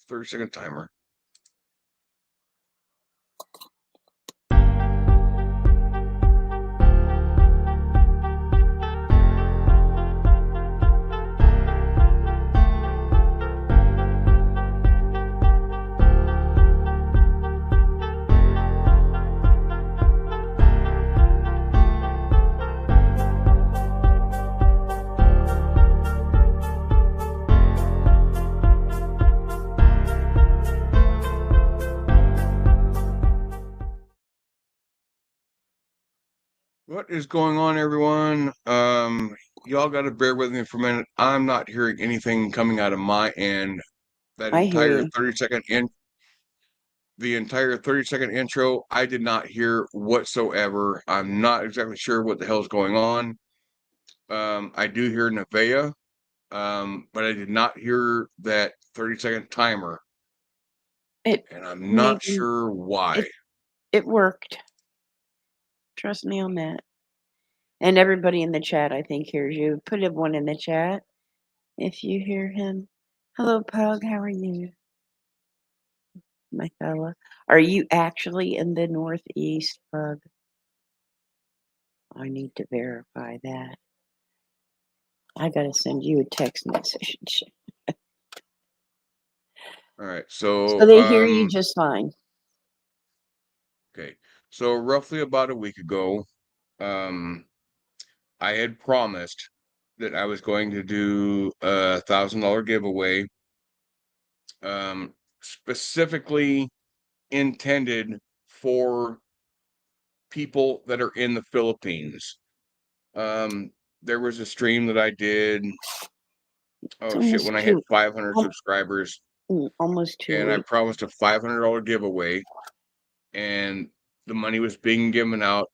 30-second timer. What is going on, everyone? Y'all got to bear with me for a minute. I'm not hearing anything coming out of my end. That I hear entire you. 30-second the entire 30-second intro, I did not hear whatsoever. I'm not exactly sure what the hell's going on. I do hear Nevaeh, but I did not hear that 30-second timer, It and I'm not maybe sure why. it worked. Trust me on that. And everybody in the chat, I think, hears you. Put one in the chat if you hear him. Hello, Pug. How are you, my fella? Are you actually in the Northeast, Pug? I need to verify that. I gotta send you a text message. All right, So they hear you just fine. Okay, so roughly about a week ago, I had promised that I was going to do a $1,000 giveaway, specifically intended for people that are in the Philippines. There was a stream that I did. Oh shit! When I hit 500 subscribers, almost 2 and weeks. I promised a $500 giveaway, and the money was being given out.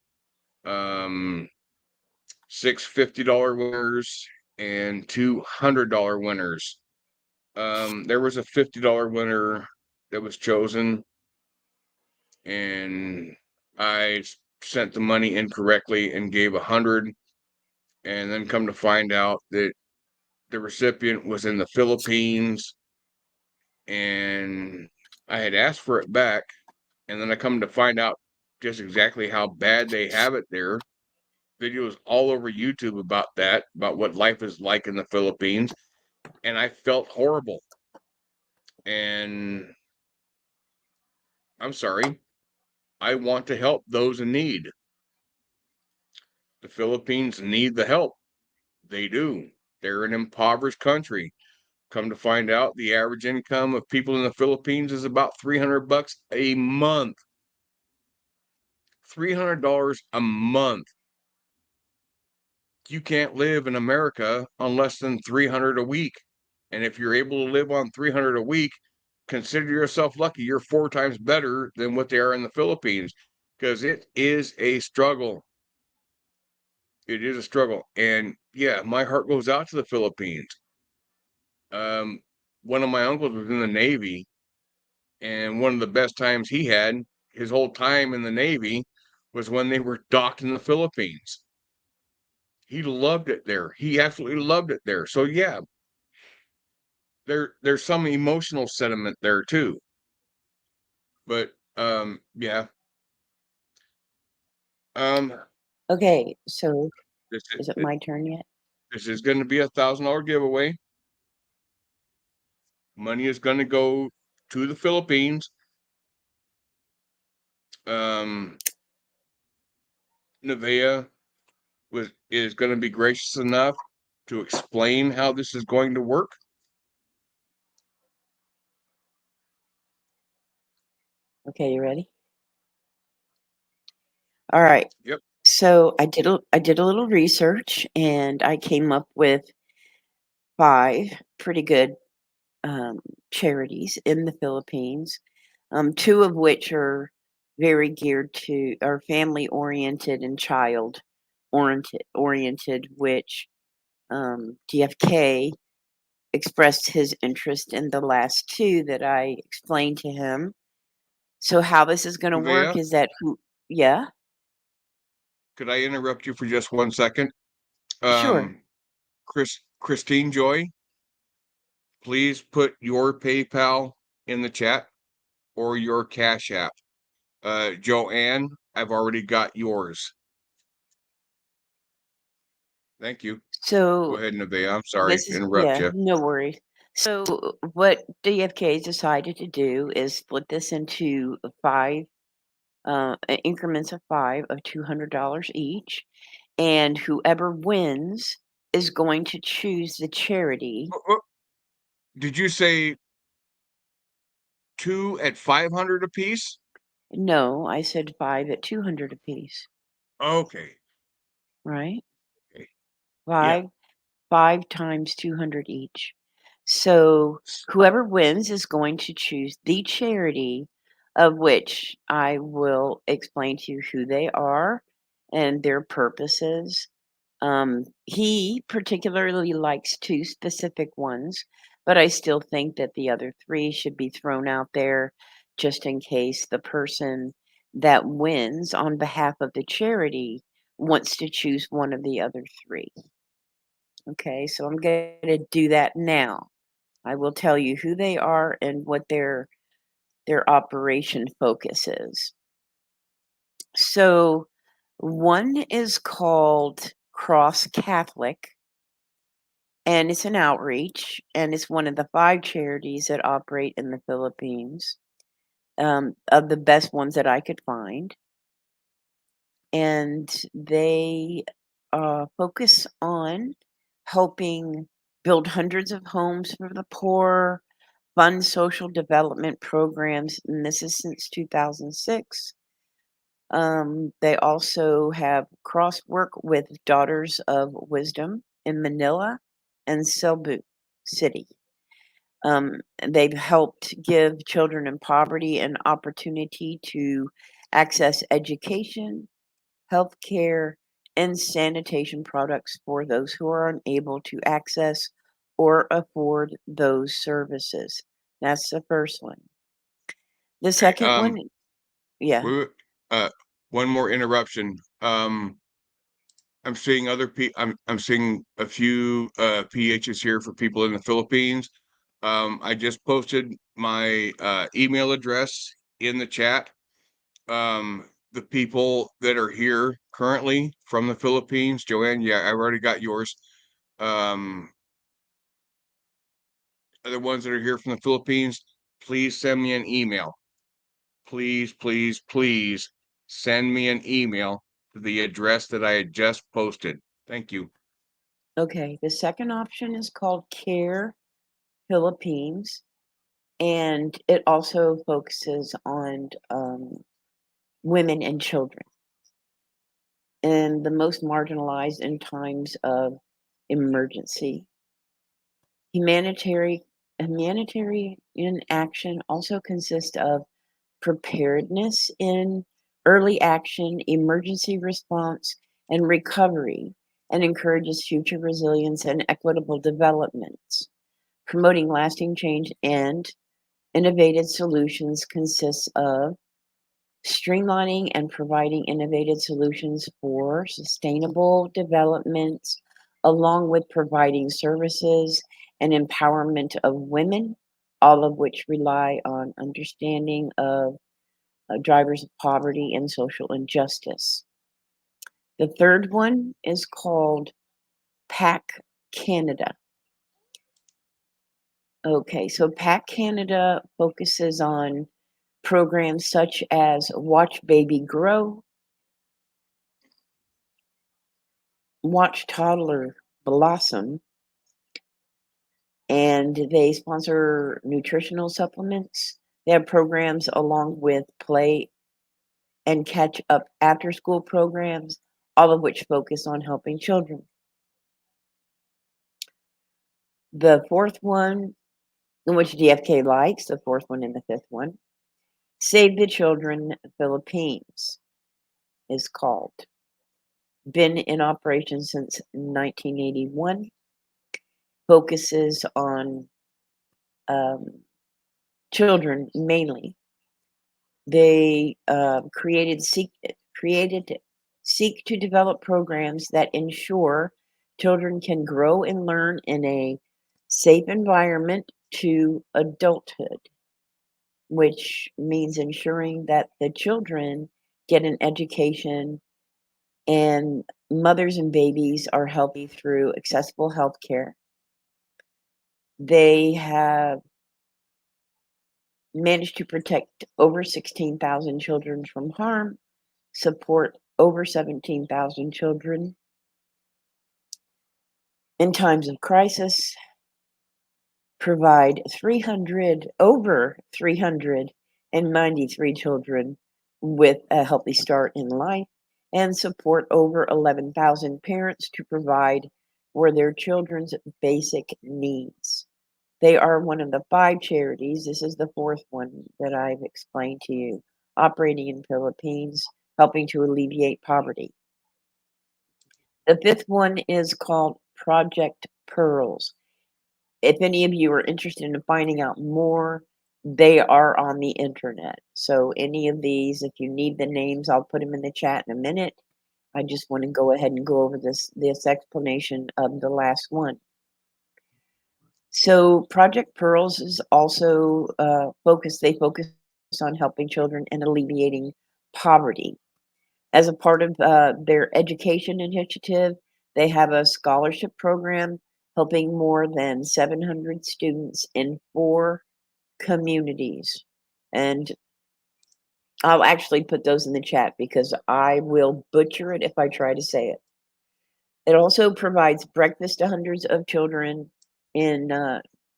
6 $50 winners and 2 $100 winners. There was a $50 winner that was chosen, and I sent the money incorrectly and gave 100, and then come to find out that the recipient was in the Philippines, and I had asked for it back, and then I come to find out just exactly how bad they have it there. Videos all over YouTube about that, about what life is like in the Philippines, and I felt horrible. And I'm sorry, I want to help those in need. The Philippines need the help. They do. They're an impoverished country. Come to find out, the average income of people in the Philippines is about $300 a month. $300 a month. You can't live in America on less than $300 a week. And if you're able to live on $300 a week, consider yourself lucky. You're 4 times better than what they are in the Philippines, because it is a struggle. It is a struggle. And yeah, my heart goes out to the Philippines. One of my uncles was in the Navy, and one of the best times he had his whole time in the Navy was when they were docked in the Philippines. He loved it there. He absolutely loved it there. So yeah, there's some emotional sentiment there too. But yeah. Okay, so is it my turn yet? This is going to be a $1,000 giveaway. Money is going to go to the Philippines. Nevaeh is going to be gracious enough to explain how this is going to work. Okay, you ready? All right. Yep. So I did a little research, and I came up with 5 pretty good charities in the Philippines. 2 of which are very geared to are family oriented and child oriented, which DFK expressed his interest in the last 2 that I explained to him. So how this is going to work is that yeah. Could I interrupt you for just 1 second? Sure. Christine Joy, please put your PayPal in the chat or your Cash App. Joanne, I've already got yours. Thank you. Go So ahead, Nevaeh. I'm sorry this to is, interrupt yeah, you. no worries. So what DFK decided to do is split this into 5 increments of 5 of $200 each, and whoever wins is going to choose the charity. Did you say 2 at 500 apiece? No, I said 5 at 200 apiece, Okay. right? Okay. Yeah. 5 5 times 200 each. So whoever wins is going to choose the charity, of which I will explain to you who they are and their purposes. He particularly likes 2 specific ones, but I still think that the other 3 should be thrown out there just in case the person that wins on behalf of the charity wants to choose one of the other 3. Okay, so I'm gonna do that now. I will tell you who they are and what their operation focus is. So, one is called Cross Catholic, and it's an outreach, and it's one of the 5 charities that operate in the Philippines, of the best ones that I could find. And they focus on helping build hundreds of homes for the poor, fund social development programs, and this is since 2006. They also have cross work with Daughters of Wisdom in Manila and Cebu City. They've helped give children in poverty an opportunity to access education, healthcare, and sanitation products for those who are unable to access or afford those services. That's the first one. The Okay. second one, yeah, We, uh, one more interruption. I'm seeing I'm seeing a few PHs here for people in the Philippines. I just posted my email address in the chat. The people that are here currently from the Philippines, Joanne, yeah, I've already got yours. The ones that are here from the Philippines, please send me an email. Please, please, please send me an email to the address that I had just posted. Thank you. okay. The second option is called Care Philippines, and it also focuses on women and children and the most marginalized in times of emergency. Humanitarian humanitarian action also consists of preparedness in early action, emergency response, and recovery, and encourages future resilience and equitable developments. Promoting lasting change and innovative solutions consists of streamlining and providing innovative solutions for sustainable development, along with providing services and empowerment of women, all of which rely on understanding of drivers of poverty and social injustice. The third one is called PAC Canada. Okay, so PAC Canada focuses on programs such as Watch Baby Grow, Watch Toddler Blossom, and they sponsor nutritional supplements. They have programs along with play and catch up after school programs, all of which focus on helping children. The fourth one, in which DFK likes, the fourth one and the fifth one, Save the Children Philippines is called. Been in operation since 1981, focuses on children mainly. They seek to develop programs that ensure children can grow and learn in a safe environment to adulthood. which means ensuring that the children get an education and mothers and babies are healthy through accessible health care. They have managed to protect over 16,000 children from harm, support over 17,000 children in times of crisis, provide over 393 children with a healthy start in life, and support over 11,000 parents to provide for their children's basic needs. They are one of the 5 charities, this is the 4th one that I've explained to you, operating in Philippines, helping to alleviate poverty. The 5th one is called Project Pearls. If any of you are interested in finding out more, they are on the internet. So any of these, if you need the names, I'll put them in the chat in a minute. I just want to go ahead and go over this explanation of the last one. So Project Pearls is also they focus on helping children and alleviating poverty. As a part of their education initiative, they have a scholarship program helping more than 700 students in 4 communities. And I'll actually put those in the chat because I will butcher it if I try to say it. It also provides breakfast to hundreds of children in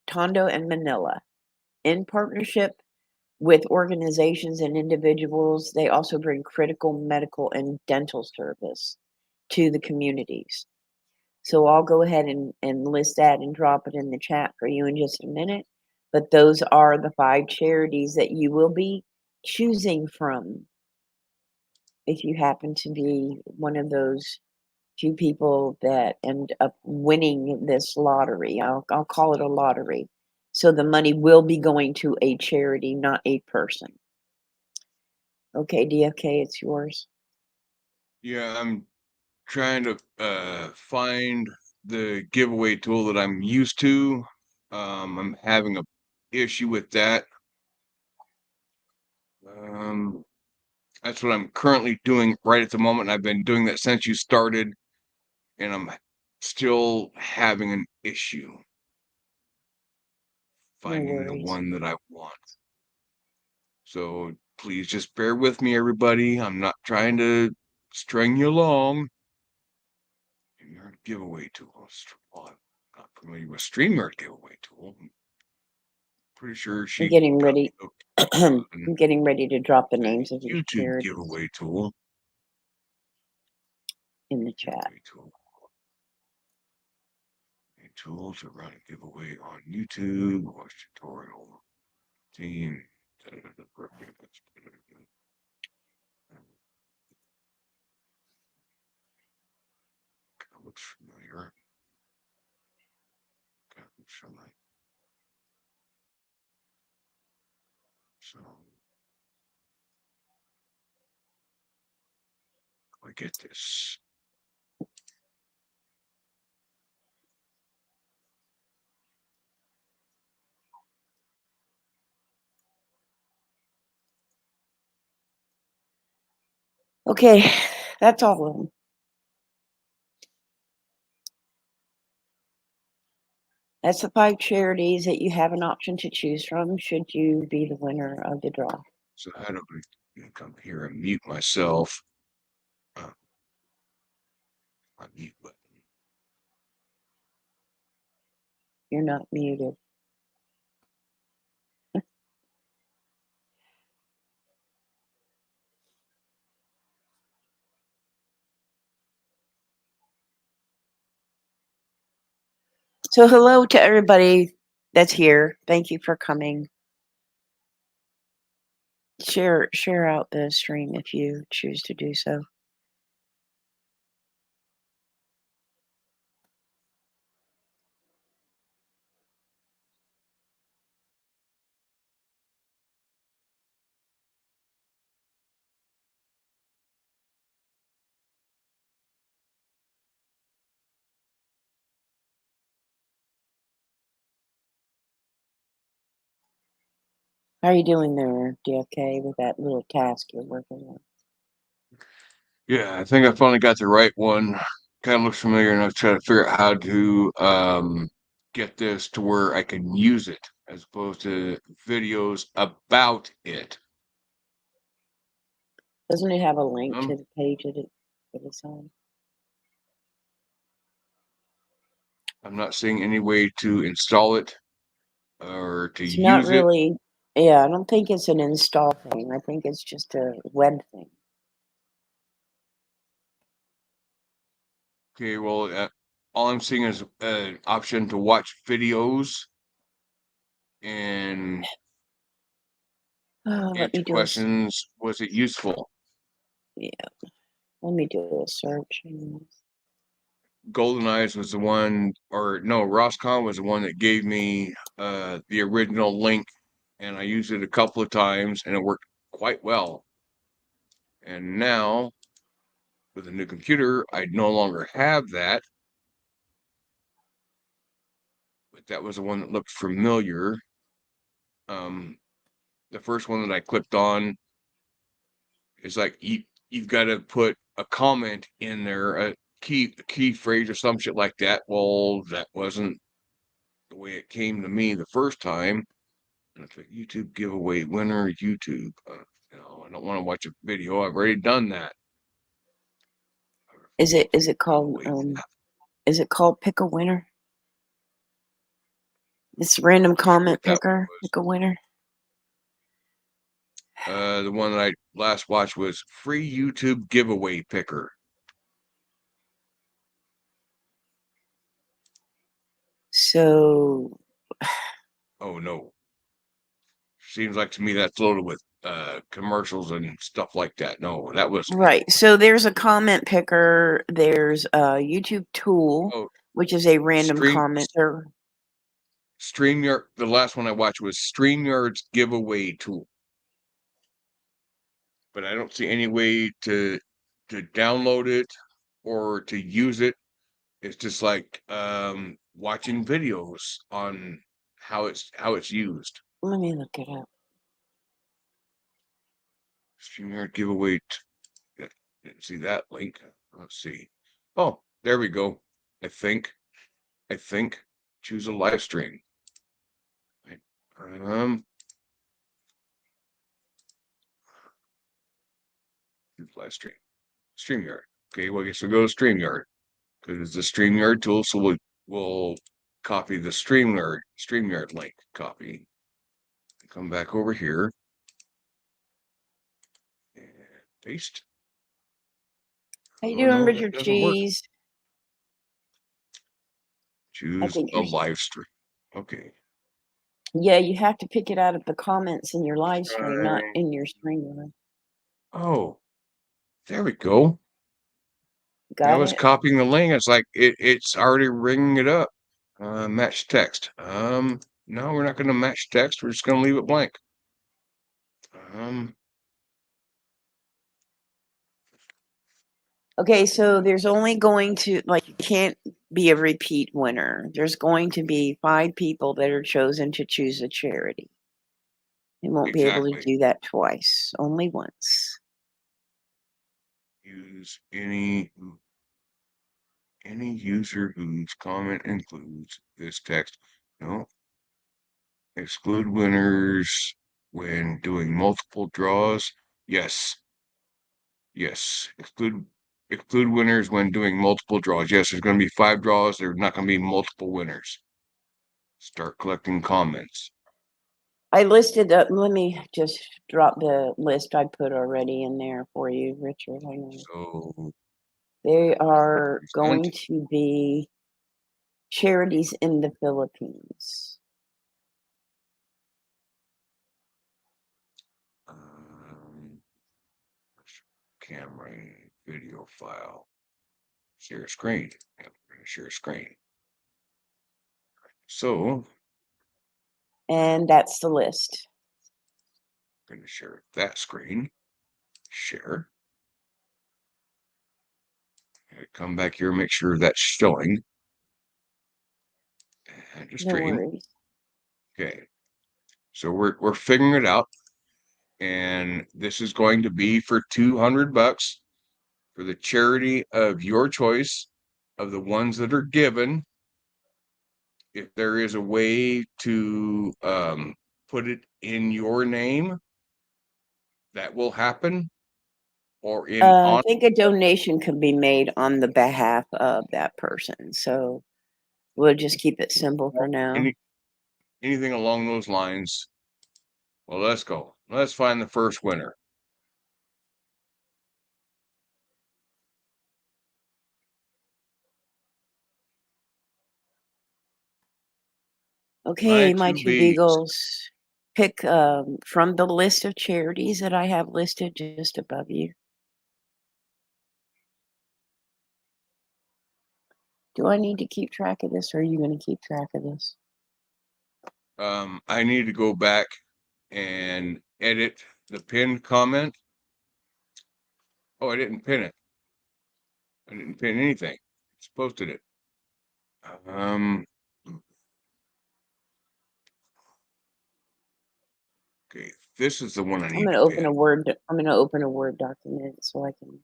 Tondo and Manila. In partnership with organizations and individuals, they also bring critical medical and dental service to the communities. So I'll go ahead and list that and drop it in the chat for you in just a minute. But those are the 5 charities that you will be choosing from if you happen to be one of those few people that end up winning this lottery. I'll call it a lottery. So the money will be going to a charity, not a person. Okay, DFK, it's yours. Yeah, I'm trying to find the giveaway tool that I'm used to. I'm having a issue with that. That's what I'm currently doing right at the moment. I've been doing that since you started, and I'm still having an issue No finding the worries. one that I want. So please just bear with me, everybody. I'm not trying to string you along. StreamYard giveaway tool. Well, I'm not familiar with StreamYard giveaway tool. I'm pretty sure I'm she getting got me ready. hooked I'm on getting ready to drop the the names of these YouTube charities giveaway tool. in the chat. Giveaway tool. A tool to run a giveaway on YouTube. Watch tutorial. Team. Looks familiar. Looks familiar. So I get this. Okay, that's all of them. That's the 5 charities that you have an option to choose from should you be the winner of the draw. So how do I come here and mute myself? My mute button. You're not muted. So hello to everybody that's here. Thank you for coming. Share out the stream if you choose to do so. How are you doing there, DFK, with that little task you're working on? Yeah, I think I finally got the right one. Kind of looks familiar, and I was trying to figure out how to get this to where I can use it as opposed to videos about it. Doesn't it have a link Um, to the page that it's on? I'm not seeing any way to install it or to It's not use it. really, yeah, I don't think it's an install thing. I think it's just a web thing. Okay, well, all I'm seeing is an option to watch videos and Let me answer do a, questions. Was it useful? yeah, let me do a search. Golden Eyes was the one, or no, Roscom was the one that gave me the original link, and I used it a couple of times, and it worked quite well. And now, with a new computer, I no longer have that, but that was the one that looked familiar. Um, the first one that I clicked on is like you've got to put a comment in there, a key phrase or some shit like that. Well, that wasn't the way it came to me the first time. And it's like YouTube giveaway winner, YouTube. I don't want to watch a video. I've already done that. Is it Okay, called giveaway. Pick a Winner? This random Not sure comment what that picker, was. pick a winner. The one that I last watched was free YouTube giveaway picker. So Oh no. Seems like to me that's loaded with commercials and stuff like that. No, that was right. So there's a comment picker. There's a YouTube tool, oh which is a random stream commenter. StreamYard. The last one I watched was StreamYard's giveaway tool, but I don't see any way to download it or to use it. It's just like watching videos on how it's used. Let me look it up. StreamYard giveaway. Didn't see that link. Let's see. Oh, there we go. I think. I think. Choose a live stream. Right. Choose live stream. StreamYard. Okay, well I guess we'll go to StreamYard because it's the StreamYard tool. So we'll copy the StreamYard link. Copy. Come back over here and paste. How you Oh doing, no, that Richard doesn't work. Cheese? I Choose think a you're. live stream. Okay. Yeah, you have to pick it out of the comments in your live stream, not Try. in your stream. Oh, there we go. I Got was it? copying the link. It's like it's already ringing it up. Match text. No, we're not going to match text. We're just going to leave it blank. Um, Okay, so there's only going to, like, you can't be a repeat winner. There's going to be 5 people that are chosen to choose a charity. You won't be able to exactly. do that twice, only once. Use any user whose comment includes this text. No. Exclude winners when doing multiple draws. Yes. Yes. Exclude winners when doing multiple draws. Yes, there's going to be 5 draws. There's not going to be multiple winners. Start collecting comments. I listed up, let me just drop the list I put already in there for you, Richard. Hang on. So They are present. going to be charities in the Philippines. Um, camera video file. Share screen. Yeah, we're gonna share screen. So And that's the list. I'm gonna share that screen. Share. Come back here, make sure that's showing. And to No stream. worries. Okay. So we're figuring it out. And this is going to be for $200 for the charity of your choice of the ones that are given. If there is a way to put it in your name, that will happen. Or in I on think a donation can be made on the behalf of that person, so we'll just keep it simple for now. anything along those lines. Well, let's go. Let's find the first winner. Okay, my two two bees. beagles. Pick from the list of charities that I have listed just above you. Do I need to keep track of this, or are you going to keep track of this? I need to go back and edit the pinned comment. Oh, I didn't pin it. I didn't pin anything. Just posted it. Okay, this is the one I I'm need going to to open pin. a Word. I'm going to open a Word document so I can.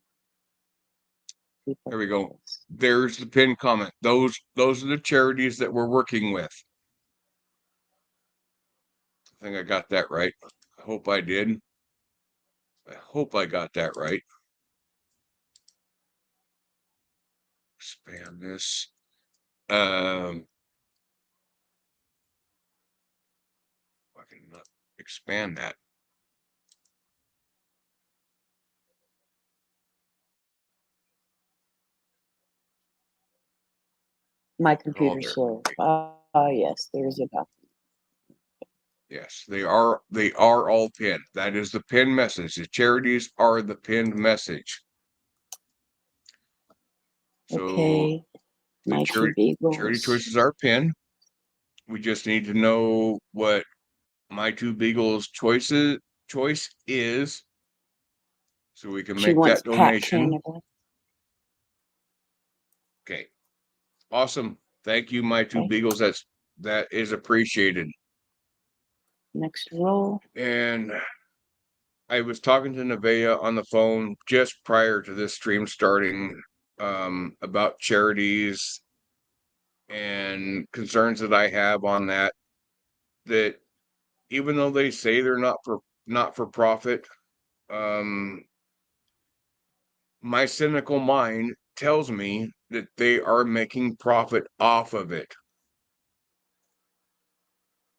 There we go. There's the pinned comment. Those are the charities that we're working with. I think I got that right. I hope I did. I hope I got that right. Expand this. I can expand that. My They're all computer's there. slow. Yes, there's a document. Yes, they are all pinned. That is the pinned message. The charities are the pinned message. So Okay, the my two charity beagles. choices are pinned. We just need to know what my two beagles choice is, so we can She make wants that Pat donation. Canada. Okay, awesome. Thank you, my two Okay, beagles. That is appreciated. next roll. And I was talking to Nevaeh on the phone just prior to this stream starting, about charities and concerns that I have on that. That even though they say they're not for profit, um, my cynical mind tells me that they are making profit off of it.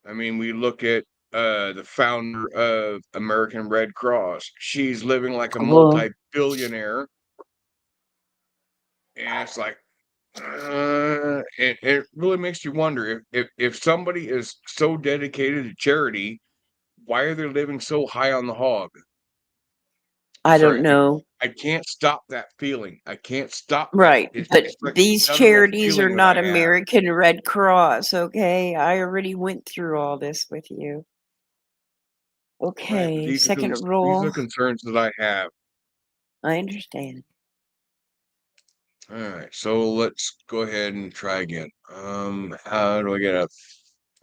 I mean, we look at the founder of American Red Cross. She's living like a Well, multi-billionaire, and it's like, it really makes you wonder if somebody is so dedicated to charity, why are they living so high on the hog? I'm I don't sorry, know. I can't stop that feeling. I can't stop that. Right, It's but it's like these a guttural charities are feeling that not I have. American Red Cross, okay? I already went through all this with you. Right, but Okay, second these are roll. concerns that I have. I understand. All right, so let's go ahead and try again. How do I get out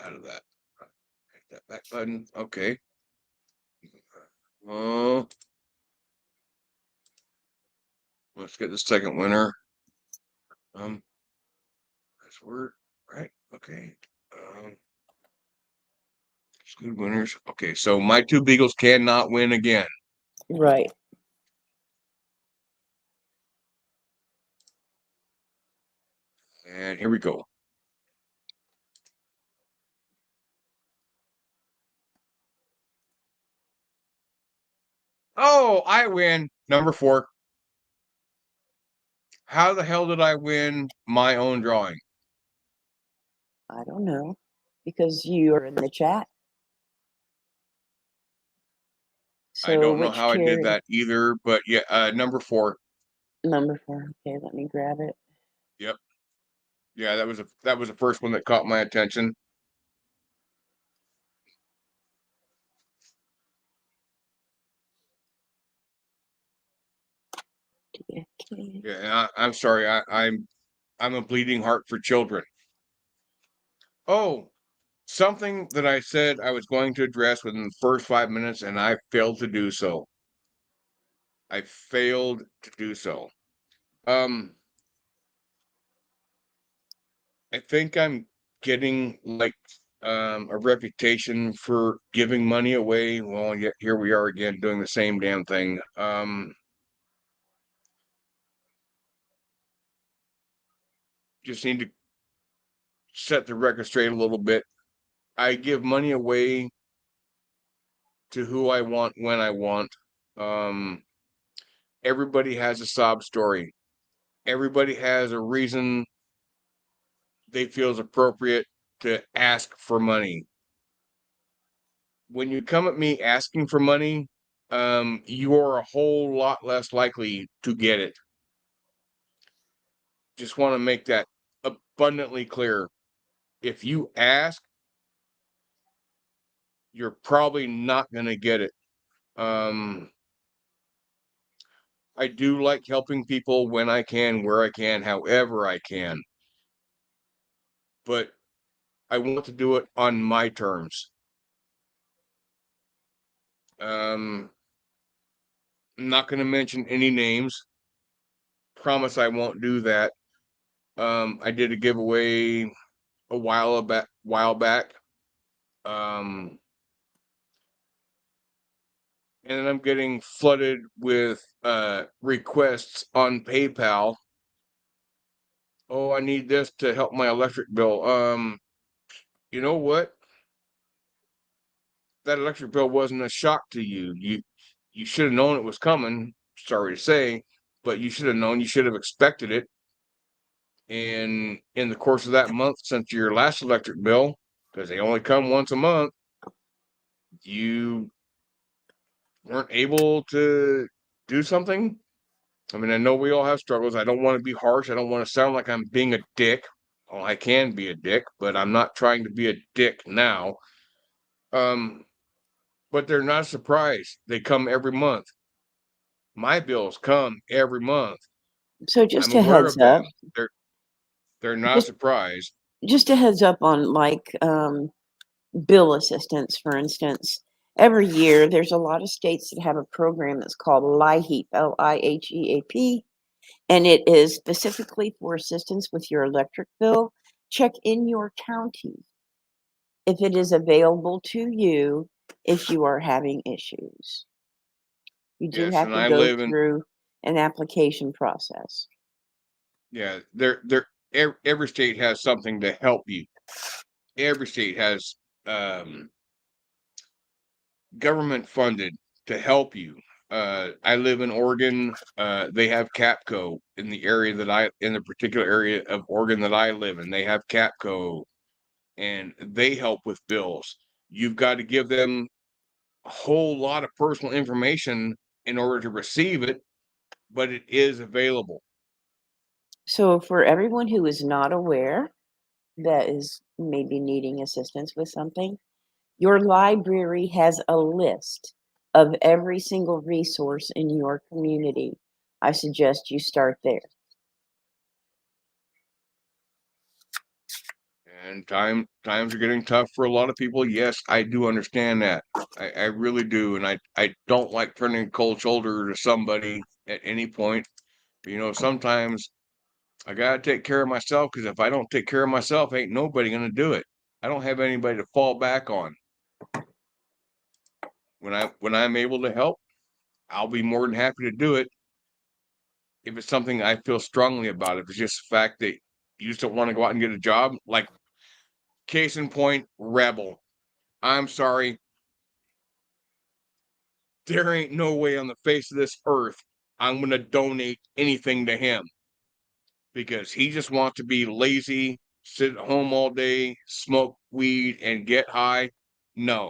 of that? Hit that back button. Okay. Oh, let's get the second winner. Password, right? Okay. Exclude winners. Okay, so my two beagles cannot win again. Right. And here we go. Oh, I win. Number 4. How the hell did I win my own drawing? I don't know. Because you are in the chat. I So don't know which how I did charity? that either, but yeah, number 4. Number 4. Okay, let me grab it. Yep. Yeah, that was the first one that caught my attention. Okay. Yeah, I'm sorry. I'm a bleeding heart for children. Oh, Something that I said I was going to address within the first 5 minutes, and I failed to do so. I failed to do so. Um, I think I'm getting like a reputation for giving money away. Well, yet here we are again doing the same damn thing. Just need to set the record straight a little bit. I give money away to who I want when I want. Um, everybody has a sob story. Everybody has a reason they feel is appropriate to ask for money. When you come at me asking for money, you are a whole lot less likely to get it. Just want to make that abundantly clear. If you ask, you're probably not going to get it. Um, I do like helping people when I can, where I can, however I can, but I want to do it on my terms. I'm not going to mention any names. Promise I won't do that. I did a giveaway a while back. Um, and then I'm getting flooded with requests on PayPal. Oh, I need this to help my electric bill. You know what? That electric bill wasn't a shock to you. You should have known it was coming. Sorry to say, but you should have known. You should have expected it. And in the course of that month, since your last electric bill, because they only come once a month, you weren't able to do something. I mean, I know we all have struggles. I don't want to be harsh. I don't want to sound like I'm being a dick. Well, I can be a dick, but I'm not trying to be a dick now. Um, but they're not surprised. They come every month. My bills come every month. So I'm just a aware heads of them. up, They're not just surprised. just a heads up on like bill assistance, for instance. Every year, there's a lot of states that have a program that's called LIHEAP, LIHEAP, and it is specifically for assistance with your electric bill. Check in your county if it is available to you if you are having issues. You do Yes, have and to I go live in through an application process. yeah. Every state has something to help you. Every state has um government funded to help you. I live in Oregon. They have Capco in the area in the particular area of Oregon that I live in. They have Capco, and they help with bills. You've got to give them a whole lot of personal information in order to receive it, but it is available. So, for everyone who is not aware that is maybe needing assistance with something, your library has a list of every single resource in your community. I suggest you start there. And times are getting tough for a lot of people. Yes, I do understand that. I really do. And I don't like turning a cold shoulder to somebody at any point. But, sometimes I gotta take care of myself, because if I don't take care of myself, ain't nobody gonna do it. I don't have anybody to fall back on. When I'm able to help, I'll be more than happy to do it. If it's something I feel strongly about, if it's just the fact that you just don't want to go out and get a job, like case in point, Rebel. I'm sorry, there ain't no way on the face of this earth I'm gonna donate anything to him, because he just wants to be lazy, sit at home all day, smoke weed, and get high. No,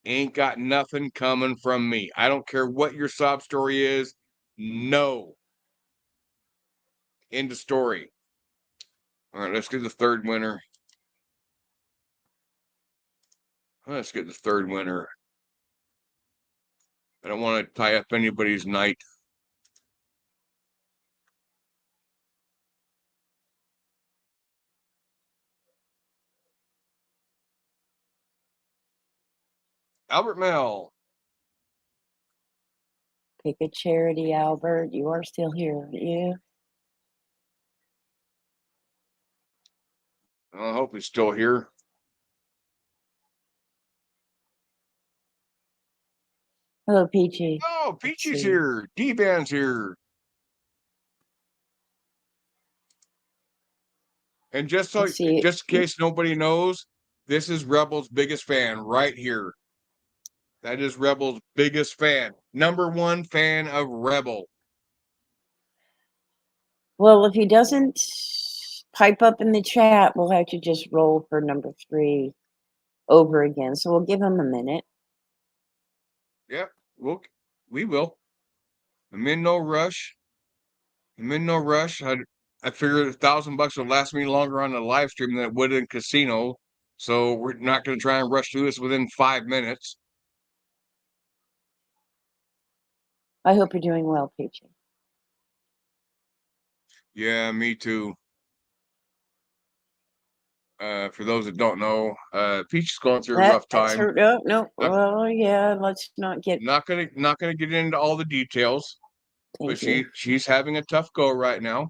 ain't got nothing coming from me. I don't care what your sob story is. No. End of story. All right, let's get the third winner. Let's get the third winner. I don't want to tie up anybody's night. Albert Mel. Pick a charity, Albert. You are still here, aren't you? I hope he's still here. Hello, Peachy. Oh, Let's Peachy's see. here. D-Band's here. And just Let's see. in case nobody knows, this is Rebel's biggest fan right here. That is Rebel's biggest fan. Number one fan of Rebel. Well, if he doesn't pipe up in the chat, we'll have to just roll for number 3 over again. So we'll give him a minute. Yep, we will. I'm in no rush. I figured $1,000 would last me longer on the live stream than it would in casino. So we're not going to try and rush through this within 5 minutes. I hope you're doing well, Peachy. Yeah, me too. For those that don't know, Peach is going through a rough That's time. her. No. Oh, yeah. Let's not get. Not gonna get into all the details, but Thank you. she's having a tough go right now.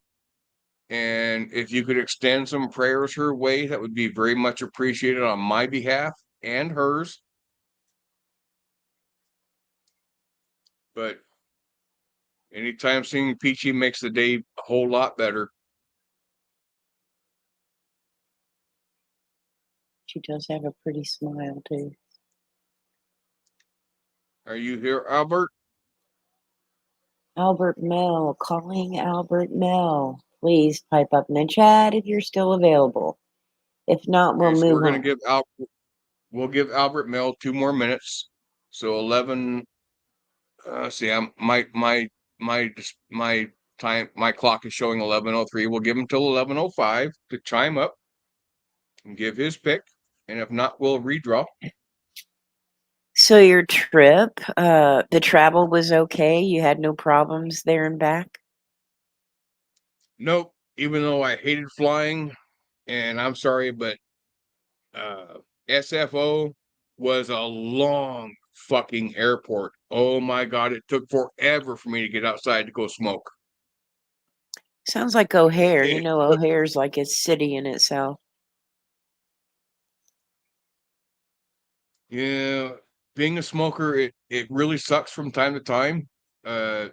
And if you could extend some prayers her way, that would be very much appreciated on my behalf and hers. But anytime seeing Peachy makes the day a whole lot better. She does have a pretty smile, too. Are you here, Albert? Albert Mel, calling Albert Mel. Please pipe up in the chat if you're still available. If not, we'll Okay, so move we're gonna on. give Albert Mill 2 more minutes. So 11. See, my time, my clock is showing 11:03. We'll give him till 11:05 to chime up and give his pick, and if not, we'll redraw. So your trip, the travel was okay? You had no problems there and back? Nope. Even though I hated flying, and I'm sorry, but SFO was a long fucking airport. Oh my God, it took forever for me to get outside to go smoke. Sounds like O'Hare. You It, know, O'Hare's like a city in itself. yeah, being a smoker, it really sucks from time to time. Uh,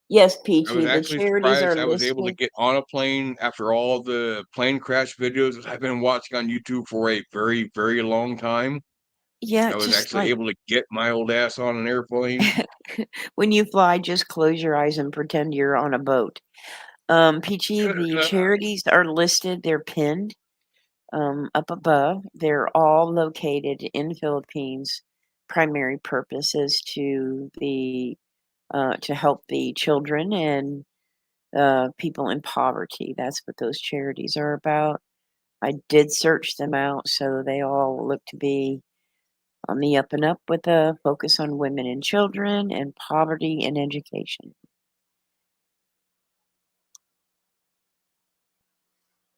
Yes, I Peachy, was the actually charities are surprised I was able to listed. get on a plane after all the plane crash videos that I've been watching on YouTube for a very, very long time. Yeah, I was just actually like able to get my old ass on an airplane. when you fly, just close your eyes and pretend you're on a boat. Peachy, the charities are listed. They're pinned up above. They're all located in Philippines. Primary purpose is to help the children and people in poverty. That's what those charities are about. I did search them out, so they all look to be on the up and up with a focus on women and children and poverty and education.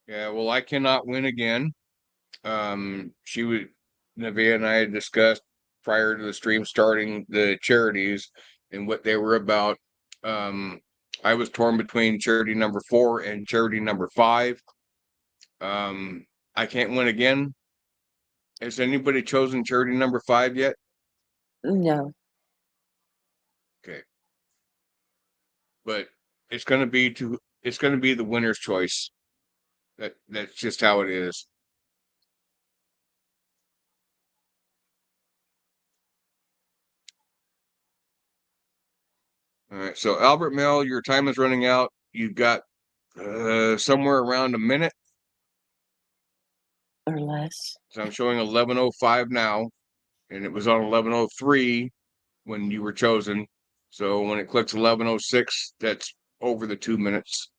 Yeah, well, I cannot win again. Nevaeh and I had discussed prior to the stream starting the charities and what they were about. Um, I was torn between charity number 4 and charity number 5. I can't win again. Has anybody chosen charity number 5 yet? No. Okay. But it's gonna be the winner's choice. That's just how it is. All right, so Albert Mel, your time is running out. You've got somewhere around a minute. Or less. So I'm showing 11:05 now, and it was on 11:03 when you were chosen. So when it clicks 11:06, that's over the 2 minutes,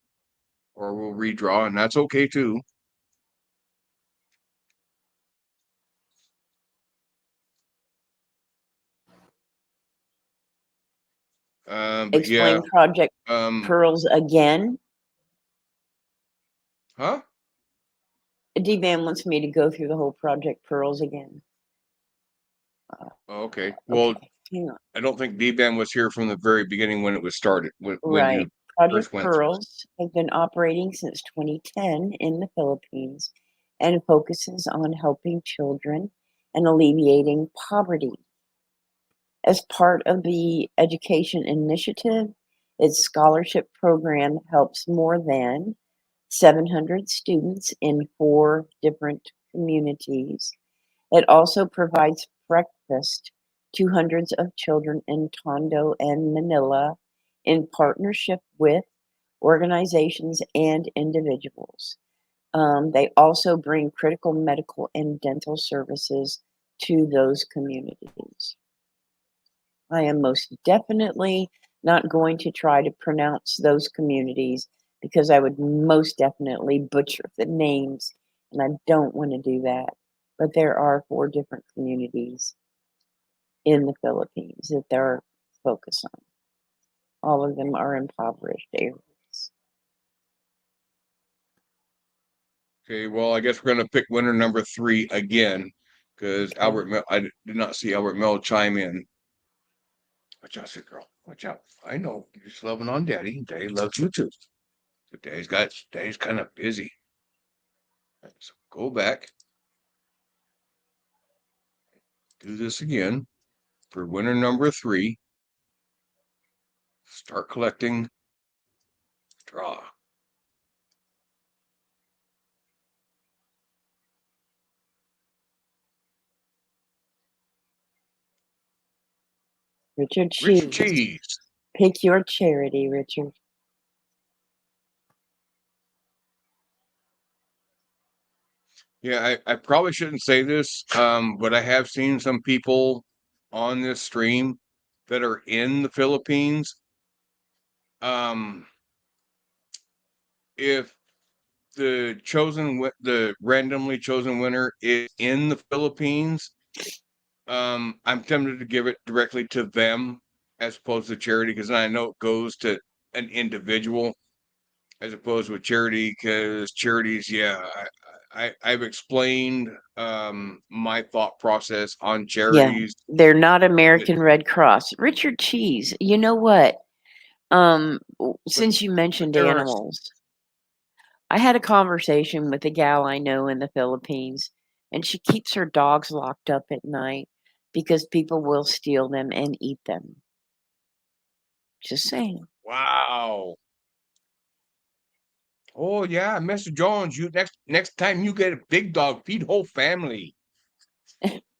or we'll redraw, and that's okay too. But Explain yeah, Project Pearls again. huh? D-Van wants me to go through the whole Project Pearls again. Okay. Well, Okay, hang on. I don't think D-Band was here from the very beginning when it was started, when you Right. Project first went through it. Pearls has been operating since 2010 in the Philippines and focuses on helping children and alleviating poverty. As part of the education initiative, its scholarship program helps more than 700 students in 4 different communities. It also provides breakfast to hundreds of children in Tondo and Manila in partnership with organizations and individuals. They also bring critical medical and dental services to those communities. I am most definitely not going to try to pronounce those communities because I would most definitely butcher the names, and I don't want to do that. But there are 4 different communities in the Philippines that they're focused on. All of them are impoverished areas. Okay, well, I guess we're gonna pick winner number 3 again, because Okay. I did not see Albert Mel chime in. Watch out, sick girl. Watch out. I know you're just loving on Daddy. Daddy loves you too. So Daddy's kind of busy. So go back, do this again for winner number 3. Start collecting. Draw. Richard Richard Cheese. Cheese. Pick your charity, Richard. Yeah, I probably shouldn't say this, but I have seen some people on this stream that are in the Philippines. Um, if the randomly chosen winner is in the Philippines, I'm tempted to give it directly to them as opposed to charity, because I know it goes to an individual as opposed to a charity, because charities, yeah, I've explained my thought process on Yeah, charities. they're not But American Red Cross. Richard Cheese, you know what? but, Since you but mentioned there are animals, I had a conversation with a gal I know in the Philippines, and she keeps her dogs locked up at night because people will steal them and eat them. Just saying. wow. Oh yeah, Mr. Jones, you next time you get a big dog, feed whole family.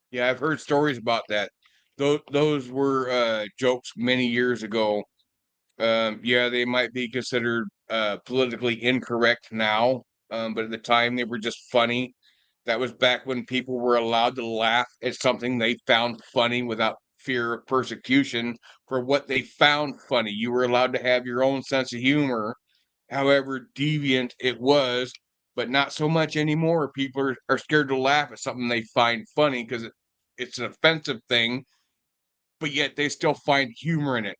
Yeah, I've heard stories about that. Those were jokes many years ago. Yeah, they might be considered politically incorrect now, but at the time they were just funny. That was back when people were allowed to laugh at something they found funny without fear of persecution for what they found funny. You were allowed to have your own sense of humor, however deviant it was, but not so much anymore. People are scared to laugh at something they find funny because it's an offensive thing, but yet they still find humor in it.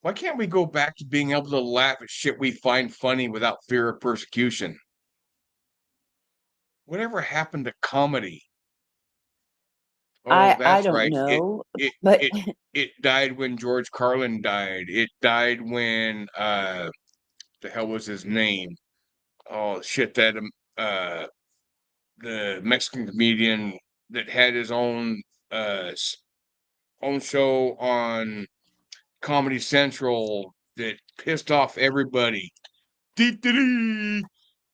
Why can't we go back to being able to laugh at shit we find funny without fear of persecution? Whatever happened to comedy? Oh, I that's don't right. know, It but it it died when George Carlin died. It died when the hell was his name? Oh shit, that uh the Mexican comedian that had his own own show on Comedy Central that pissed off everybody. Dee-dee-dee.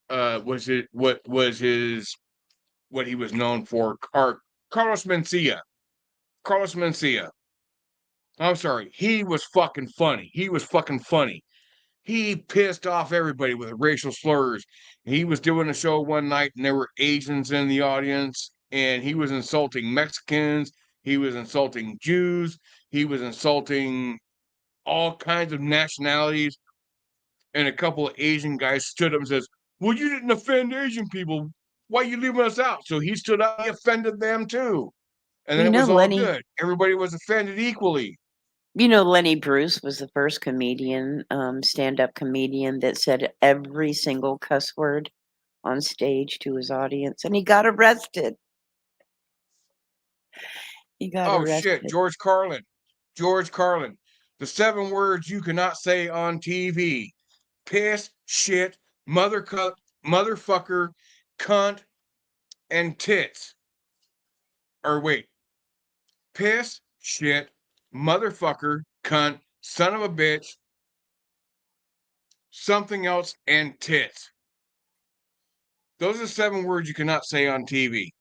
Was it what was his what he was known for? Carlos Mencia. Carlos Mencia. I'm sorry. He was fucking funny. He was fucking funny. He pissed off everybody with racial slurs. He was doing a show one night and there were Asians in the audience and he was insulting Mexicans. He was insulting Jews. He was insulting all kinds of nationalities. And a couple of Asian guys stood up and says, "Well, you didn't offend Asian people. Why are you leaving us out?" So he stood up, he offended them too. And then you it know was all Lenny good. Everybody was offended equally. Lenny Bruce was the first comedian, stand-up comedian that said every single cuss word on stage to his audience, and he got arrested. He got Oh shit, arrested. George Carlin. George Carlin. The 7 words you cannot say on TV. Piss, shit, motherfucker, cunt, and tits. Or wait. Piss, shit, motherfucker, cunt, son of a bitch, something else, and tits. Those are 7 words you cannot say on TV.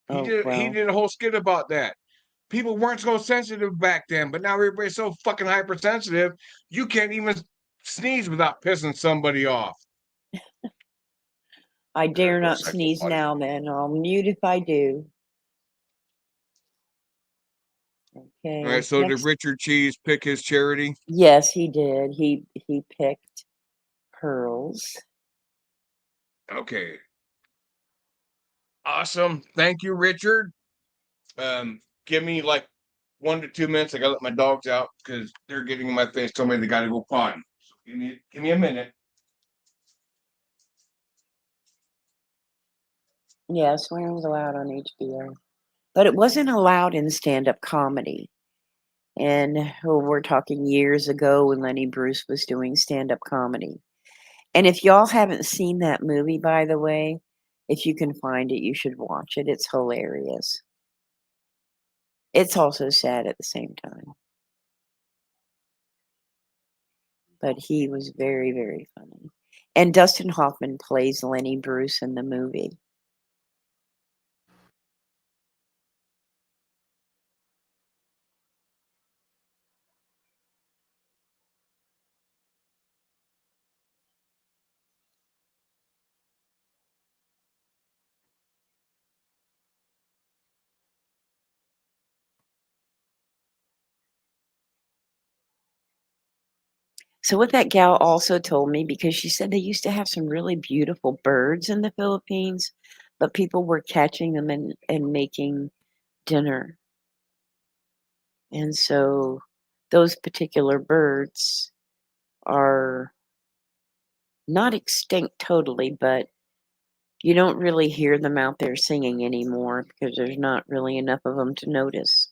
He Oh, did he well. did a whole skit about that. People weren't so sensitive back then, but now everybody's so fucking hypersensitive, you can't even sneeze without pissing somebody off. I There dare goes not sexual sneeze body. now, then. I'll mute if I do. All right, Okay. so did Next. Richard Cheese pick his charity? Yes, he did. He picked pearls. Okay. Awesome. Thank you, Richard. Give me like 1 to 2 minutes. I gotta let my dogs out because they're getting in my face, telling me they gotta go potty. So give me a minute. Yeah, swearing was allowed on HBO. But it wasn't allowed in stand-up comedy. And we're talking years ago when Lenny Bruce was doing stand-up comedy. And if y'all haven't seen that movie, by the way, if you can find it, you should watch it. It's hilarious. It's also sad at the same time. But he was very, very funny. And Dustin Hoffman plays Lenny Bruce in the movie. So what that gal also told me, because she said they used to have some really beautiful birds in the Philippines, but people were catching them and making dinner. And so those particular birds are not extinct totally, but you don't really hear them out there singing anymore because there's not really enough of them to notice.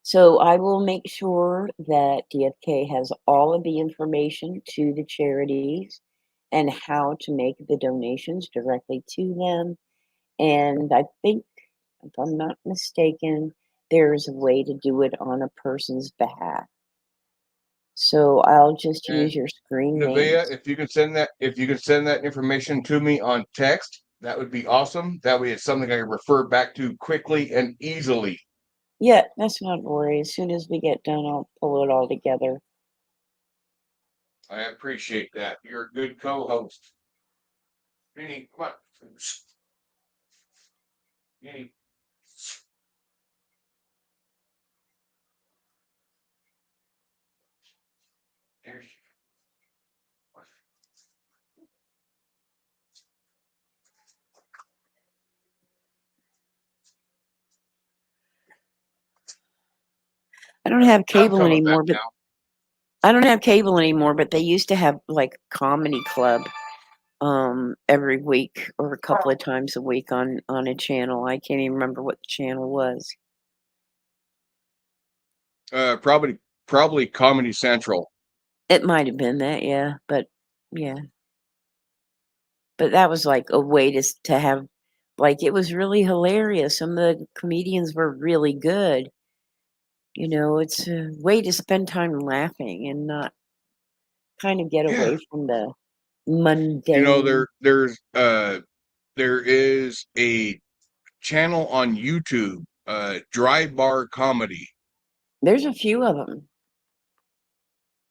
So I will make sure that DFK has all of the information to the charities and how to make the donations directly to them. And I think, if I'm not mistaken, there's a way to do it on a person's behalf. So I'll just And use your screen Nevaeh, names. if you can send that information to me on text, that would be awesome. That way it's something I can refer back to quickly and easily. Yeah, that's not a worry. As soon as we get done, I'll pull it all together. I appreciate that. You're a good co-host. Vinny, come on. Vinny. There she I don't have I'm cable coming back anymore, but now. they used to have like comedy club every week or a couple of times a week on a channel. I can't even remember what the channel was. Probably Comedy Central. It might have been that, yeah, but yeah. But that was like a way to have, like, it was really hilarious. Some of the comedians were really good. You know, it's a way to spend time laughing and not kind of get Yeah. away from the You know, mundane. there is a channel on YouTube, Dry Bar Comedy. There's a few of them.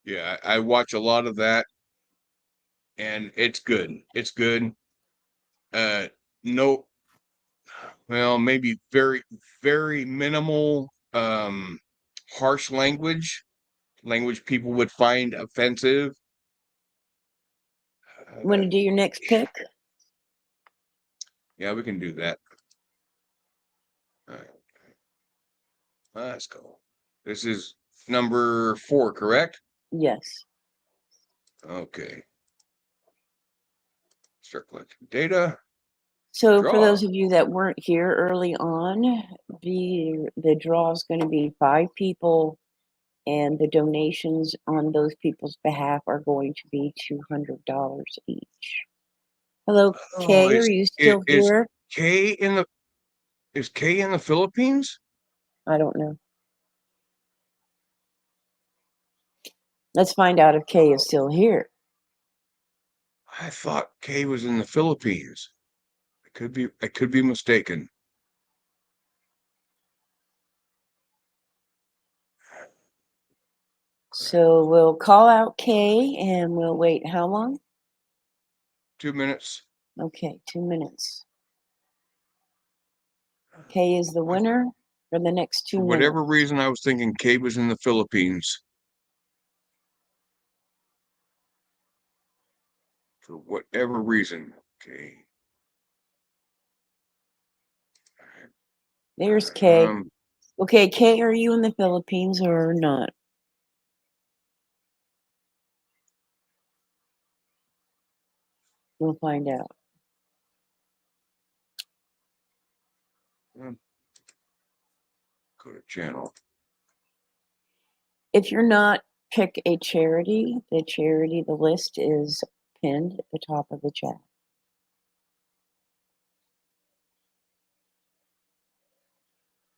Yeah, I watch a lot of that, and it's good. It's good. Uh, no, well, maybe very minimal, harsh language people would find offensive. Wanna do your next pick? Yeah, we can do that. All right, let's go. This is number 4, correct? Yes. Okay. Start collecting data. So for Draw. those of you that weren't here early on, the draw is going to be 5 people, and the donations on those people's behalf are going to be $200 each. Hello, Oh, Kay, are you is, still is here? Kay in the is Kay in the Philippines? I don't know. Let's find out if Kay is still here. I thought Kay was in the Philippines. I could be mistaken. So we'll call out Kay and we'll wait how long? 2 minutes. Okay, 2 minutes. Kay is the winner for the next 2 For minutes. whatever reason, I was thinking Kay was in the Philippines. For whatever reason. Okay. There's Kay. Um, Okay, Kay, are you in the Philippines or not? We'll find out. go to channel. If you're not, pick a charity. The list is pinned at the top of the chat.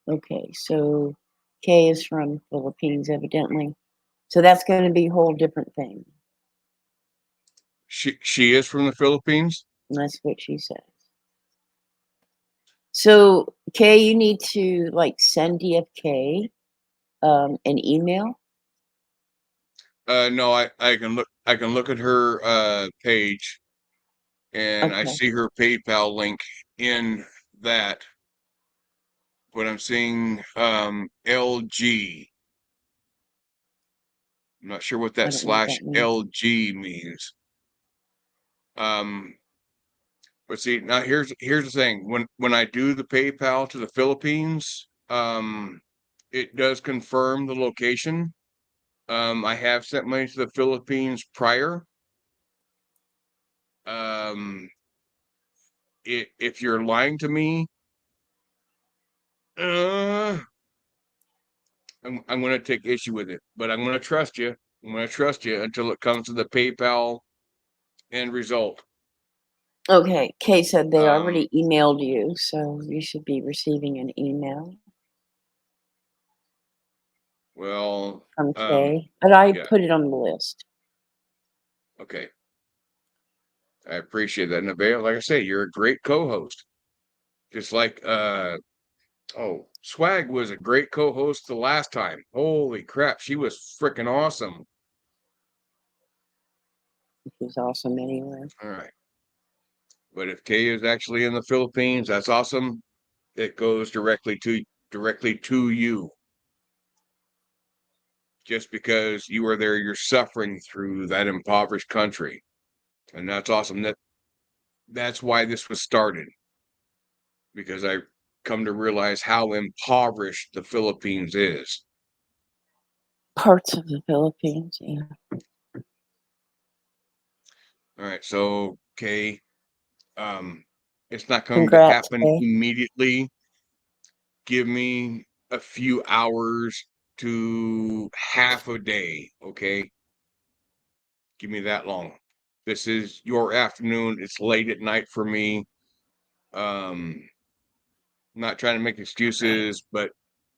Okay, so Kay is from Philippines, evidently. So that's going to be a whole different thing. She is from the Philippines? And that's what she says. So, Kay, you need to like send DFK an email. No, I can look at her page and I Okay. see her PayPal link in that. But I'm seeing LG. I'm not sure what I that don't know what slash that means. LG means. But see, now here's the thing. When I do the PayPal to the Philippines, it does confirm the location. I have sent money to the Philippines prior. If you're lying to me, I'm going to take issue with it, but I'm going to trust you. I'm going to trust you until it comes to the PayPal end result. Okay, Kay said they Um, already emailed you, so you should be receiving an email well, from Kay. But I yeah, put it on the list. okay. I appreciate that, Nevaeh. Like I say, you're a great co-host. Just like Swag was a great co-host the last time. Holy crap, she was freaking awesome. Which is awesome anyway. All right. But if Kay is actually in the Philippines, that's awesome. It goes directly to you. Just because you are there, you're suffering through that impoverished country. And that's awesome. That's why this was started. Because I come to realize how impoverished the Philippines is. Parts of the Philippines, yeah. All right, so Kay, it's not going to Congrats, happen Kay. immediately. Give me a few hours to half a day, okay? Give me that long. This is your afternoon. It's late at night for me. Um, not trying to make excuses, but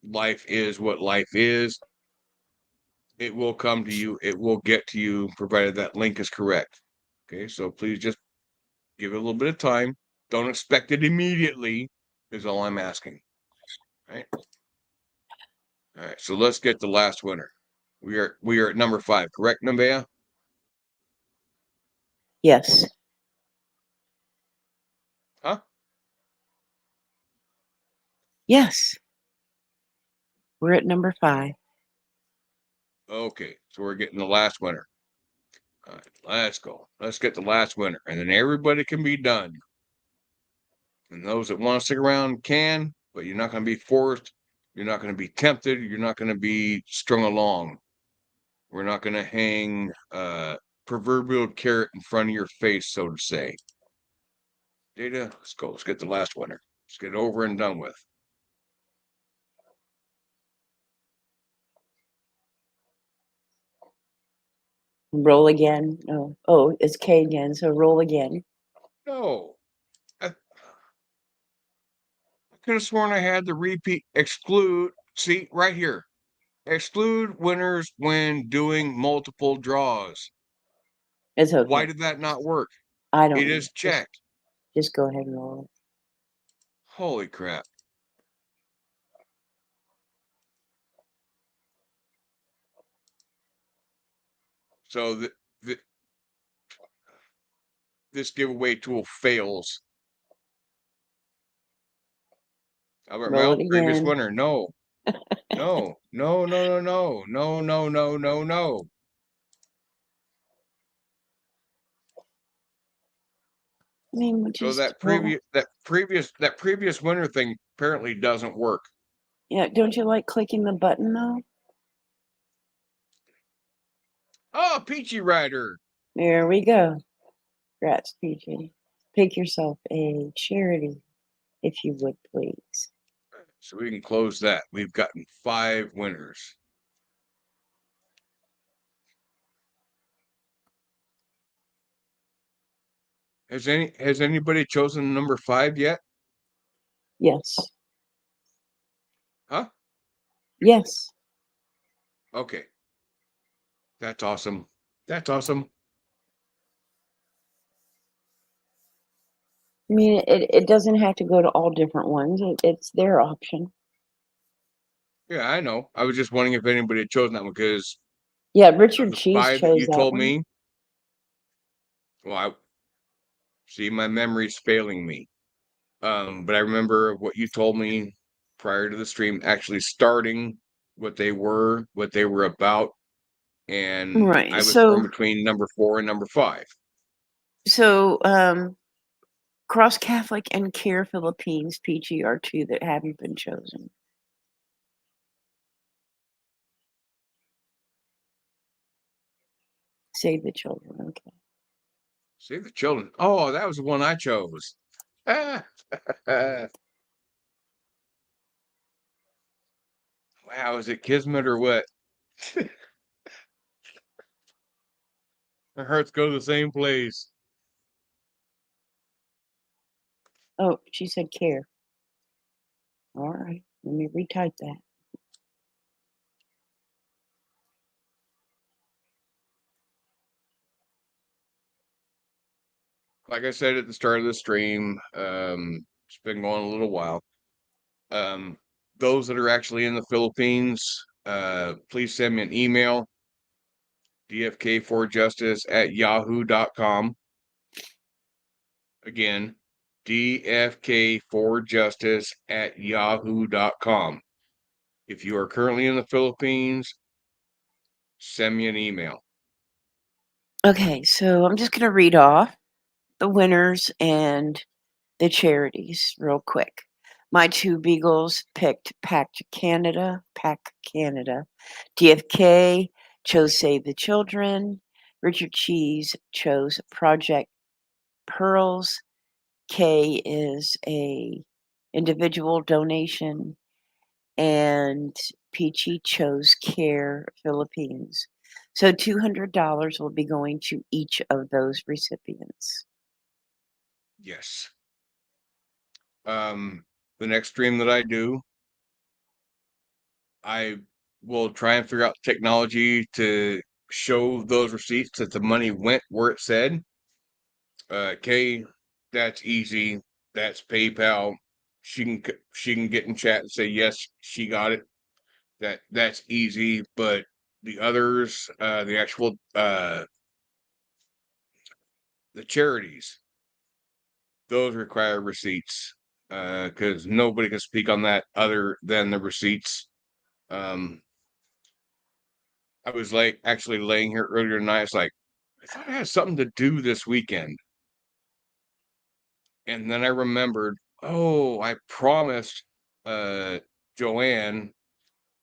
life is what life is. It will come to you. It will get to you, provided that link is correct. Okay, so please just give it a little bit of time. Don't expect it immediately, is all I'm asking. All right. All right. So let's get the last winner. We are at number 5, correct, Nevaeh? Yes. Huh? Yes. We're at number 5. Okay. So we're getting the last winner. All right, let's go. Let's get the last winner, and then everybody can be done. And those that want to stick around can, but you're not going to be forced You're not going to be tempted. You're not going to be strung along. We're not going to hang a proverbial carrot in front of your face, so to say. Data, let's go. Let's get the last winner. Let's get it over and done with. Roll again. Oh, it's K again. So roll again. No. I could have sworn I had the repeat exclude. See, right here. Exclude winners when doing multiple draws. It's Why okay. did that not work? I don't It know. is checked. Just go ahead and roll it. Holy crap. So this giveaway tool fails. Roll it Well, previous again. winner. No. No. No, no, no, no. No, no, no, no, no. I mean, we'll So just roll. that previous winner thing apparently doesn't work. Yeah, don't you like clicking the button though? Oh, Peachy Rider. There we go. Congrats, PJ. Pick yourself a charity, if you would please. So we can close that. We've gotten 5 winners. Has anybody chosen number 5 yet? Yes. Huh? Yes. Okay. That's awesome. That's awesome. I mean, it doesn't have to go to all different ones. It's their option. Yeah, I know. I was just wondering if anybody had chosen that one because Yeah, of Richard the Cheese 5 that chose you that told one. me. Well, I see my memory's failing me. But I remember what you told me prior to the stream actually starting what they were about, and Right. I was torn between number 4 and number 5. So Cross Catholic and Care Philippines, PG, are 2 that haven't been chosen. Save the Children. Okay. Save the Children. Oh, that was the one I chose. Ah. Wow, is it Kismet or what? Our hearts go to the same place. Oh, she said Care. All right. Let me retype that. Like I said at the start of the stream, it's been going a little while. Those that are actually in the Philippines, please send me an email, dfk4justice@yahoo.com. Again, dfk4justice@yahoo.com. If you are currently in the Philippines, send me an email. Okay, so I'm just going to read off the winners and the charities real quick. My 2 Beagles picked Pack Canada. DFK chose Save the Children. Richard Cheese chose Project Pearls. K is a individual donation, and Peachy chose Care Philippines. So $200 will be going to each of those recipients. Yes. The next stream that I do, I will try and figure out technology to show those receipts that the money went where it said. Kay, that's easy. That's PayPal. She can get in chat and say yes, she got it. That's easy. But the others, the actual the charities, those require receipts. Because nobody can speak on that other than the receipts. I was like actually laying here earlier tonight. It's like I thought I had something to do this weekend. And then I remembered, oh, I promised Joanne,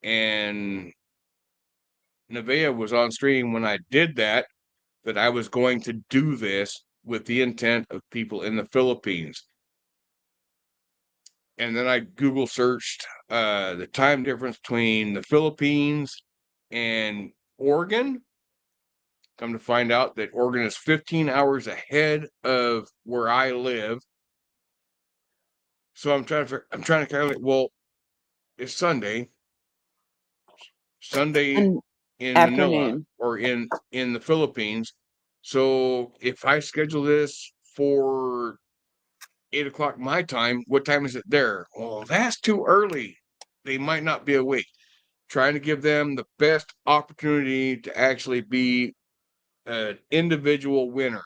and Nevaeh was on stream when I did that I was going to do this with the intent of people in the Philippines. And then I Google searched the time difference between the Philippines and Oregon. Come to find out that Oregon is 15 hours ahead of where I live. So I'm trying to calculate. Well, it's Sunday And in Manila afternoon. or in the Philippines. So if I schedule this for 8 o'clock my time, what time is it there? Well, that's too early. They might not be awake. Trying to give them the best opportunity to actually be an individual winner.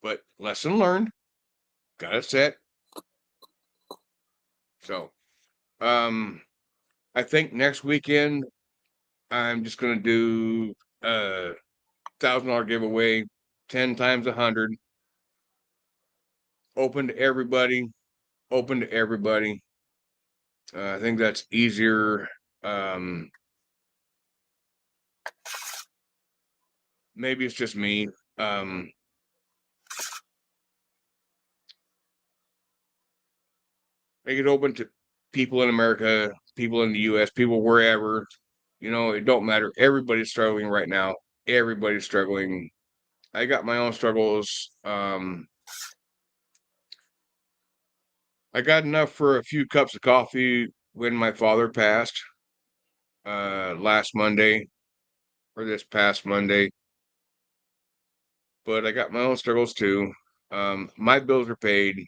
But lesson learned, got it set. So, I think next weekend I'm just gonna do a $1,000 giveaway, 10 times 100, open to everybody. Open to everybody. I think that's easier. Maybe it's just me. Make it open to people in America, people in the US, people wherever. It don't matter. Everybody's struggling right now. Everybody's struggling. I got my own struggles. I got enough for a few cups of coffee when my father passed last Monday or this past Monday. But I got my own struggles too. My bills are paid.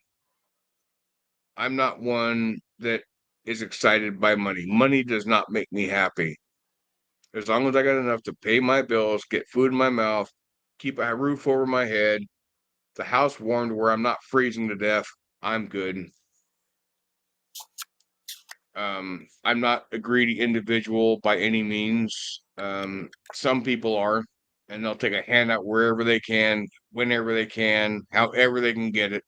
I'm not one that is excited by money. Money does not make me happy. As long as I got enough to pay my bills, get food in my mouth, keep a roof over my head, the house warmed where I'm not freezing to death, I'm good. I'm not a greedy individual by any means. Some people are, and they'll take a handout wherever they can, whenever they can, however they can get it,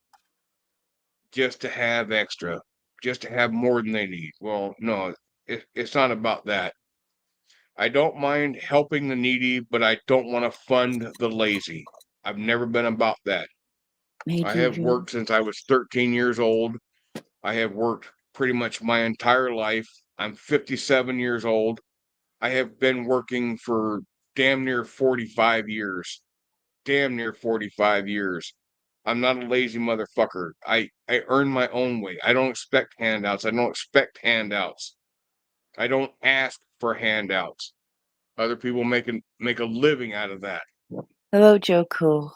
just to have extra, just to have more than they need. Well, no, it's not about that. I don't mind helping the needy, but I don't want to fund the lazy. I've never been about that. Hey, I have Juju. worked since I was 13 years old. I have worked pretty much my entire life. I'm 57 years old. I have been working for damn near 45 years. Damn near 45 years. I'm not a lazy motherfucker. I earn my own way. I don't expect handouts. I don't expect handouts. I don't ask for handouts. Other people make a living out of that. Hello, Joe Cool.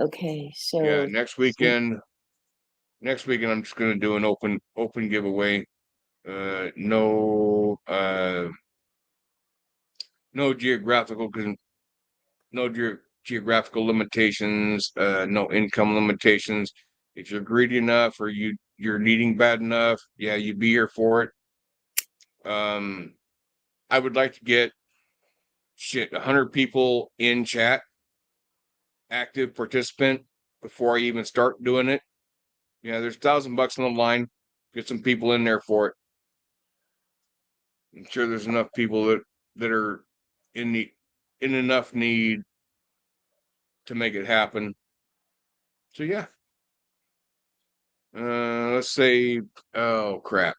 Okay, Yeah, so next weekend I'm just gonna do an open giveaway. No no geographical no geographical limitations, no income limitations. If you're greedy enough or you're needing bad enough, yeah, you'd be here for it. I would like to get 100 people in chat, active participant, before I even start doing it. Yeah, there's $1,000 on the line. Get some people in there for it. I'm sure there's enough people that are in the in enough need to make it happen. So yeah. Let's say, oh crap.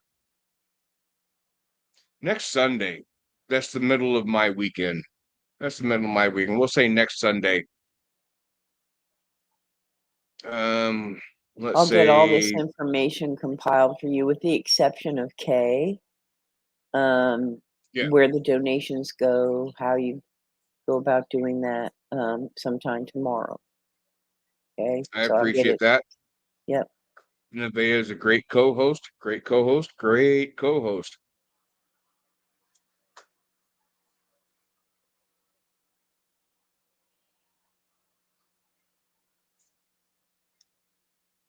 Next Sunday. That's the middle of my weekend. That's the middle of my weekend. We'll say next Sunday. Um, let's I'll get all this say, information compiled for you with the exception of K. yeah, Where the donations go, how you go about doing that, sometime tomorrow. Okay, I so I'll get appreciate it. that. Yep. Nevaeh is a great co-host, great co-host, great co-host.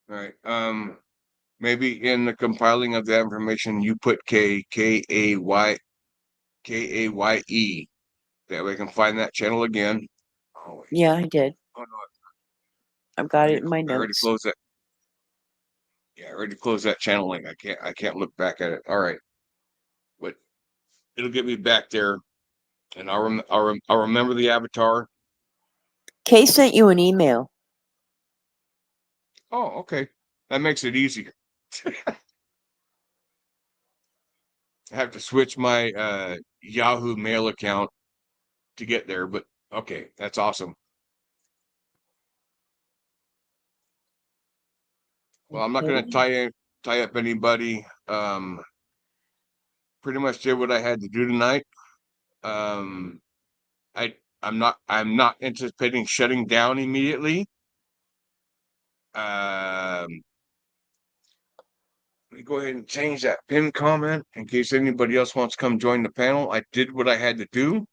All right. Maybe in the compiling of that information, you put K A Y E. That way I can find that channel again. Oh, wait. Yeah, I did. Oh, no. I've got it in my I already notes. closed that. Yeah, I already closed that channel link. I can't look back at it. All right. But it'll get me back there, and I'll remember the avatar. Kay sent you an email. Oh, okay. That makes it easier. I have to switch my Yahoo Mail account to get there, but okay, that's awesome. Well, I'm not going to Okay. tie up anybody. Pretty much did what I had to do tonight. Um, I'm not anticipating shutting down immediately. Um, Let me go ahead and change that pin comment in case anybody else wants to come join the panel. I did what I had to do.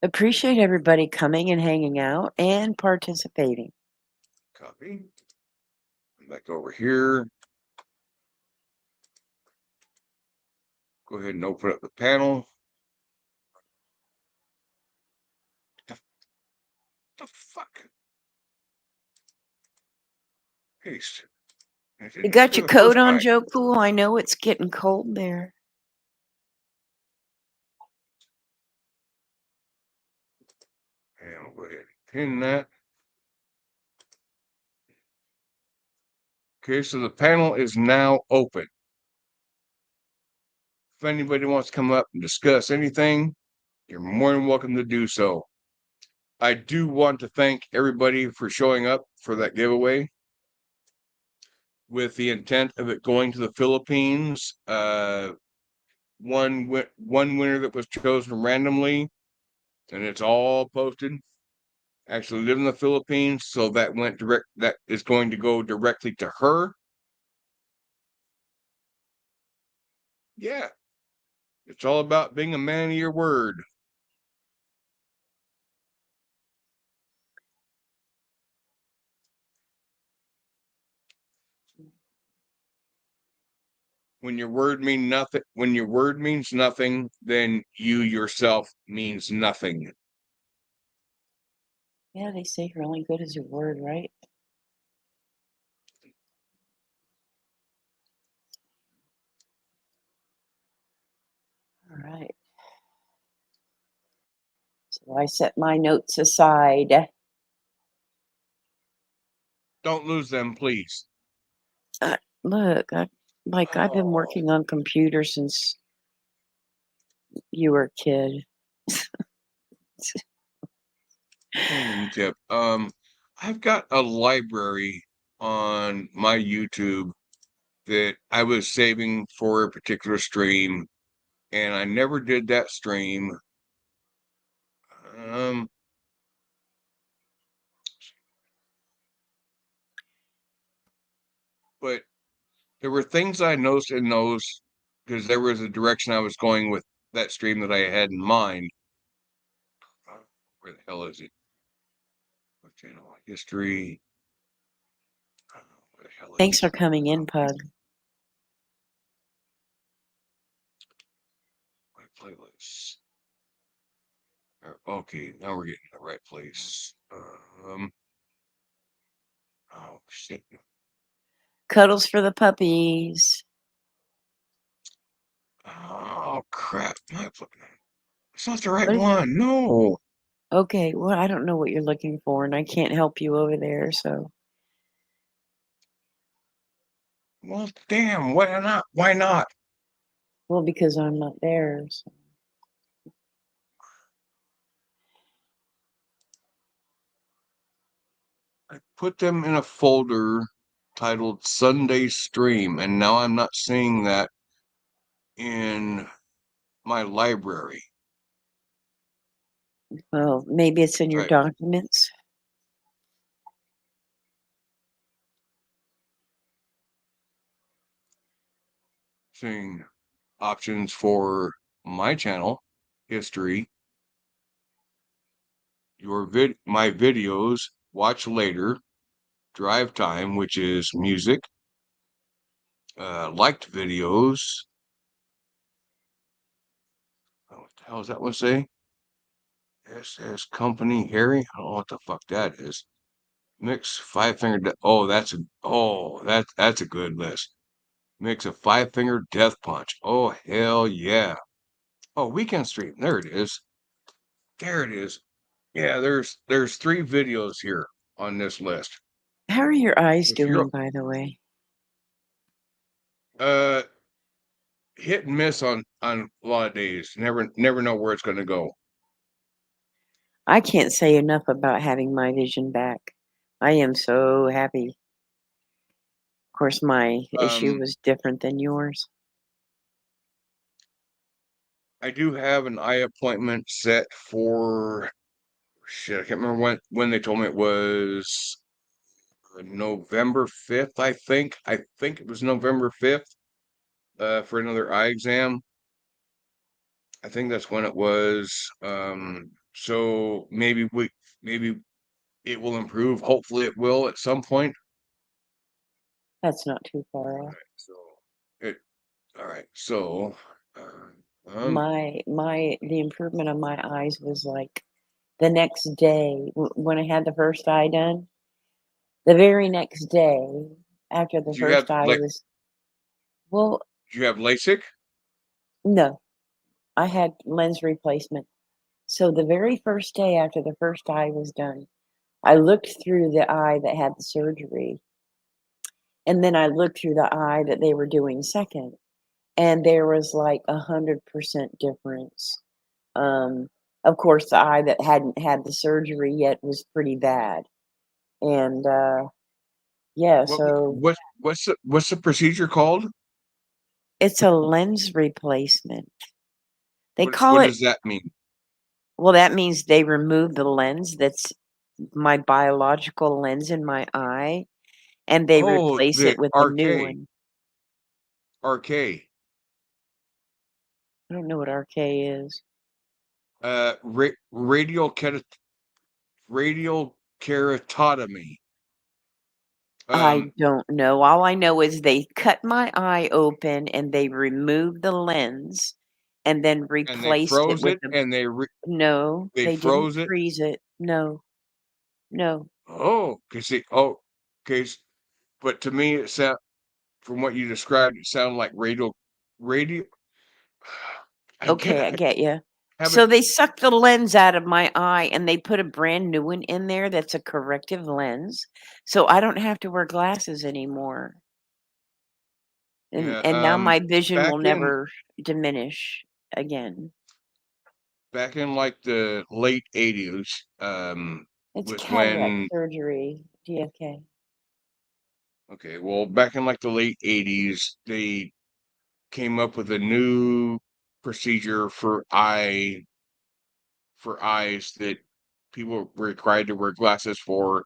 Appreciate everybody coming and hanging out and participating. Copy. Back over here. Go ahead and open up the panel. The fuck? Paste. You got Do your the coat first on, time. Joe Cool? I know it's getting cold there. And I'll go ahead and pin that. Okay, so the panel is now open. If anybody wants to come up and discuss anything, you're more than welcome to do so. I do want to thank everybody for showing up for that giveaway with the intent of it going to the Philippines. One winner that was chosen randomly, and it's all posted. Actually live in the Philippines, so that is going to go directly to her. Yeah, it's all about being a man of your word. When your word means nothing, then you yourself means nothing. Yeah, they say you're only good as your word, right? All right. So I set my notes aside. Don't lose them, please. Look, I've been Oh, working on computers since you were a kid. training tip. I've got a library on my YouTube that I was saving for a particular stream, and I never did that stream. Um, but there were things I noticed in those because there was a direction I was going with that stream that I had in mind. Where the hell is it? What channel? History. Where the hell is Thanks it? for coming in, Pug. My playlist. Okay, now we're getting to the right place. Oh shit. Cuddles for the puppies. Oh crap. It's not the right What is, one. No. okay, well, I don't know what you're looking for, and I can't help you over there, so. Well, damn. Why not? Why not? Well, because I'm not there. So. I put them in a folder titled Sunday Stream, and now I'm not seeing that in my library. Well, maybe it's in your Try documents. seeing options for my channel, history, my videos, watch later, drive time, which is music, liked videos. Oh, what the hell does that one say? SS Company Harry. I don't know what the fuck that is. Mix five finger. Oh, that's a good list. Mix a five finger death punch. Oh hell yeah. Oh, Weekend Street. There it is. There it is. Yeah, there's three videos here on this list. How are your eyes If you're doing, by the way? uh hit and miss on a lot of days, never know where it's going to go. I can't say enough about having my vision back. I am so happy. Of course, my issue Um, was different than yours. I do have an eye appointment set for shit. I can't remember when they told me it was November 5th. I think it was November 5th. For another eye exam. I think that's when it was. So maybe it will improve. Hopefully, it will at some point. That's not too far All off. right, so it. All right, so The improvement on my eyes was like the next day when I had the first eye done. The very next day after the do you first have eye like was well, do you have LASIK? no, I had lens replacement. So the very first day after the first eye was done, I looked through the eye that had the surgery, and then I looked through the eye that they were doing second, and there was like 100% difference. Um, of course, the eye that hadn't had the surgery yet was pretty bad, and yeah, What so what's the procedure called? it's a lens replacement. They call What it does that mean? well, that means they remove the lens that's my biological lens in my eye, and they Oh, replace the it with a new RK one. RK. I don't know what RK is. Radial keratotomy. I Um, don't know. All I know is they cut my eye open and they removed the lens and then and they replaced it froze with it a and no, they they didn't froze it. freeze it. No, no. Oh, okay. But to me, it sound from what you described, it sounded like radio. I Okay, I get, get you. I have it. So they sucked the lens out of my eye and they put a brand new one in there that's a corrective lens. So I don't have to wear glasses anymore. And Yeah. and now my vision Back will in never diminish again. back in like the late '80s, It's was cataract when surgery, DFK. okay, well, back in like the late '80s, they came up with a new procedure for eyes that people were required to wear glasses for,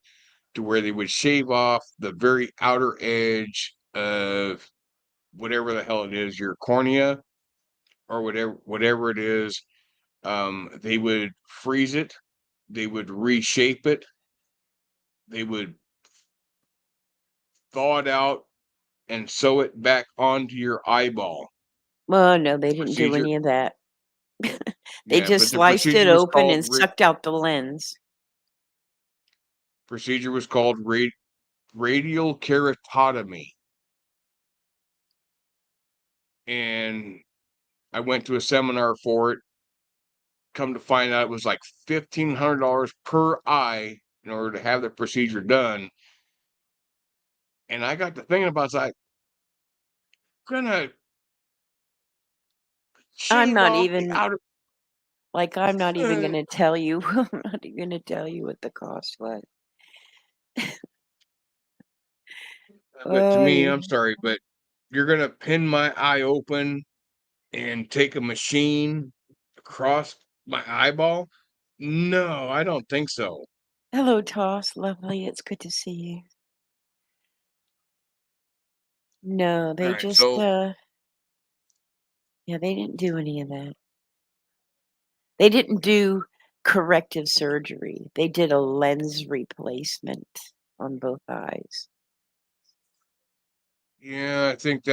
to where they would shave off the very outer edge of whatever the hell it is, your cornea or whatever it is. They would freeze it, they would reshape it, they would thaw it out and sew it back onto your eyeball. Oh, no, they The didn't do procedure, any of that. They yeah, just but the sliced it procedure was open called and sucked out the lens. radial keratotomy, and I went to a seminar for it. Come to find out, it was like $1,500 per eye in order to have the procedure done. And I got to thinking about, it's like, gonna I'm shave not off the even outer. I'm not even Uh, gonna tell you I'm not even gonna tell you what the cost was. but to Oh, me, I'm yeah. sorry, but you're gonna pin my eye open and take a machine across my eyeball? No, I don't think so. Hello, Toss, lovely, it's good to see you. No, All they right, just, so yeah, they didn't do any of that. They didn't do corrective surgery. They did a lens replacement on both eyes. yeah, I think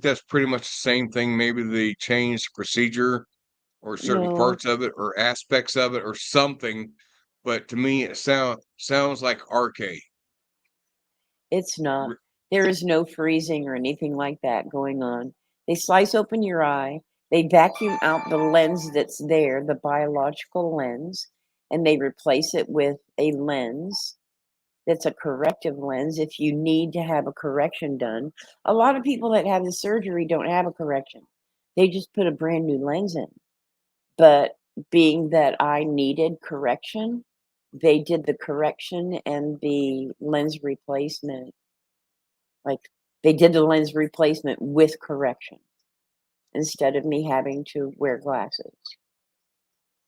that's pretty much the same thing. Maybe they changed the procedure or certain No, parts of it or aspects of it or something. But to me, it sounds like arcade. it's not. There is no freezing or anything like that going on. They slice open your eye, they vacuum out the lens that's there, the biological lens, and they replace it with a lens that's a corrective lens if you need to have a correction done. A lot of people that have the surgery don't have a correction. They just put a brand new lens in. But being that I needed correction, they did the correction and the lens replacement. Like, they did the lens replacement with correction instead of me having to wear glasses.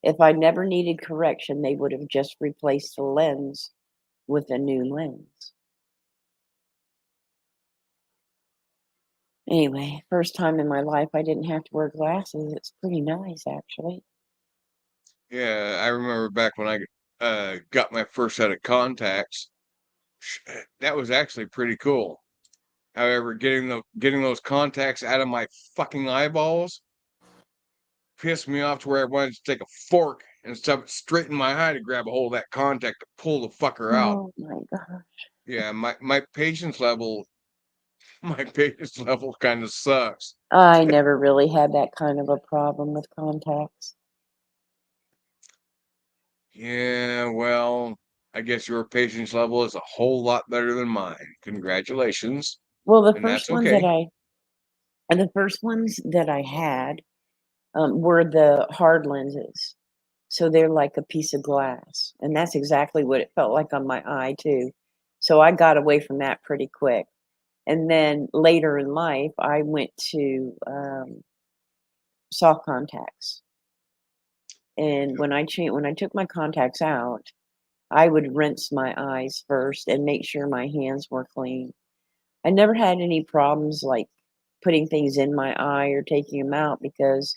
If I never needed correction, they would have just replaced the lens with a new lens. Anyway, first time in my life I didn't have to wear glasses. It's pretty nice, actually. Yeah, I remember back when I got my first set of contacts. That was actually pretty cool. However, getting those contacts out of my fucking eyeballs pissed me off to where I wanted to take a fork and stuff it straight in my eye to grab a hold of that contact to pull the fucker out. Oh my gosh. Yeah, my patience level kind of sucks. I never really had that kind of a problem with contacts. Yeah, well, I guess your patience level is a whole lot better than mine. Congratulations. Well, the And first that's ones okay. that I had were the hard lenses. So they're like a piece of glass, and that's exactly what it felt like on my eye too. So I got away from that pretty quick. And then later in life, I went to soft contacts. And when I took my contacts out, I would rinse my eyes first and make sure my hands were clean. I never had any problems like putting things in my eye or taking them out because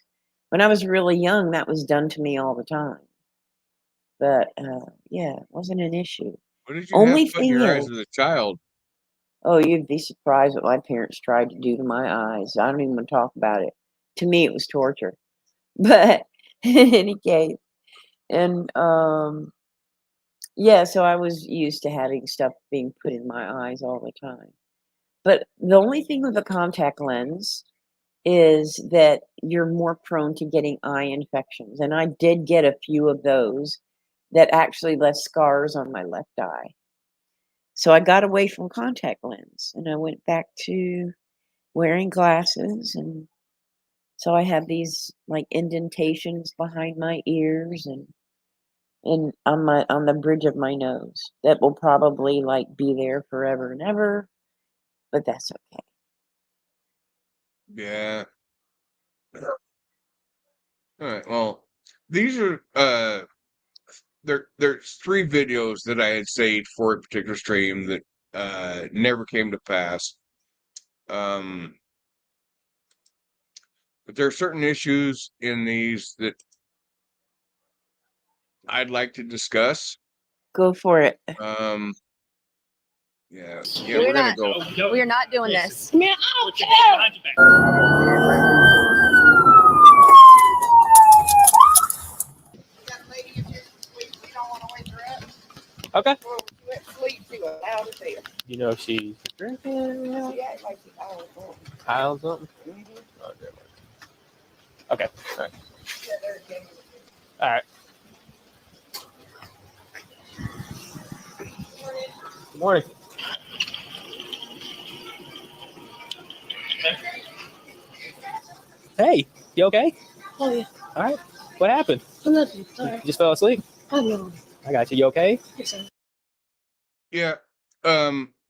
when I was really young, that was done to me all the time. But yeah, it wasn't an issue. What did you have Only put in thing your eyes is, as a child? oh, you'd be surprised what my parents tried to do to my eyes. I don't even want to talk about it. To me, it was torture. But in any case, and yeah, so I was used to having stuff being put in my eyes all the time. But the only thing with a contact lens is that you're more prone to getting eye infections, and I did get a few of those that actually left scars on my left eye. So I got away from contact lens, and I went back to wearing glasses, and so I have these, like, indentations behind my ears and on the bridge of my nose that will probably, like, be there forever and ever, but that's okay. Yeah. All right. Well, these are there's 3 videos that I had saved for a particular stream that never came to pass. Um, but there are certain issues in these that I'd like to discuss. Go for it. Um, yeah, We're we're gonna not. go. We're not doing this. Man, I don't care. Okay. You know if she's drinking? Kyle something? Oh, never mind. Okay. All right. All right. Good morning. Hey, you okay? Oh yeah. All right. What happened? Nothing. You Sorry. just fell asleep? I know. I got you. You okay? Yes, sir. Yeah.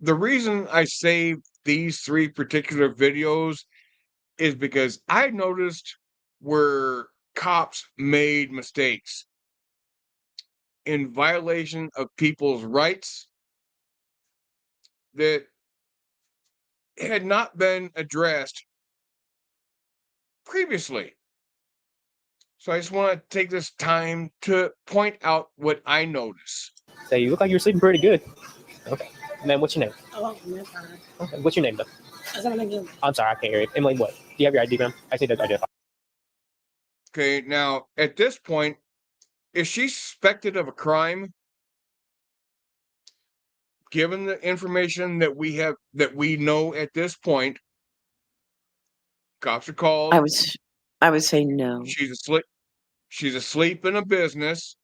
The reason I saved these 3 particular videos is because I noticed where cops made mistakes in violation of people's rights that had not been addressed previously. So I just want to take this time to point out what I notice. Say, you look like you're sleeping pretty good. Okay. Man, what's your name? Oh, man, fine. Okay. What's your name, though? That's not my name. I'm sorry, I can't hear you. Emily, what? Do you have your ID, ma'am? I see that identify. Okay, now at this point, is she suspected of a crime? Given the information that we know at this point, cops are called. I would say no. She's asleep. She's asleep in a business.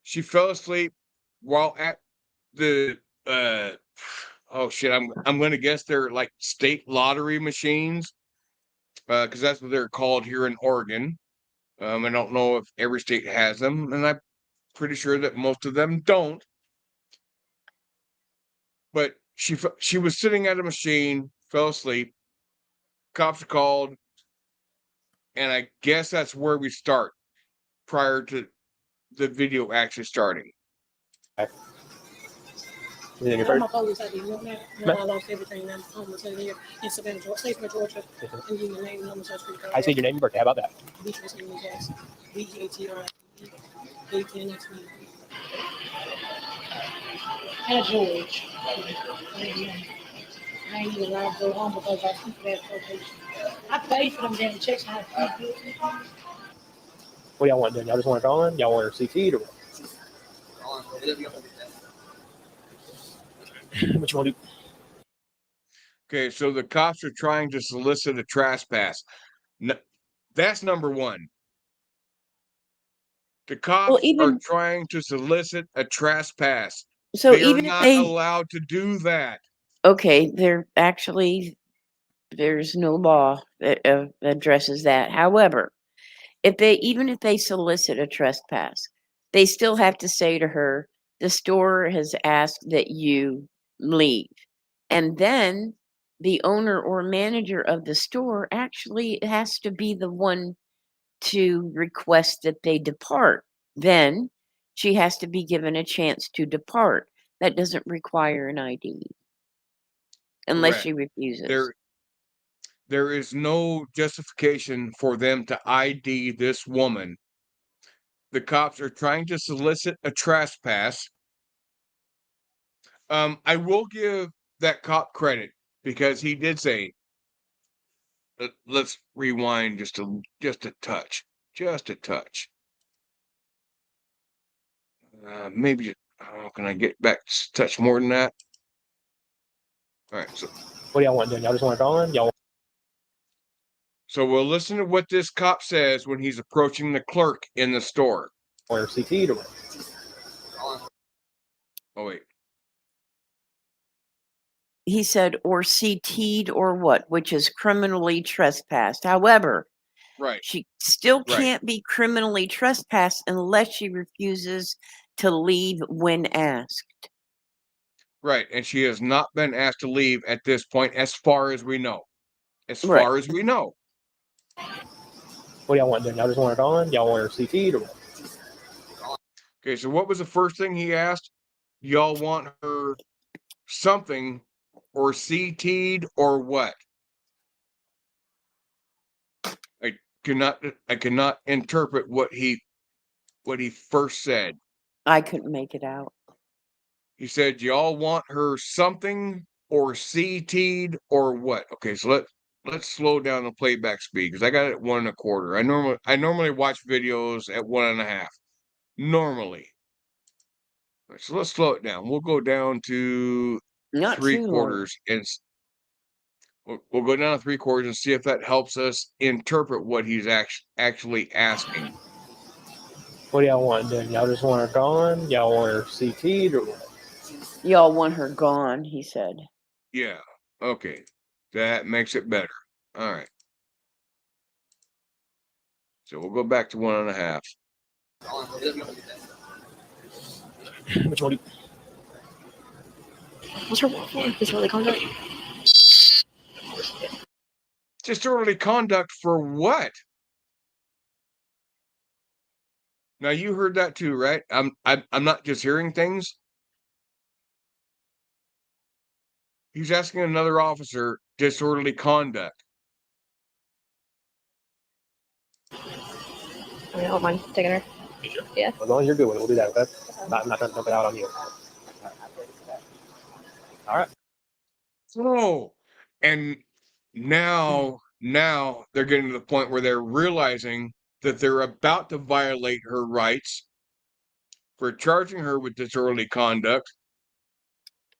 She fell asleep while at the oh shit, I'm going to guess they're like state lottery machines, because that's what they're called here in Oregon. I don't know if every state has them, and I'm pretty sure that most of them don't. But she was sitting at a machine, fell asleep. Cops are called, and I guess that's where we start prior to the video actually starting. Is it in your purse? My police ID. I lost everything. I'm homeless here in Savannah, Georgia. And give me name, number, social security card. I see your name and birthday. How about that? Beatrice Emily Jackson. BGATR. 18 next week. And George. I ain't even allowed to go home because I keep that probation. I paid for them damn checks. What do y'all want to do? Y'all just want her gone? Y'all want her CT'd or what? What you want to do? Okay, so the cops are trying to solicit a trespass. That's number one. The cops are trying to solicit a trespass. So they even are not if they allowed to do that. Okay, there's no law that addresses that. However, even if they solicit a trespass, they still have to say to her, the store has asked that you leave. And then the owner or manager of the store actually has to be the one to request that they depart. Then she has to be given a chance to depart. That doesn't require an ID unless Correct. she refuses. There is no justification for them to ID this woman. The cops are trying to solicit a trespass. I will give that cop credit because he did say, let's rewind just a touch. Maybe, can I get back a touch more than that? All right, so what do y'all want to do? Y'all just want her gone? Y'all So we'll listen to what this cop says when he's approaching the clerk in the store. want her CT'd or what? Oh, wait. He said, or CT'd or what, which is criminally trespassed. However, Right. she still can't be criminally trespassed unless she refuses to leave when asked. Right. And she has not been asked to leave at this point, as far as we know. As Right. far as we know. What do y'all want to do? Y'all just want her gone? Y'all want her CT'd or what? Okay, so what was the first thing he asked? Y'all want her something or CT'd or what? I cannot interpret what he first said. I couldn't make it out. He said, y'all want her something or CT'd or what? Okay, so let's slow down the playback speed because I got it at 1 1/4. I normally watch videos at 1 1/2. Normally. Right, so let's slow it down. We'll go down to Not 3/4 and we'll go down to 3/4 and see if that helps us interpret what he's actually asking. What do y'all want to do? Y'all just want her gone? Y'all want her CT'd or what? Y'all want her gone, he said. Yeah. Okay. That makes it better. All right. So we'll go back to 1 1/2. Which one? What's her warrant for? Disorderly conduct? Disorderly conduct for what? Now you heard that too, right? I'm not just hearing things. He's asking another officer disorderly conduct. I don't mind taking her. Yeah. As long as you're good with it, we'll do that, okay? I'm not trying to dump it out on you. All right. Oh, and now Now they're getting to the point where they're realizing that they're about to violate her rights for charging her with disorderly conduct,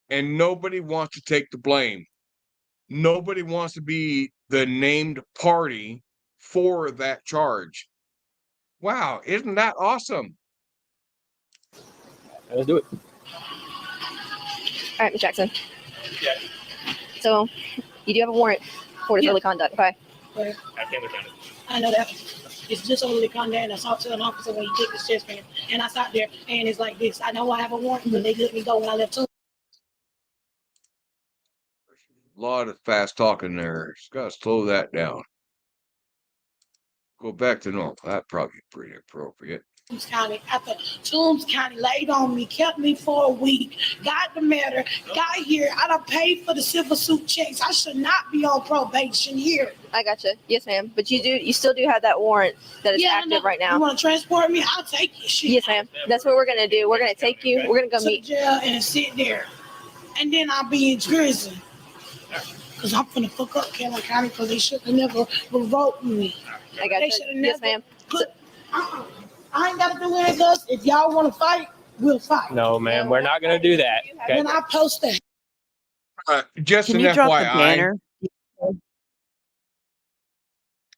and nobody wants to take the blame. Nobody wants to be the named party for that charge. Wow, isn't that awesome? Let's do it. All right, Ms. Jackson. Yeah. So you do have a warrant for disorderly conduct. Okay. But I can't look at it. I know that it's disorderly conduct and assault to an officer when you take the chest man. And I sat there and it's like this. I know I have a warrant, but they let me go when I left too. A lot of fast talking there. Just gotta slow that down. Go back to normal. That's probably pretty appropriate. Toombs County, after Toombs County laid on me, kept me for a week, got the matter, got here. I done paid for the civil suit checks. I should not be on probation here. I gotcha. Yes, ma'am. But you still do have that warrant that is active right You now. want to transport me? I'll take you. Shit. Yes, ma'am. That's what we're gonna do. We're gonna take you. We're gonna go To the meet. jail and sit there. And then I'll be in prison. Because I'm finna fuck up Kellogg County because they should have never revoked me. I gotcha. They should have Yes, never ma'am. put, I ain't got to do anything else. If y'all want to fight, we'll fight. No, ma'am, we're not gonna do that. Okay. Then I post that. Just Can an you drop the FYI. banner?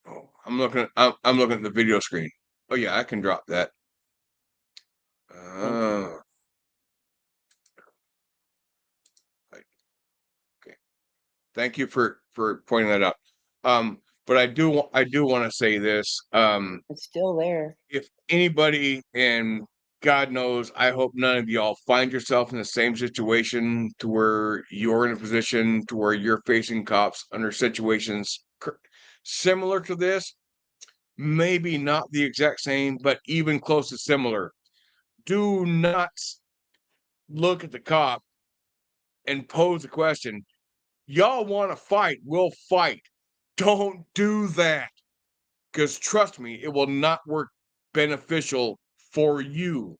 Oh, I'm looking at the video screen. Oh yeah, I can drop that. Okay. Thank you for pointing that out. But I do want to say this. It's still there. If anybody, and God knows, I hope none of y'all find yourself in the same situation to where you're in a position to where you're facing cops under situations similar to this. Maybe not the exact same, but even close to similar. Do not look at the cop and pose the question, y'all want to fight, we'll fight. Don't do that. Because trust me, it will not work beneficial for you.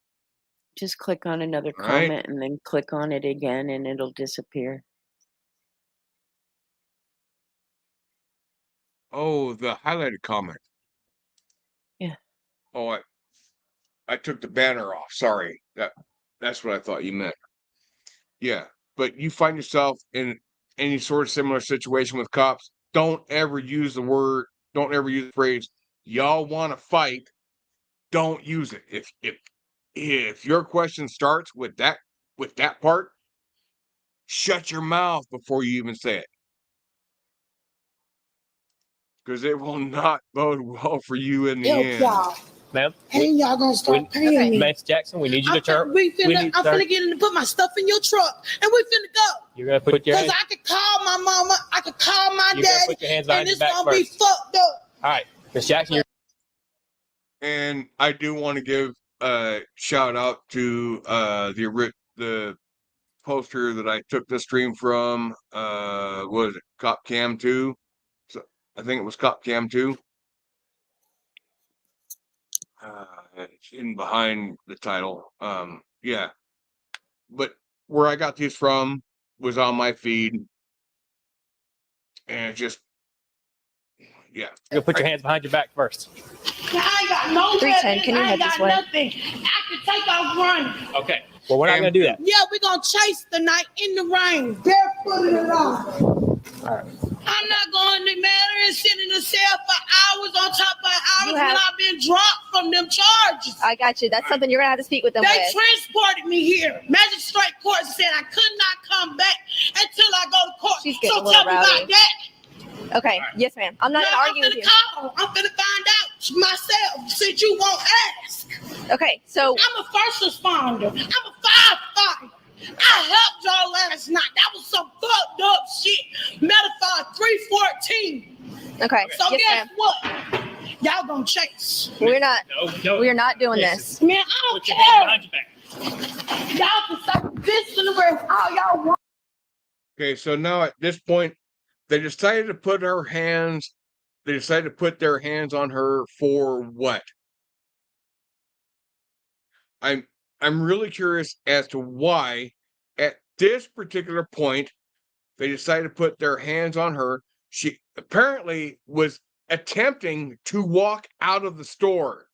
Just click on another All right? comment and then click on it again and it'll disappear. Oh, the highlighted comment. Yeah. Oh, I took the banner off. Sorry. That's what I thought you meant. Yeah. But you find yourself in any sort of similar situation with cops, don't ever use the phrase, y'all want to fight. Don't use it. If your question starts with that part, shut your mouth before you even say it. Because it will not bode well for you in the Help end. y'all. Ma'am, And y'all gonna start paying me. Miss Jackson, we need you to turn. I'm we finna need get in and put my stuff in your truck, and we finna go. You're gonna put your Because hands. I could call my mama, I could call my You're gonna daddy, put your hands and behind your it's back gonna be first. fucked up. All right, Miss Jackson, you're. And I do want to give a shout out to the poster that I took the stream from. What was it? Cop Cam 2. So I think it was Cop Cam 2. It's in behind the title. Yeah. But where I got these from was on my feed. And it just, yeah. You're gonna put your hands behind your back first. I ain't got no 310, weapons, can you I head ain't this got way? nothing. I can take off running. Okay. Well, we're not gonna do that. Yeah, we're gonna chase the night in the rain, barefooted and all. All right. I'm not going to matter and sit in the cell for hours on top of hours when I've been dropped from them charges. I got you. That's something you're gonna have to speak with them They with. transported me here. Magistrate court said I could not come back until I go to court. She's getting So a little tell me rowdy. about that. Okay. Yes, ma'am. I'm not Now, gonna argue with you. I'm finna find out myself since you won't ask. Okay. So I'm a first responder. I'm a firefighter. I helped y'all last night. That was some fucked up shit. Metaphor 314. okay. So Yes, guess ma'am. what? Y'all gonna chase. We're not. No. We are not doing Listen. this. Man, I don't Put your hands care. behind your back. Y'all can stop this in the way all y'all want. Okay, so now at this point, they decided to put their hands on her for what? I'm really curious as to why at this particular point they decided to put their hands on her She apparently was attempting to walk out of the store.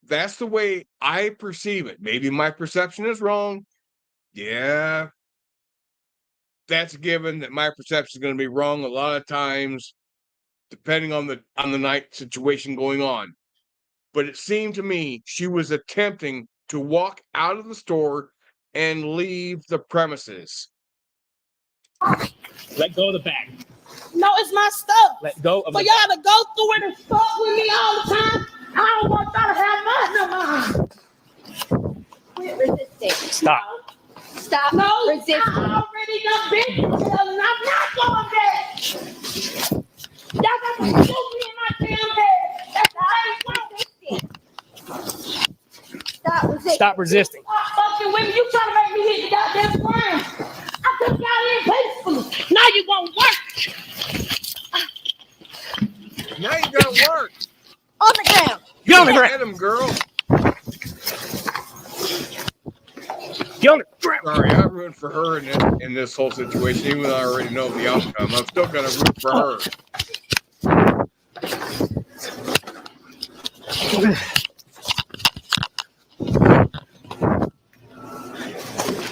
That's the way I perceive it. Maybe my perception is wrong. Yeah, that's given that my perception is going to be wrong a lot of times, depending on the night situation going on. But it seemed to me she was attempting to walk out of the store and leave the premises. Let go of the bag. No, it's my stuff. Let go of For the y'all to go through it and fuck with me all the time, I don't want y'all to have none of mine. Quit resisting. Stop. Stop No, resisting. I already done been and I'm not going back. Y'all got to shoot me in my damn head. That's the same thing. Stop resisting. Stop resisting. Stop fucking with me. You trying to make me hit the goddamn ground. I took y'all in peacefully. Now you won't work. Now you gotta work. On the ground. Get on the ground. Get him, girl. Get on the ground. Sorry, I'm rooting for her in this whole situation, even though I already know the outcome. I'm still gonna root for her.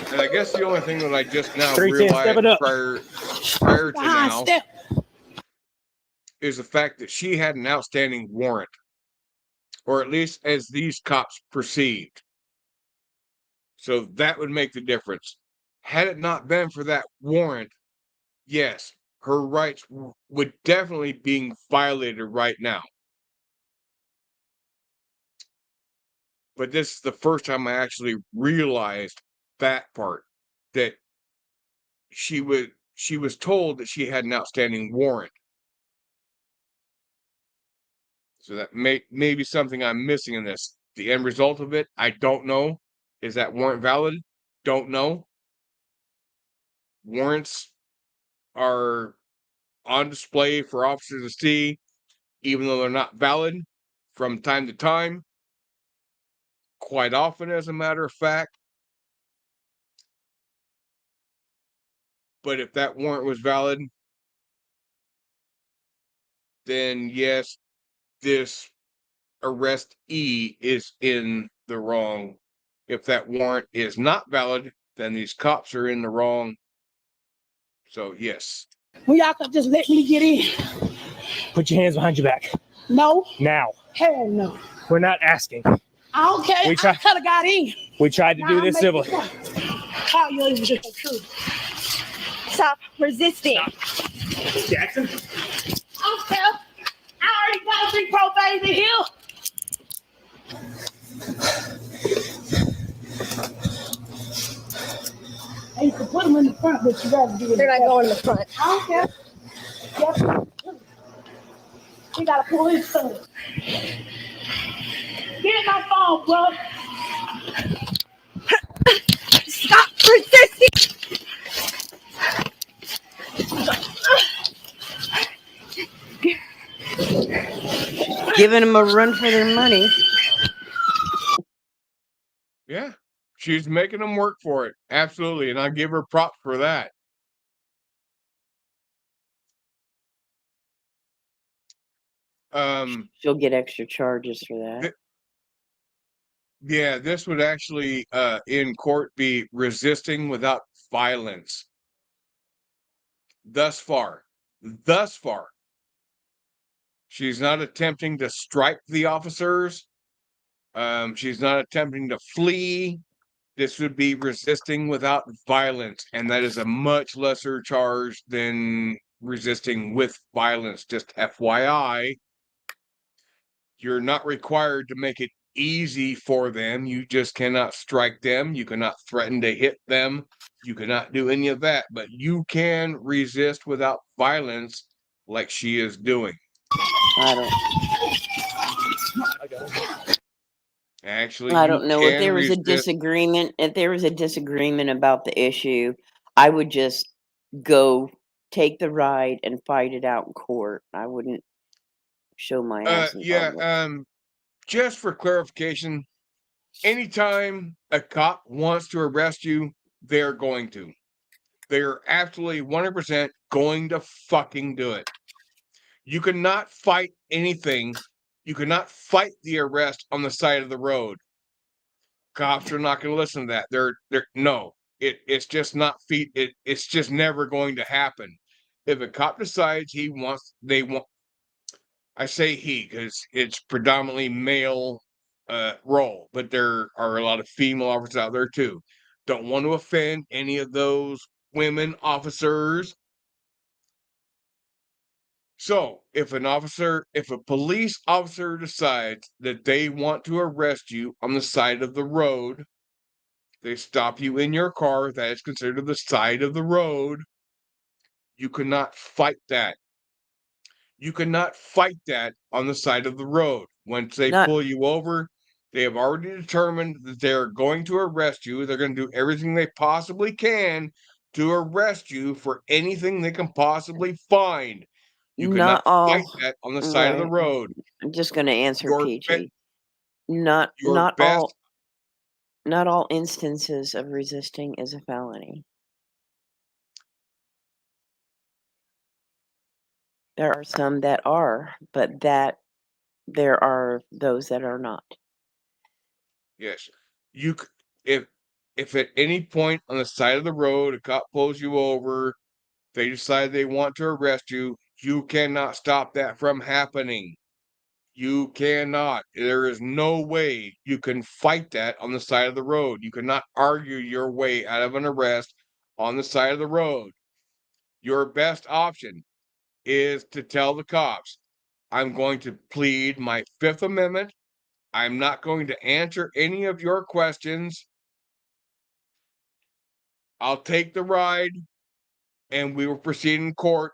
And I guess the only thing that I just now 310, step it realized up. prior to Behind now step. is the fact that she had an outstanding warrant, or at least as these cops perceived. So that would make the difference. Had it not been for that warrant, yes, her rights would definitely be violated right now. But this is the first time I actually realized that part, that she was told that she had an outstanding warrant. So that may be something I'm missing in this. The end result of it, I don't know. Is that warrant valid? Don't know. Warrants are on display for officers to see, even though they're not valid, from time to time. Quite often, as a matter of fact. But if that warrant was valid, then yes, this arrestee is in the wrong. If that warrant is not valid, then these cops are in the wrong. So yes. Well, y'all could just let me get in. Put your hands behind your back. No, Now. hell no. We're not asking. I don't care. We I try- could have got in. We tried to do this civilly. How you even just true? Stop resisting. Stop. Jackson. I don't care. I already got 3 probates in here. Hey, you can put them in the front, but you gotta do it. They're not going in the front. I don't care. Yep. We gotta pull his phone. Get my phone, bro. Stop resisting. Giving them a run for their money. Yeah. She's making them work for it. Absolutely. And I give her props for that. She'll get extra charges for that. Yeah, this would actually in court be resisting without violence. Thus far. She's not attempting to strike the officers. She's not attempting to flee. This would be resisting without violence, and that is a much lesser charge than resisting with violence. Just FYI, you're not required to make it easy for them. You just cannot strike them. You cannot threaten to hit them. You cannot do any of that, but you can resist without violence like she is doing. Actually, I don't know if there was a resist. disagreement. If there was a disagreement about the issue, I would just go take the ride and fight it out in court. I wouldn't show my ass in public. Just for clarification, anytime a cop wants to arrest you, they're going to. They're absolutely 100% going to fucking do it. You cannot fight anything. You cannot fight the arrest on the side of the road. Cops are not going to listen to that. No. It's just not it's just never going to happen. If a cop decides I say he because it's predominantly male role, but there are a lot of female officers out there too. Don't want to offend any of those women officers. So, if a police officer decides that they want to arrest you on the side of the road, they stop you in your car, that is considered the side of the road. You cannot fight that. You cannot fight that on the side of the road. Once they Not pull you over, they have already determined that they're going to arrest you. They're going to do everything they possibly can to arrest you for anything they can possibly find. You not cannot fight all that on the side of the right. road. I'm just going to answer Your PG. Not your not best all instances of resisting is a felony. There are some that are, but there are those that are not. yes. If at any point on the side of the road a cop pulls you over, they decide they want to arrest you, you cannot stop that from happening. You cannot. There is no way you can fight that on the side of the road. You cannot argue your way out of an arrest on the side of the road. Your best option is to tell the cops, I'm going to plead my Fifth Amendment. I'm not going to answer any of your questions. I'll take the ride and we will proceed in court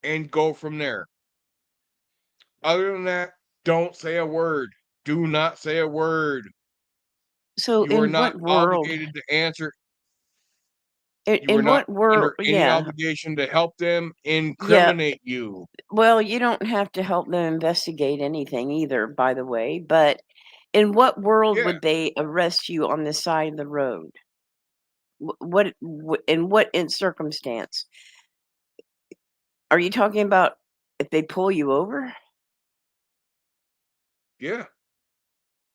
and go from there. Other than that, don't say a word. Do not say a word. So You are in not what world? obligated to answer. In, You are in not what world? under any Yeah, obligation to help them yeah. incriminate you. Well, you don't have to help them investigate anything either, by the way. But in what world Yeah, would they arrest you on the side of the road? In what in circumstance? Are you talking about if they pull you over? yeah.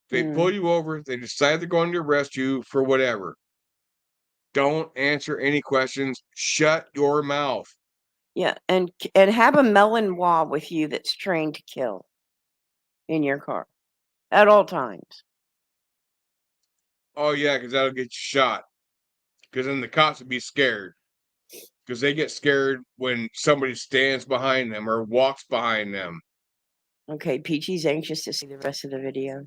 They Mm, pull you over, they decide they're going to arrest you for whatever. Don't answer any questions. Shut your mouth. yeah, and have a Malinois with you that's trained to kill in your car at all times. Oh yeah, because that'll get you shot. Because then the cops would be scared. Because they get scared when somebody stands behind them or walks behind them. Okay, Peachy's anxious to see the rest of the video.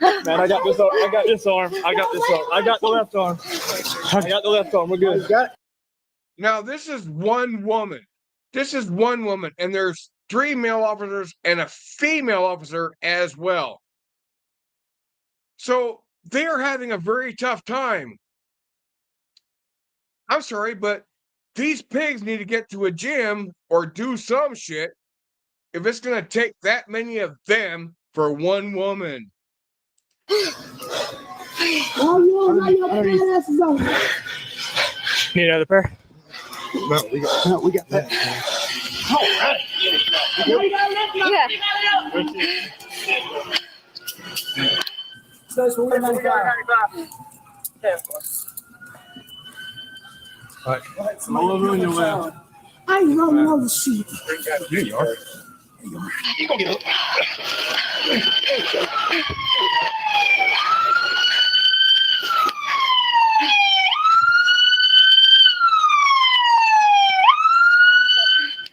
Man, I got this arm. I got this arm. I got this arm. I got the left arm. I got the left arm. We're good. Now, this is one woman. This is one woman, and there's 3 male officers and a female officer as well. So they're having a very tough time. I'm sorry, but these pigs need to get to a gym or do some shit if it's going to take that many of them for one woman. Need another pair? No, we got that. Yeah. I'm all over on your left. I ain't rolling on the sheet. Here you are.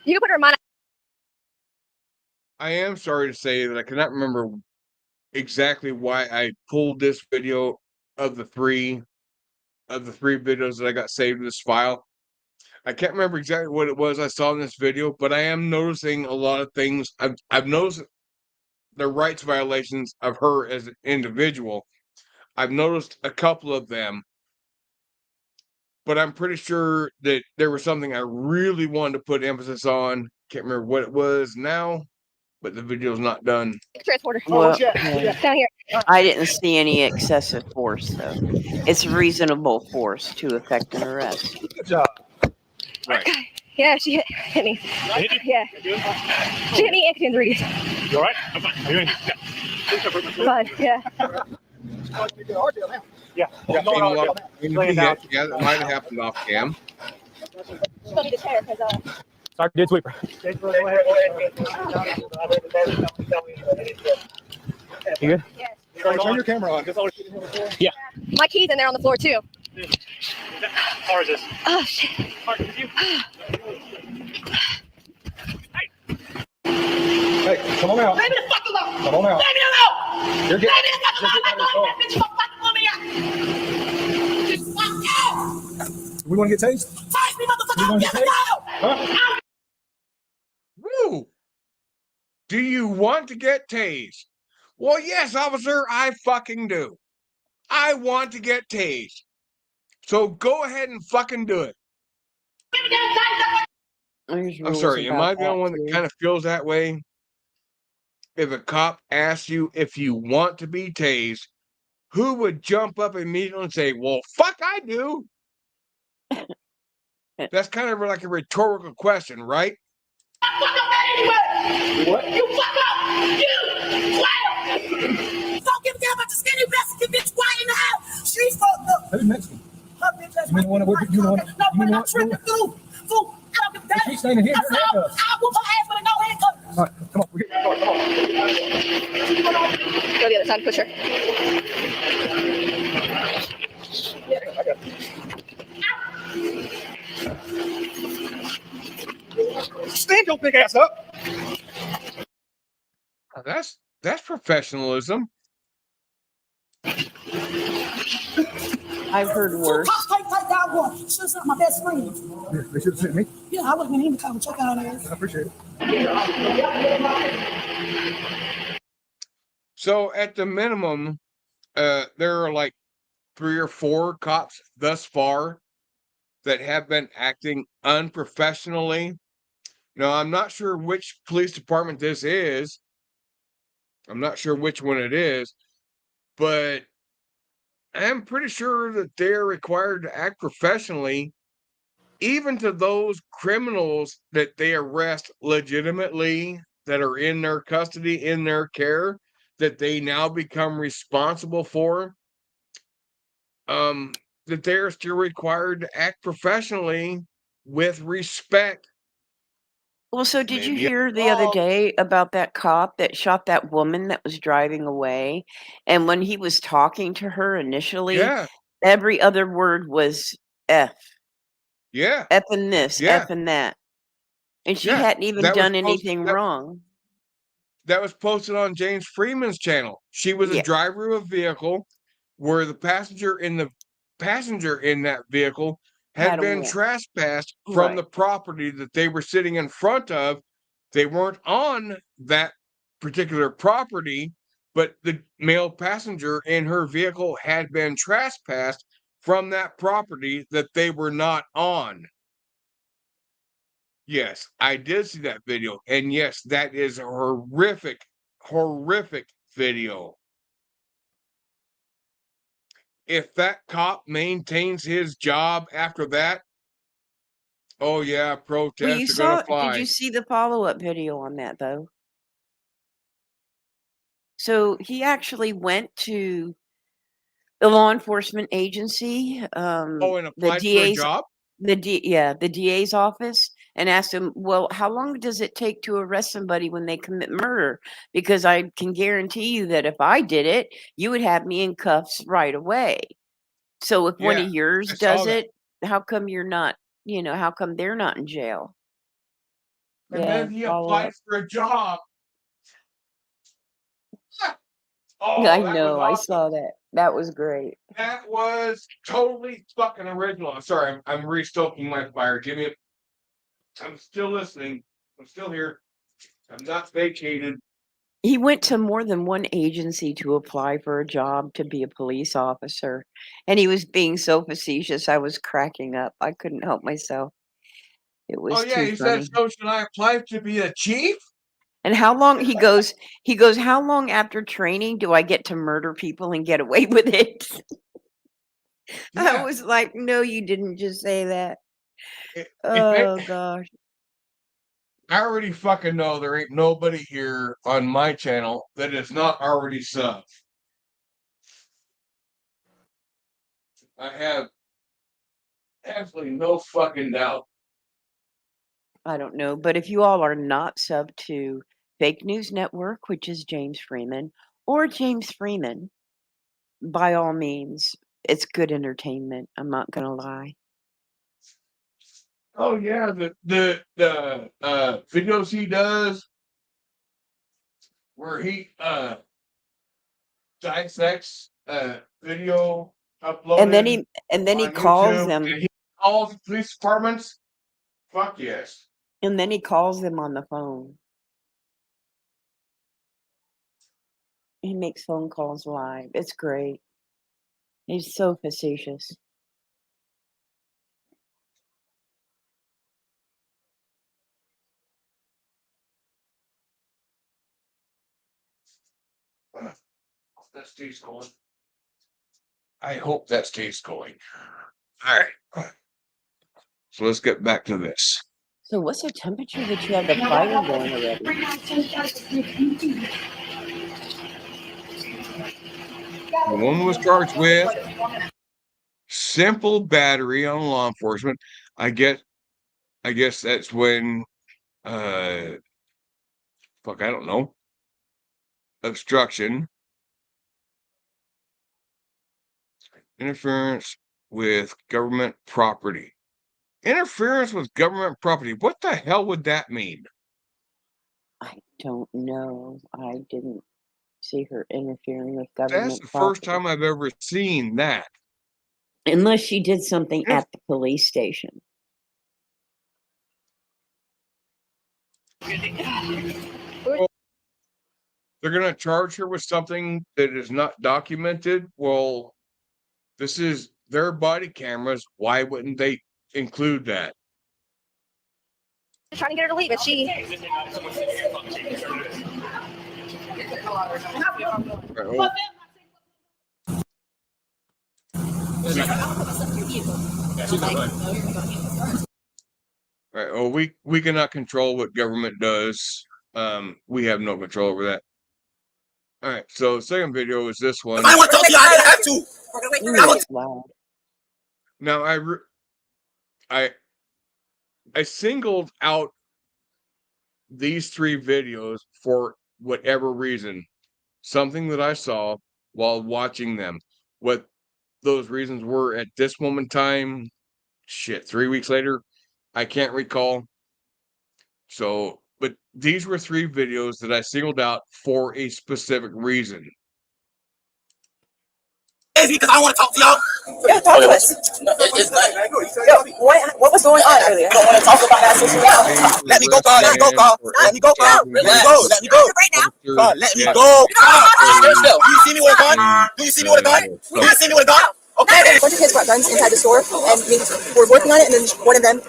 You can put her mind. I am sorry to say that I cannot remember exactly why I pulled this video of the three videos that I got saved in this file. I can't remember exactly what it was I saw in this video, but I am noticing a lot of things. I've noticed the rights violations of her as an individual. I've noticed a couple of them, but I'm pretty sure that there was something I really wanted to put emphasis on. Can't remember what it was now, but the video's not done. Transporter. Well, yeah. yeah. Down here. I didn't see any excessive force, though. It's reasonable force to effect an arrest. Good job. Right. Yeah, she hit me. Hit you? Yeah. She hit me and Ken's Reedy. You all right? I'm fine. How you doing? Fine. Yeah. Yeah. Yeah, that might have happened off cam. She's gonna need a chair because Sorry, dead sweeper. You good? yes. Turn your camera on. Yeah. My key's in there on the floor too. Or is this? Oh shit. Hey, come on out. Leave me the fuck alone. Come on out. Leave me alone. You're Leave getting. me the fuck alone. I'm not doing that bitch for fucking woman out. Just fuck out. We want to get tased. Take me, motherfucker. You I'm wanna gonna take- go. Huh? Woo! Do you want to get tased? Well, yes, officer, I fucking do. I want to get tased. So go ahead and fucking do it. Give me that There's I'm rules sorry, am about I the only one that too. kind of feels that way? If a cop asks you if you want to be tased, who would jump up immediately and say, well, fuck, I do? That's kind of like a rhetorical question, right? fuck up anyway. What? You fuck up. You. Quiet. Don't give a damn about the skinny Mexican bitch quiet in the house. She's fucked up. Who's Mexican? Her bitch ass. You mean the one that worked- you know what- No, you but know I'm what- tripping through. Fool. I don't give a damn. She's standing here. That's You're all. handcuffs. I'll whoop her ass with a no handcuff. All right, come on. We get in the car. Come on. Go the other side, push her. Stand your big ass up. That's professionalism. I've heard Two worse. cops take down one. She's not my best friend. Yeah, they should have sent me. Yeah, I would have been in the car and check out ass. I appreciate it. So at the minimum, there are like 3 or 4 cops thus far that have been acting unprofessionally. Now, I'm not sure which police department this is. I'm not sure which one it is, but I'm pretty sure that they're required to act professionally, even to those criminals that they arrest legitimately, that are in their custody, in their care, that they now become responsible for. That they're still required to act professionally with respect. Well, so did you Maybe I'm hear the other wrong. day about that cop that shot that woman that was driving away? And when he was talking to her initially, Yeah, every other word was F. yeah, F and this, yeah, F and that. And she yeah. hadn't even That was done posted. anything wrong. That was posted on James Freeman's channel. She was Yeah. a driver of a vehicle where the passenger in that vehicle had Had a been warrant. trespassed from Right. the property that they were sitting in front of. They weren't on that particular property, but the male passenger in her vehicle had been trespassed from that property that they were not on. Yes, I did see that video. And yes, that is a horrific, horrific video. If that cop maintains his job after that, oh yeah, Well, protests you are saw, gonna fly. did you see the follow-up video on that though? So he actually went to the law enforcement agency, Oh, and the applied for a DA's, job? the DA's office, and asked him, well, how long does it take to arrest somebody when they commit murder? Because I can guarantee you that if I did it, you would have me in cuffs right away. So if one Yeah, of yours I saw does that. it, how come you're not, how come they're not in jail? And Yeah, then he follow applied up. for a job. I Oh, that was know, I awesome. saw that. That was great. That was totally fucking original. I'm sorry, I'm restoking my fire. Give me I'm still listening. I'm still here. I'm not vacated. He went to more than one agency to apply for a job to be a police officer, and he was being so facetious, I was cracking up. I couldn't help myself. It Oh was yeah, too he said, funny. so should I apply to be a chief? And how long he goes, "How long after training do I get to murder people and get away with it?" I Yeah. was like, "No, you didn't just say that." If it, Oh gosh. I already fucking know there ain't nobody here on my channel that is not already subbed. I have absolutely no fucking doubt. I don't know, but if you all are not subbed to Fake News Network, which is James Freeman, or James Freeman, by all means, it's good entertainment. I'm not gonna lie. Oh yeah, the videos he does where he dissects video And then uploaded he on calls YouTube them and he calls police departments. Fuck yes. and then he calls them on the phone. He makes phone calls live. It's great. He's so facetious. That stays going. I hope that stays going. All right. So let's get back to this. So what's the temperature that you have the fire going already? The woman was charged with simple battery on law enforcement. I guess that's when fuck, I don't know. Obstruction, interference with government property. Interference with government property. What the hell would that mean? I don't know. I didn't see her interfering with That's government the first property. time I've ever seen that. Unless she did something Yes. at the police station. They're going to charge her with something that is not documented. Well, this is their body cameras. Why wouldn't they include that? Trying to get her to leave, but she. Right, oh, we cannot control what government does. We have no control over that. All right, so second video is this one. I want to talk to you. I didn't have to. Ooh, that's loud. Now I singled out these three videos for whatever reason, something that I saw while watching them. What those reasons were at this moment in time, shit, 3 weeks later, I can't recall. So, but these were three videos that I singled out for a specific reason. Because I want to talk to y'all. Yeah, talk to us. Yo, what was going on earlier? Don't want to talk about that situation. Let me go, Carl. Let me go, Carl. Let me go, Carl. Let me go. Let me go. Right now. Carl, let me go. Do you see me with a gun? Do you see me with a gun? Do you see me with a gun? Okay. A bunch of kids brought guns inside the store, and we were working on it, and then one of them.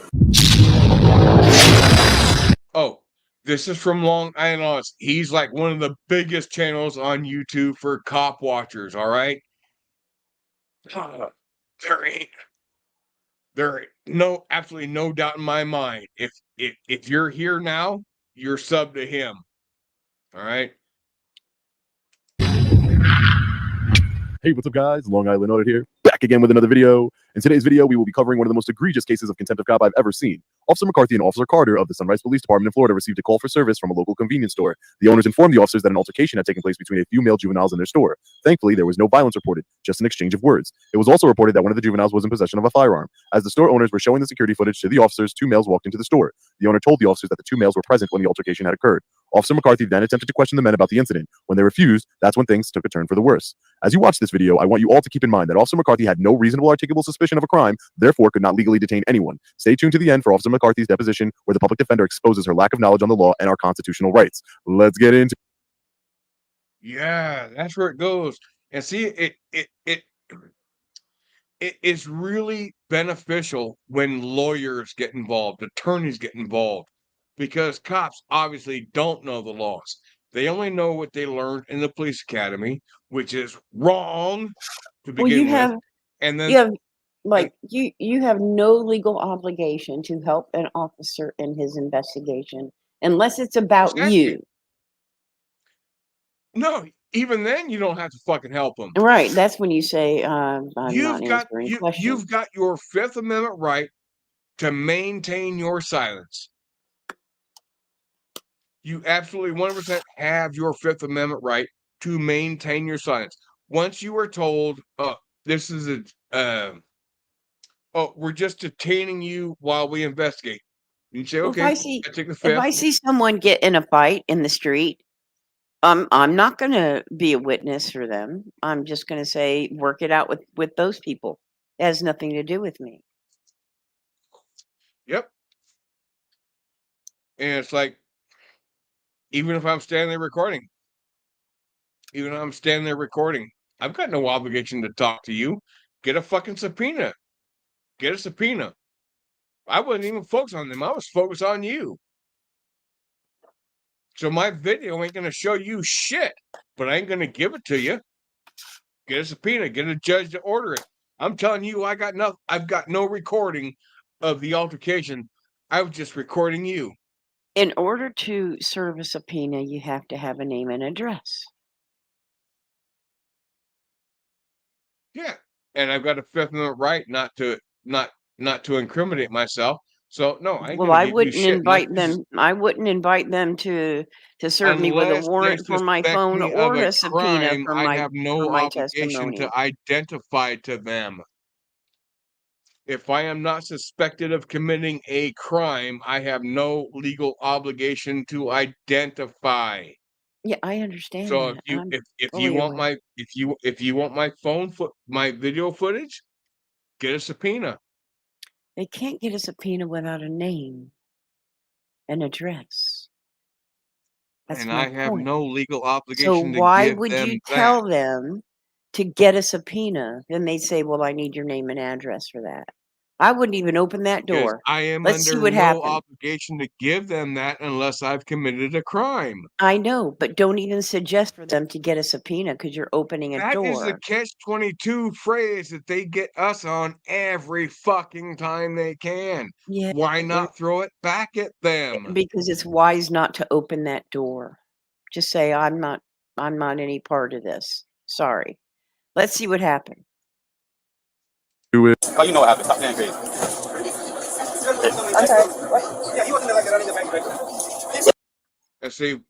Oh, this is from Long Island. He's like one of the biggest channels on YouTube for cop watchers. All right. There ain't absolutely no doubt in my mind. If you're here now, you're sub to him. All right. Hey, what's up, guys? Long Island Audit here, back again with another video. In today's video, we will be covering one of the most egregious cases of contempt of cop I've ever seen. Officer McCarthy and Officer Carter of the Sunrise Police Department in Florida received a call for service from a local convenience store. The owners informed the officers that an altercation had taken place between a few male juveniles in their store. Thankfully, there was no violence reported, just an exchange of words. It was also reported that one of the juveniles was in possession of a firearm. As the store owners were showing the security footage to the officers, two males walked into the store. The owner told the officers that the two males were present when the altercation had occurred. Officer McCarthy then attempted to question the men about the incident. When they refused, that's when things took a turn for the worse. As you watch this video, I want you all to keep in mind that Officer McCarthy had no reasonable articulable suspicion of a crime, therefore could not legally detain anyone. Stay tuned to the end for Officer McCarthy's deposition, where the public defender exposes her lack of knowledge on the law and our constitutional rights. Let's get into it. Yeah, that's where it goes. And see, it is really beneficial when lawyers get involved, attorneys get involved, because cops obviously don't know the laws. They only know what they learned in the police academy, which is wrong to Well, you begin with. have And then you have like you have no legal obligation to help an officer in his investigation unless it's about Exactly. you. No, even then you don't have to fucking help them. Right. That's when you say I'm You've not got answering questions. you've got your Fifth Amendment right to maintain your silence. You absolutely 100% have your Fifth Amendment right to maintain your silence. Once you are told, this is we're just detaining you while we investigate. You say, Well, okay, I take the if Fifth. I see someone get in a fight in the street, I'm not going to be a witness for them. I'm just going to say work it out with those people. It has nothing to do with me. Yep. And it's like, even if I'm standing there recording, I've got no obligation to talk to you. Get a fucking subpoena. Get a subpoena. I wasn't even focused on them. I was focused on you. So my video ain't going to show you shit, but I ain't going to give it to you. Get a subpoena. Get a judge to order it. I'm telling you, I've got no recording of the altercation. I was just recording you. In order to serve a subpoena, you have to have a name and address. Yeah, and I've got a Fifth Amendment right not to incriminate myself. So no, I ain't Well, gonna I give you wouldn't shit. invite them. I wouldn't invite them to serve me with a Unless they warrant for my suspect phone me or of a a subpoena crime, for I have no my obligation to testimony. identify to them. If I am not suspected of committing a crime, I have no legal obligation to identify. Yeah, I understand So that. if you fully want aware. my video footage, get a subpoena. They can't get a subpoena without a name and address. That's And my I have point. no legal So obligation to why give would them you that. tell them to get a subpoena? Then they say, "Well, I need your name and address for that." I wouldn't even open that Because door. I am Let's see under what no happens. obligation to give them that unless I've committed a crime. I know, but don't even suggest for them to get a subpoena because you're opening a That is the door. catch-22 phrase that they get us on every fucking time they can. Yeah, Why not throw it back at them? because it's wise not to open that door. Just say, I'm not any part of this. Sorry. Let's see what happens. Do it. Oh, you know what happened. Stop being crazy. I'm sorry. What? Yeah, you wasn't like that on the I see,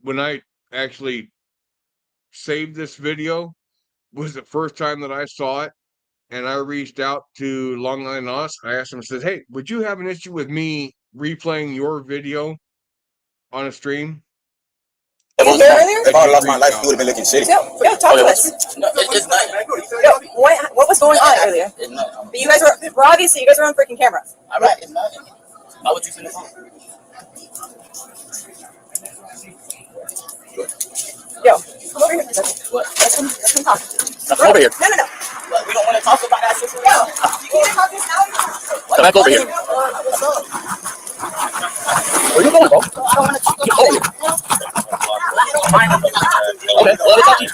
when I actually saved this video was the first time that I saw it, and I reached out to Long Island Us. I asked him, I said, hey, would you have an issue with me replaying your video on a stream? If I lost my life, you would have been looking shitty. Yo, talk to us. No, it's not. Yo, what was going on earlier? It's not. But you guys were obviously on freaking camera. All right, it's not. Why would you finish? Yo, come over here. Let's come talk. Come over here. No. But we don't want to talk about that situation. Yo, you can't talk this now. Come back over here. What's up? Where you going, bro? I don't want to talk. Get over here. Okay, well, let's talk to you.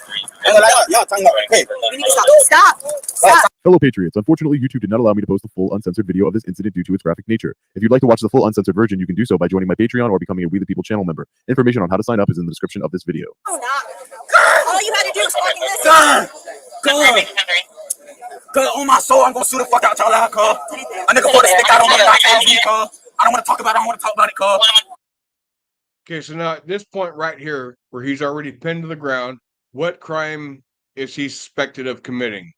Y'all talking about, hey, We need to stop. Stop. Fellow Patriots, unfortunately, YouTube did not allow me to post the full uncensored video of this incident due to its graphic nature. If you'd like to watch the full uncensored version, you can do so by joining my Patreon or becoming a We the People channel member. Information on how to sign up is in the description of this video. All you had to do was fucking listen. Cause on my soul, I'm gonna sue the fuck out y'all out, cuz. A nigga put a stick out on me and I can't leave, cuz. I don't wanna talk about it, cuz. Okay, so now at this point right here, where he's already pinned to the ground, what crime is he suspected of committing?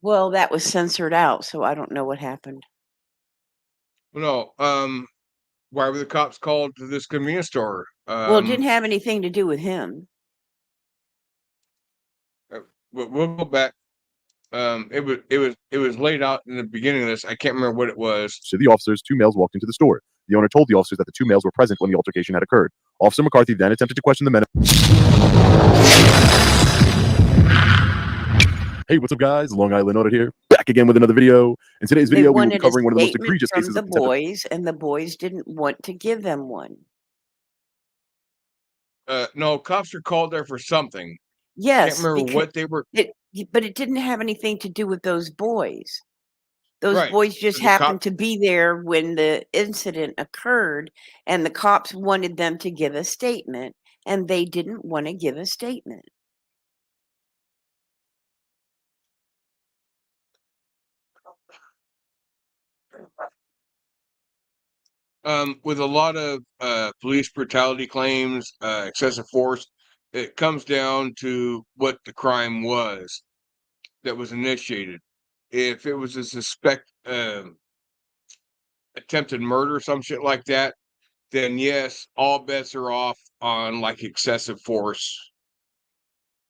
Well, that was censored out, so I don't know what happened. No, why were the cops called to this convenience store? Well, it didn't have anything to do with him. We'll go back. It was laid out in the beginning of this. I can't remember what it was. To the officers, two males walked into the store. The owner told the officers that the two males were present when the altercation had occurred. Officer McCarthy then attempted to question the men. Hey, what's up, guys? Long Island Audit here. Back back again with another video. In today's They video, we will be wanted a covering one of the most statement egregious from cases the of contempt of boys, and the boys didn't want to give them one. No, cops are called there for something. Can't Yes, remember because what they were. but it didn't have anything to do with those boys. Those Right. boys just The cop, happened to be there when the incident occurred, and the cops wanted them to give a statement, and they didn't want to give a statement. with a lot of police brutality claims, excessive force, it comes down to what the crime was that was initiated. If it was a attempted murder, some shit like that, then yes, all bets are off on like excessive force.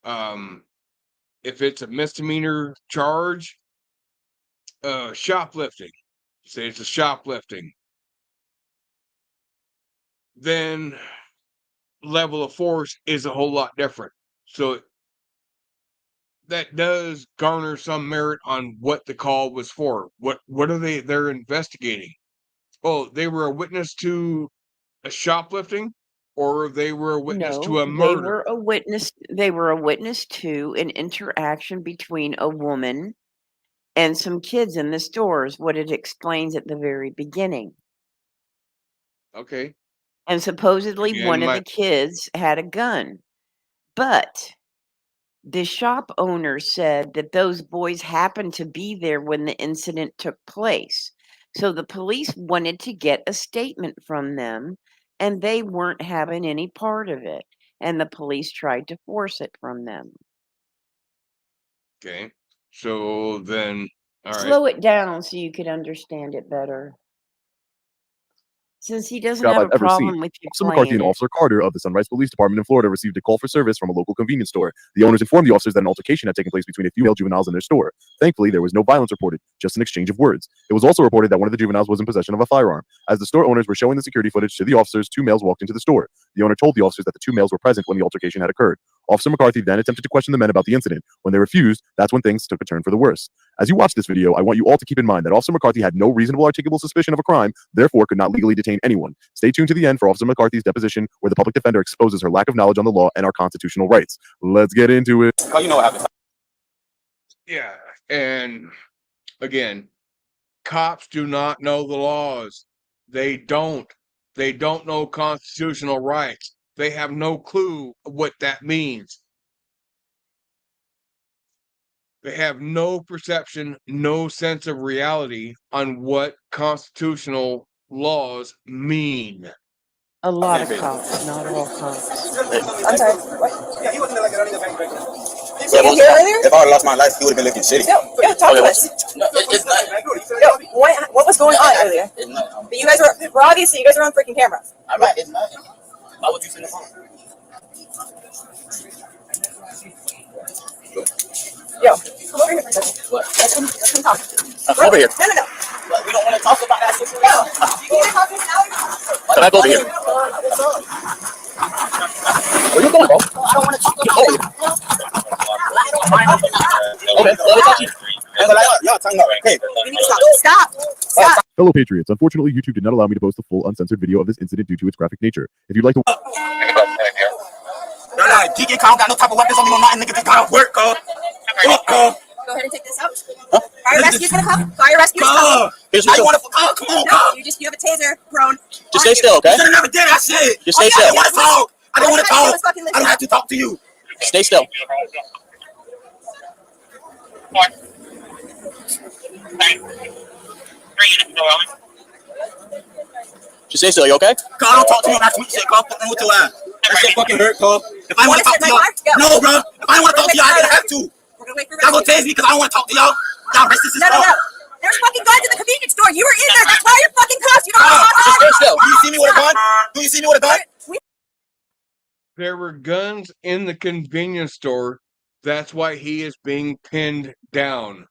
If it's a misdemeanor charge, shoplifting, say it's a shoplifting, then level of force is a whole lot different. So that does garner some merit on what the call was for. What are they're investigating? Oh, they were a witness to a shoplifting, or they were a witness to No, a they murder. were a witness. They were a witness to an interaction between a woman and some kids in the stores. What it explains at the very beginning. Okay. And supposedly Again, one of the kids had a gun. But the shop owner said that those boys happened to be there when the incident took place. So the police wanted to get a statement from them, and they weren't having any part of it. And the police tried to force it from them. Okay. So then, all right. Slow it down so you could understand it better. Since he doesn't job have I've a ever seen. problem with you Officer McCarthy playing and it. Officer Carter of the Sunrise Police Department in Florida received a call for service from a local convenience store. The owners informed the officers that an altercation had taken place between a few male juveniles in their store. Thankfully, there was no violence reported, just an exchange of words. It was also reported that one of the juveniles was in possession of a firearm. As the store owners were showing the security footage to the officers, two males walked into the store. The owner told the officers that the two males were present when the altercation had occurred. Officer McCarthy then attempted to question the men about the incident. When they refused, that's when things took a turn for the worse. As you watch this video, I want you all to keep in mind that Officer McCarthy had no reasonable articulable suspicion of a crime, therefore could not legally detain anyone. Stay tuned to the end for Officer McCarthy's deposition, where the public defender exposes her lack of knowledge on the law and our constitutional rights. Let's get into it. Oh, you know what happened. Yeah. And again, cops do not know the laws. They don't know constitutional rights. They have no clue what that means. They have no perception, no sense of reality on what constitutional laws mean. A lot of cops, not all cops. I'm sorry. What? Yeah, he wasn't like running the bank right now. So you here earlier? If I would have lost my life, he would have been looking shitty. Yo, talk to us. No, it's not. Yo, what was going on earlier? It's not. But you guys were obviously you guys were on freaking camera. I'm not. It's not. Why would you send the phone? Yo, come over here for a second. What? Let's come talk. Over here. No. But we don't want to talk about that situation. No. You need to talk to us now. Back over here. Where you going, bro? I don't want to talk to you. Over here. Okay, well, we'll talk to you. Y'all talking about hey. We need to stop. Fellow Patriots, unfortunately, YouTube did not allow me to post a full uncensored video of this incident due to its graphic nature. If you'd like to... Y'all like, GK Kyle got no type of weapons on me, no nothing. Niggas just got off work, cuz. Fuck, cuz. Go ahead and take this out. Fire rescue's gonna come. Fire rescue's coming. Now you want to come on, No, cuz. you have a taser prone. Just stay still, okay? You should have never did that shit. Just stay still. I don't want to talk. I don't want to talk. I don't have to talk to you. Stay still. Just stay still, you okay? Cuz, I don't talk to you on that sweet shit, cuz. Fucking with your ass. That shit fucking hurt, cuz. If I want to talk to y'all, no, bro. If I want to talk to y'all, I didn't have to. We're gonna wait for Y'all gonna tase me because I don't want to talk to y'all. Y'all racist as No. fuck. There's fucking guns in the convenience store. You were in there. That's why you're fucking cuffed. You don't know how Stay still. Do you see me with a gun? Do you see me with a gun? There were guns in the convenience store. That's why he is being pinned down.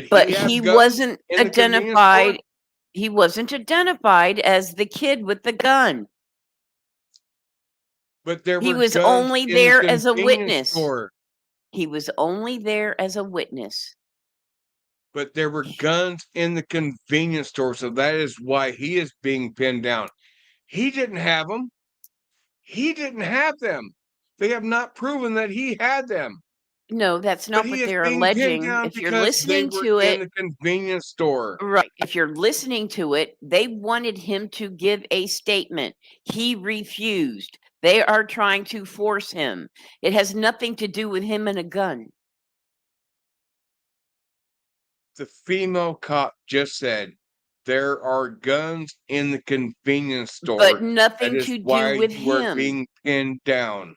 But have he guns wasn't in the convenience identified. store? He wasn't identified as the kid with the gun. But there He were was guns only in the there as a convenience witness. store. He was only there as a witness. but there were guns in the convenience store, so that is why he is being pinned down. He didn't have them. He didn't have them. They have not proven that he had them. No, that's But not what he is they're being pinned alleging. down If you're because they listening were to in it, the convenience store. right, if you're listening to it, they wanted him to give a statement. He refused. They are trying to force him. It has nothing to do with him and a gun. The female cop just said there are guns in the convenience store. But nothing That is to do why with you are him. being pinned down.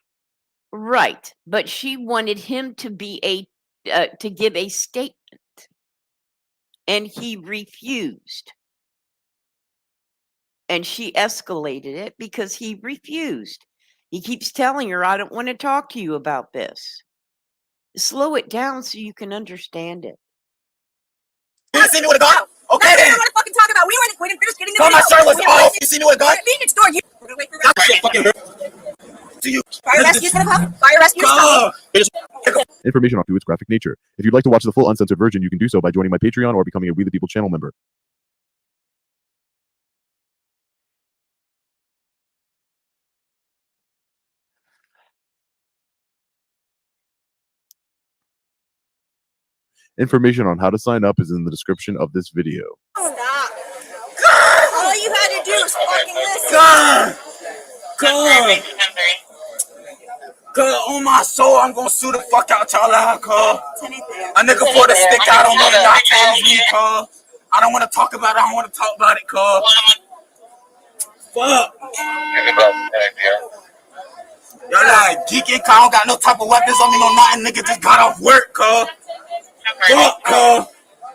Right, but she wanted him to be to give a statement, and he refused. And she escalated it because he refused. He keeps telling her, "I don't want to talk to you about this." Slow it down so you can understand it. You see me with a gun? Okay That's what then. I want to fucking talk about. We didn't finish getting the Call my video. shirt was off. You see me with a gun? Convenience store. We're gonna wait for That shit fucking hurt. To you. fire rescue's gonna come. Fire rescue's coming. Information on its graphic nature. If you'd like to watch the full uncensored version, you can do so by joining my Patreon or becoming a We the People channel member. Information on how to sign up is in the description of this video. Stop. All you had to do was fucking listen. God. God. God, on my soul, I'm gonna sue the fuck out y'all out, cuz. A nigga for the stick out on me and not tell me, cuz. I don't wanna talk about it, I don't wanna talk about it, cuz. Fuck. Y'all like geeking, cuz I don't got no type of weapons on me, no nothing, nigga just got off work, cuz. Fuck, cuz.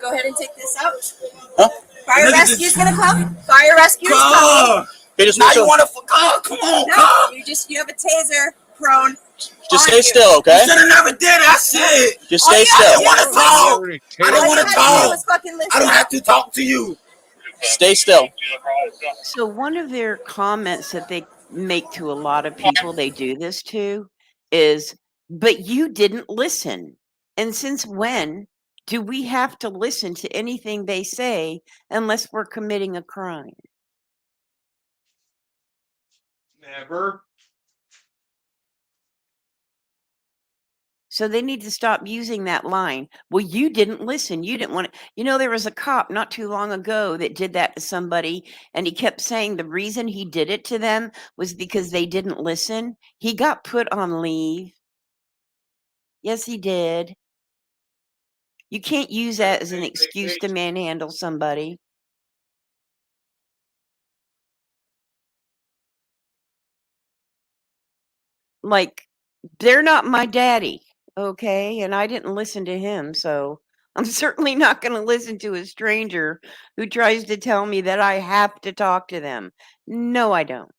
Go ahead and take this out. Huh? Fire rescue's gonna come. Fire rescue's coming. Now you wanna fuck, come on, No, you have a taser prone. Just stay still, okay? You should've never did that shit. Just stay still. I don't wanna talk. I don't wanna talk. I don't have to talk to you. Stay still. So one of their comments that they make to a lot of people they do this to is, "But you didn't listen." And since when do we have to listen to anything they say unless we're committing a crime? Never. So they need to stop using that line. "Well, you didn't listen. You didn't want to." You know, there was a cop not too long ago that did that to somebody, and he kept saying the reason he did it to them was because they didn't listen. He got put on leave. Yes, he did. You can't use that as an excuse to manhandle somebody. Like, they're not my daddy, okay? And I didn't listen to him, so I'm certainly not going to listen to a stranger who tries to tell me that I have to talk to them. No, I don't.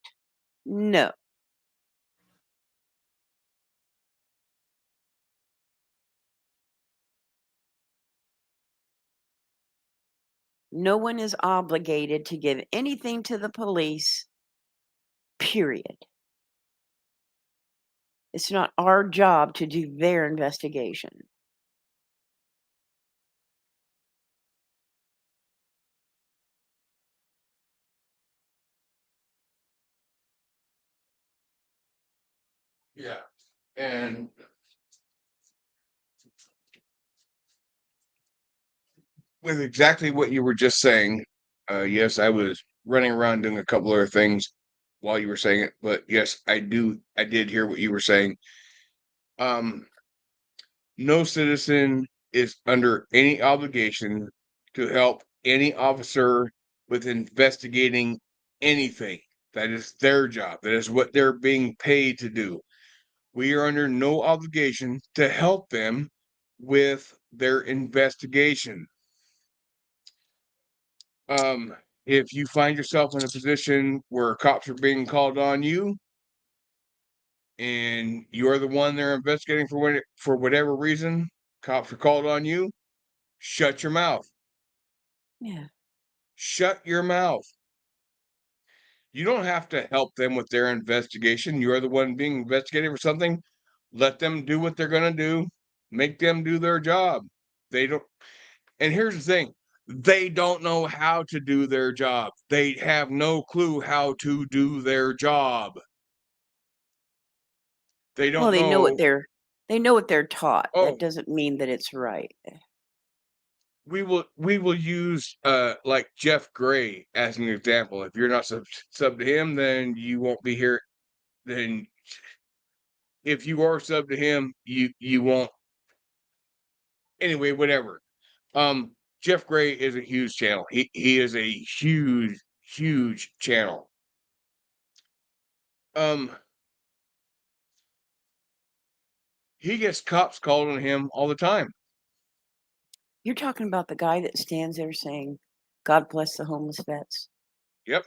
No. No one is obligated to give anything to the police, period. It's not our job to do their investigation. Yeah. And with exactly what you were just saying, yes, I was running around doing a couple other things while you were saying it, but yes, I did hear what you were saying. No citizen is under any obligation to help any officer with investigating anything. That is their job. That is what they're being paid to do. We are under no obligation to help them with their investigation. If you find yourself in a position where cops are being called on you and you're the one they're investigating for whatever reason, cops are called on you, shut your mouth. Yeah. Shut your mouth. You don't have to help them with their investigation. You're the one being investigated for something. Let them do what they're going to do. Make them do their job. They don't. And here's the thing. They don't know how to do their job. They have no clue how to do their job. They don't Well, they know what know. they know what they're taught. That Oh, doesn't mean that it's right. we will use like Jeff Gray as an example. If you're not sub to him, then you won't be here. Then if you are sub to him, you won't. Anyway, whatever. Jeff Gray is a huge channel. He is a huge channel. He gets cops called on him all the time. You're talking about the guy that stands there saying, "God bless the homeless vets." Yep.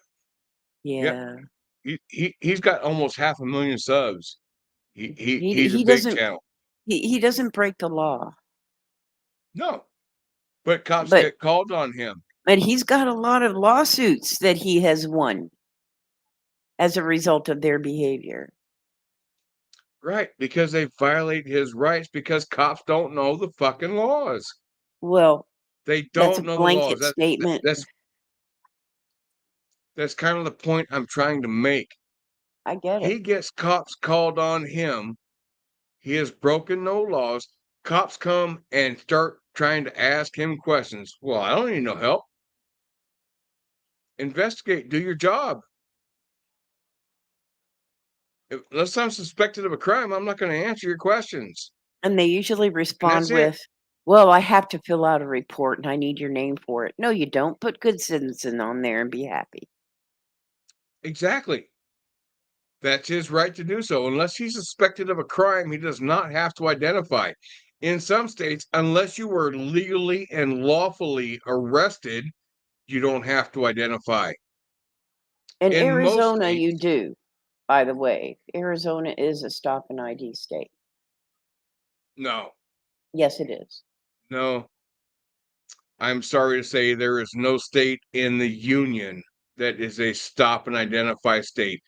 Yeah. Yep. He's got almost 500,000 subs. He's a He big doesn't channel. he doesn't break the law. No, but cops But get called on him. but he's got a lot of lawsuits that he has won as a result of their behavior. Right, because they violate his rights because cops don't know the fucking laws. Well, They that's a don't know the blanket laws. statement. That's kind of the point I'm trying to make. I get it. He gets cops called on him. He has broken no laws. Cops come and start trying to ask him questions. Well, I don't need no help. Investigate, do your job. Unless I'm suspected of a crime, I'm not going to answer your questions. And they usually respond that's it. with, "Well, I have to fill out a report and I need your name for it." No, you don't. Put good citizen on there and be happy. Exactly. That's his right to do so. Unless he's suspected of a crime, he does not have to identify. In some states, unless you were legally and lawfully arrested, you don't have to identify. In In most Arizona, states, you do. By the way, Arizona is a stop and ID state. no, Yes, it is. no. I'm sorry to say there is no state in the union that is a stop and identify state.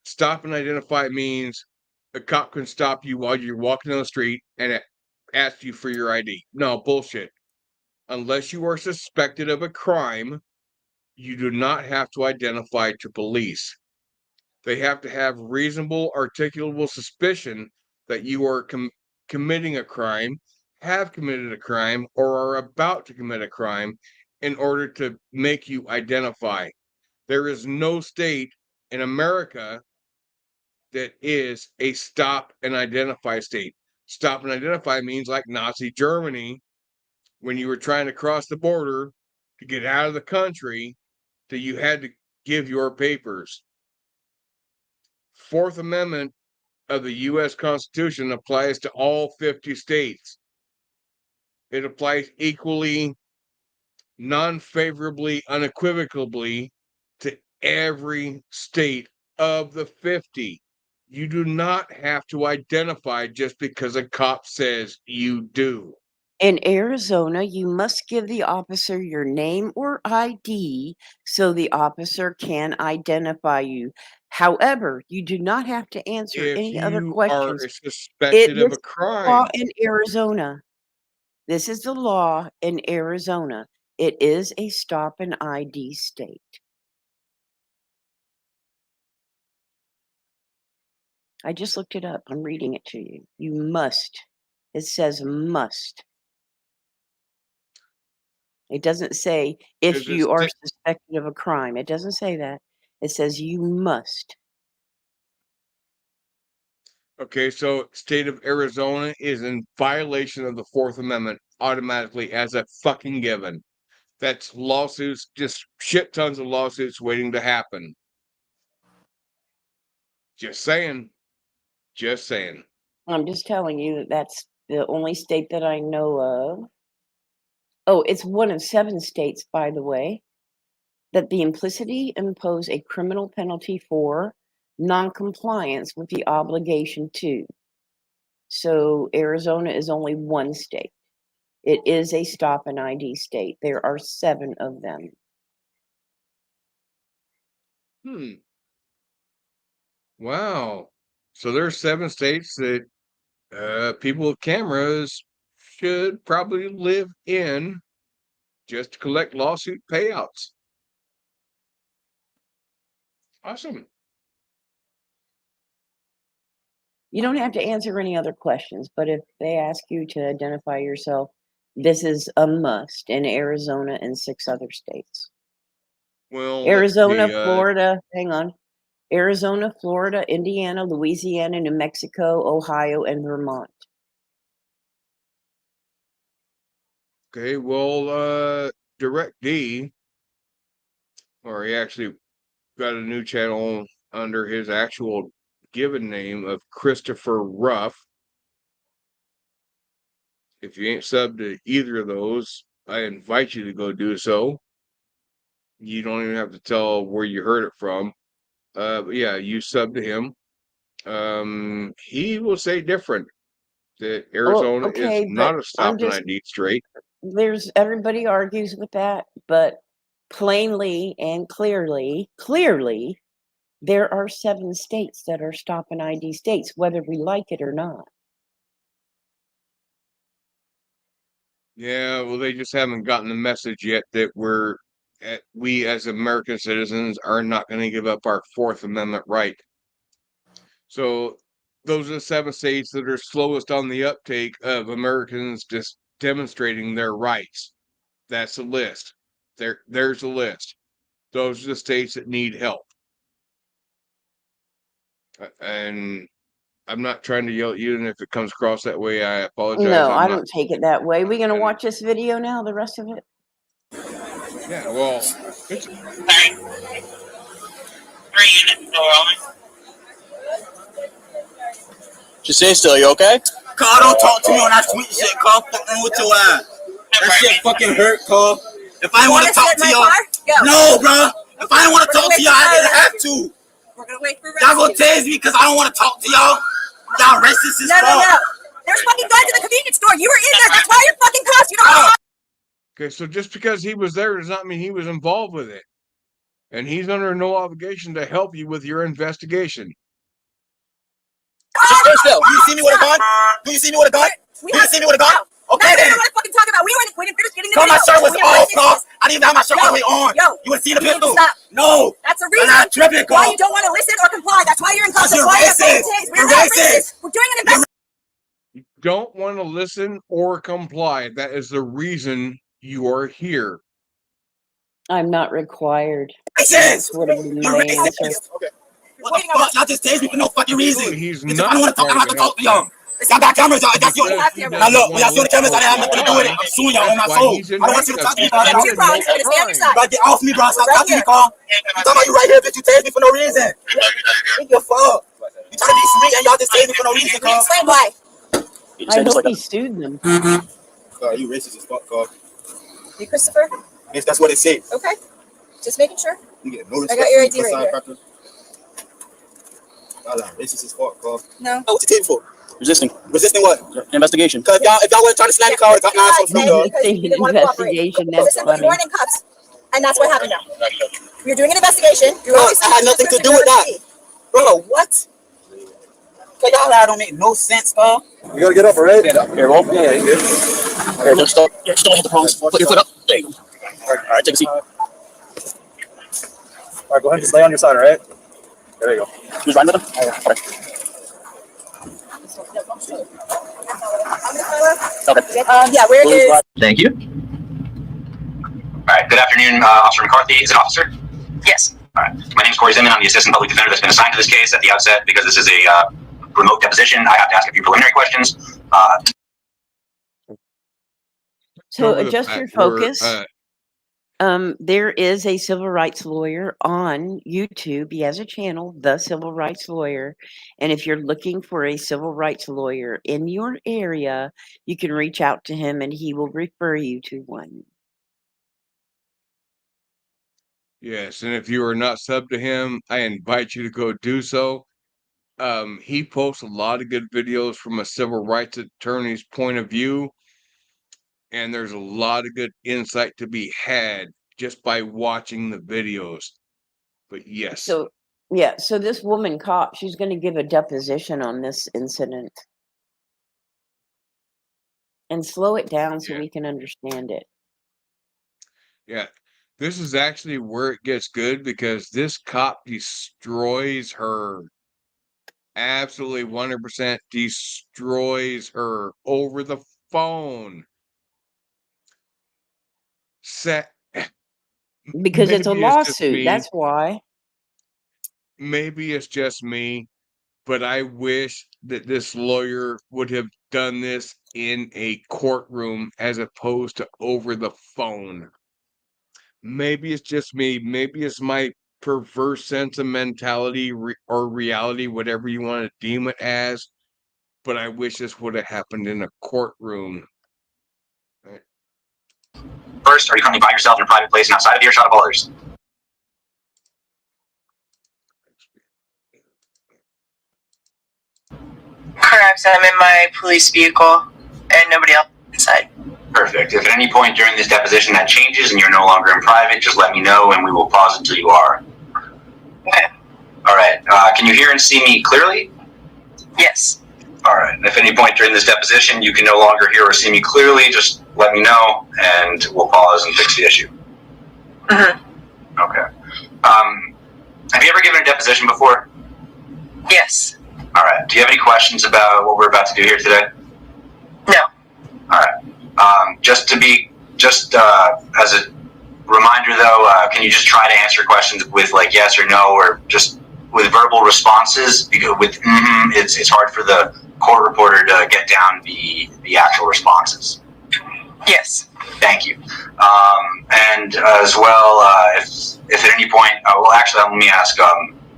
Stop and identify means a cop can stop you while you're walking down the street and ask you for your ID. No, bullshit. Unless you are suspected of a crime, you do not have to identify to police. They have to have reasonable, articulable suspicion that you are committing a crime, have committed a crime, or are about to commit a crime in order to make you identify. There is no state in America that is a stop and identify state. Stop and identify means like Nazi Germany, when you were trying to cross the border to get out of the country, that you had to give your papers. Fourth Amendment of the U.S. Constitution applies to all 50 states. It applies equally, non-favorably, unequivocally to every state of the 50. You do not have to identify just because a cop says you do. In Arizona, you must give the officer your name or ID so the officer can identify you. However, you do not have to answer If any other you are questions. suspected of This a is the law crime, in Arizona. This is the law in Arizona. It is a stop and ID state. I just looked it up. I'm reading it to you. You must. It says must. It doesn't say if is it you are suspected of a crime. It doesn't say that. It says you must. okay? So, state of Arizona is in violation of the Fourth Amendment automatically as a fucking given. That's lawsuits, just shit tons of lawsuits waiting to happen. Just saying. Just saying. I'm just telling you that that's the only state that I know of. Oh, it's one of 7 states, by the way, that the implicitly impose a criminal penalty for noncompliance with the obligation to. So Arizona is only one state. It is a stop and ID state. There are 7 of them. Wow. So there's 7 states that people with cameras should probably live in. just to collect lawsuit payouts. Awesome. You don't have to answer any other questions, but if they ask you to identify yourself, this is a must in Arizona and 6 other states. Well, let's Arizona, see, Florida, hang on. Arizona, Florida, Indiana, Louisiana, New Mexico, Ohio, and Vermont. okay, well, Direct D, or he actually got a new channel under his actual given name of Christopher Ruff. If you ain't subbed to either of those, I invite you to go do so. You don't even have to tell where you heard it from. But yeah, you sub to him. He will say different. That Arizona is okay, not but a stop I'm and just ID straight. everybody argues with that, but plainly and clearly, there are 7 states that are stop and ID states, whether we like it or not. Yeah, well, they just haven't gotten the message yet that we as American citizens are not going to give up our Fourth Amendment right. So those are the 7 states that are slowest on the uptake of Americans just demonstrating their rights. That's a list. There's a list. Those are the states that need help. And I'm not trying to yell at you, and if it comes across that way, I apologize. No, I'm I not. don't take it that way. We gonna watch this video now, the rest of it? Yeah, well, it's Just stay still, you okay? Carl, don't talk to me on that sweet shit, Carl. Fucking with your ass. That shit fucking hurt, Carl. If I want to talk to y'all, no, bro. If I want to talk to y'all, I didn't have to. We're gonna wait for Y'all gonna tase me because I don't want to talk to y'all. Y'all racist as fuck. No. There's fucking guns in the convenience store. You were in there. That's why you're fucking cuffed. You don't. okay. So just because he was there does not mean he was involved with it, and he's under no obligation to help you with your investigation. Stay still. Do you see me with a gun? Do you see me with a gun? Do you see me with a gun? Okay then. What fucking talk about? We didn't finish getting the Cause my video. shirt was off, Carl. I didn't even have my shirt all the way on. Yo, you would see the pistol. Stop. No. That's a You're reason not tripping, why Carl. you don't want to listen or comply. That's why you're in cuffs. Because That's you're why racist. We're You're not racist. We're doing an investigation. You don't want to listen or comply. That is the reason you are here. I'm not required. Racist. Would have been my answer. Okay. What the fuck? Y'all just tased me for no fucking reason. He's If not I don't want to talk, I don't have to required talk to y'all. Y'all got cameras, y'all. That's your. Now look, when y'all see the cameras, I didn't have nothing to do with it. I'm suing y'all on my soul. I don't want you to talk to me, Carl. Two prongs. You're gonna stay on your side. Bro, get off me, bro. Stop talking to me, Carl. You talking about you right here, bitch. You tased me for no reason. What the fuck? You trying to be sweet and y'all just tased me for no reason, Carl. Explain why. I hope he sued them. Carl, you racist as fuck, Carl. You Christopher? Yes, that's what it says. Okay. Just making sure. You get no I got your ID right here. Y'all are racist as fuck, Carl. No. What's your tape for? Resisting. Resisting what? Investigation. Because if y'all weren't trying to slam the car, I got my ass on me, y'all. Investigation, that's funny. You weren't in cuffs. And that's what happened now. You're doing an investigation. I had nothing to do with that. Bro, what? Okay, y'all don't make no sense, Carl. You gotta get up, alright? Here, roll. Yeah, you good. Okay, just stop. Yeah, just don't hit the prongs. Put your foot up. There you go. All right, take a seat. Alright, go ahead and just lay on your side, alright? There you go. Who's riding with him? Okay. Yeah, where is... Thank you. All right. Good afternoon, Officer McCarthy. Is it officer? Yes. All right. My name is Corey Zinman. I'm the assistant public defender that's been assigned to this case. At the outset, because this is a remote deposition, I have to ask a few preliminary questions. So adjust your focus. There is a civil rights lawyer on YouTube. He has a channel, The Civil Rights Lawyer. And if you're looking for a civil rights lawyer in your area, you can reach out to him and he will refer you to one. Yes, and if you are not subbed to him, I invite you to go do so. He posts a lot of good videos from a civil rights attorney's point of view, and there's a lot of good insight to be had just by watching the videos. But yes. So, yeah, so this woman cop, she's going to give a deposition on this incident. And slow it down so we can understand it. Yeah. This is actually where it gets good because this cop destroys her. Absolutely 100% destroys her over the phone. Set Because it's a maybe it's just lawsuit, me. that's why. Maybe it's just me, but I wish that this lawyer would have done this in a courtroom as opposed to over the phone. Maybe it's just me. Maybe it's my perverse sentimentality or reality, whatever you want to deem it as. But I wish this would have happened in a courtroom. First, are you currently by yourself in a private place and outside of earshot of others? Correct. I'm in my police vehicle and nobody else inside. Perfect. If at any point during this deposition that changes and you're no longer in private, just let me know and we will pause until you are. Okay. All right. Can you hear and see me clearly? Yes. All right. If at any point during this deposition you can no longer hear or see me clearly, just let me know and we'll pause and fix the issue. Mm-hmm. Okay. Have you ever given a deposition before? Yes. All right. Do you have any questions about what we're about to do here today? No. All right. Just as a reminder, though, can you just try to answer questions with like yes or no, or just with verbal responses? Because with it's hard for the court reporter to get down the actual responses. Yes. Thank you. And as well, if at any point, well, actually, let me ask.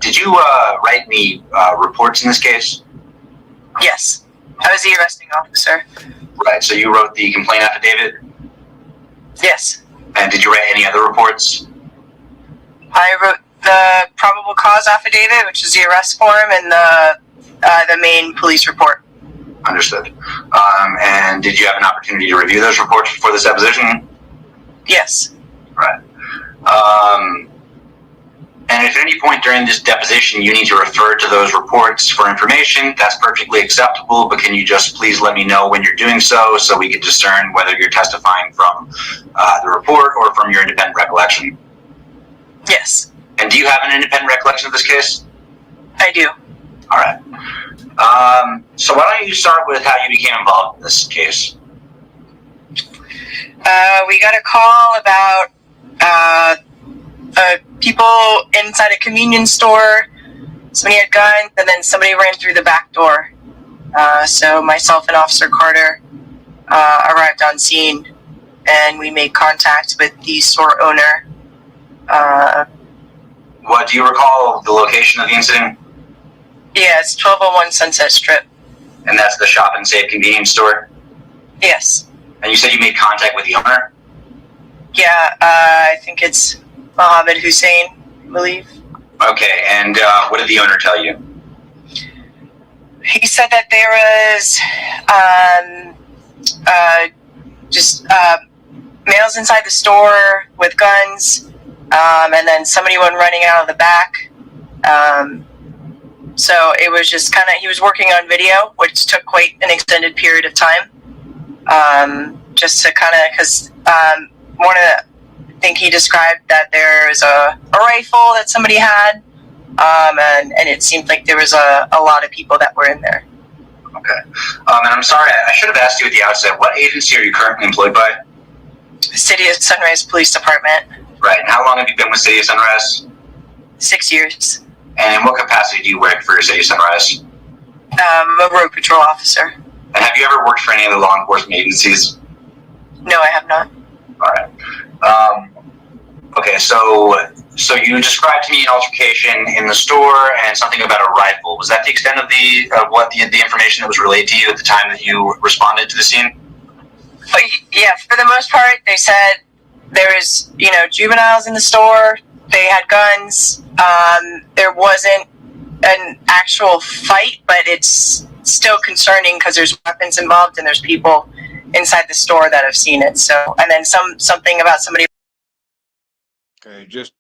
Did you write any reports in this case? Yes. I was the arresting officer. Right. So you wrote the complaint affidavit. Yes. And did you write any other reports? I wrote the probable cause affidavit, which is the arrest form, and the main police report. Understood. And did you have an opportunity to review those reports before this deposition? Yes. Right. And if at any point during this deposition you need to refer to those reports for information, that's perfectly acceptable, but can you just please let me know when you're doing so we can discern whether you're testifying from the report or from your independent recollection? Yes. And do you have an independent recollection of this case? I do. All right. So why don't you start with how you became involved in this case? We got a call about people inside a convenience store. Somebody had guns, and then somebody ran through the back door. So myself and Officer Carter arrived on scene, and we made contact with the store owner. What do you recall the location of the incident? Yeah, it's 1201 Sunset Strip. And that's the Shop and Save convenience store? Yes. And you said you made contact with the owner? Yeah, I think it's Mohammed Hussein, I believe. Okay, and what did the owner tell you? He said that there was males inside the store with guns, and then somebody went running out of the back. So it was just kind of, he was working on video, which took quite an extended period of time. Just to kind of, because I think he described that there was a rifle that somebody had, and it seemed like there was a lot of people that were in there. Okay. And I'm sorry, I should have asked you at the outset, what agency are you currently employed by? City of Sunrise Police Department. Right, and how long have you been with City of Sunrise? 6 years. And in what capacity do you work for City of Sunrise? A road patrol officer. And have you ever worked for any of the law enforcement agencies? No, I have not. All right. Okay, so you described to me an altercation in the store and something about a rifle. Was that the extent of the information that was relayed to you at the time that you responded to the scene? Yeah, for the most part, they said there was, juveniles in the store. They had guns. There wasn't an actual fight, but it's still concerning because there's weapons involved and there's people inside the store that have seen it. So, and then something about somebody. Okay, just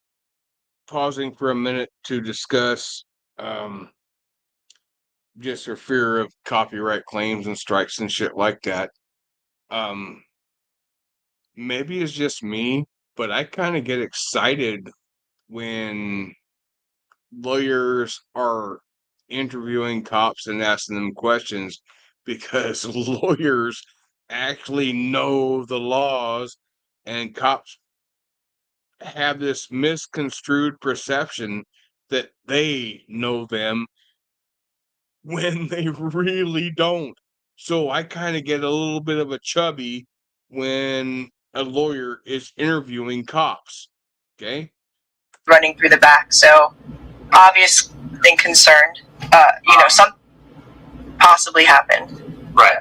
pausing for a minute to discuss just for fear of copyright claims and strikes and shit like that. Maybe it's just me, but I kind of get excited when lawyers are interviewing cops and asking them questions because lawyers actually know the laws and cops have this misconstrued perception that they know them when they really don't. So I kind of get a little bit of a chubby when a lawyer is interviewing cops. Okay. running through the back. So obviously concerned. Some possibly happened. Right.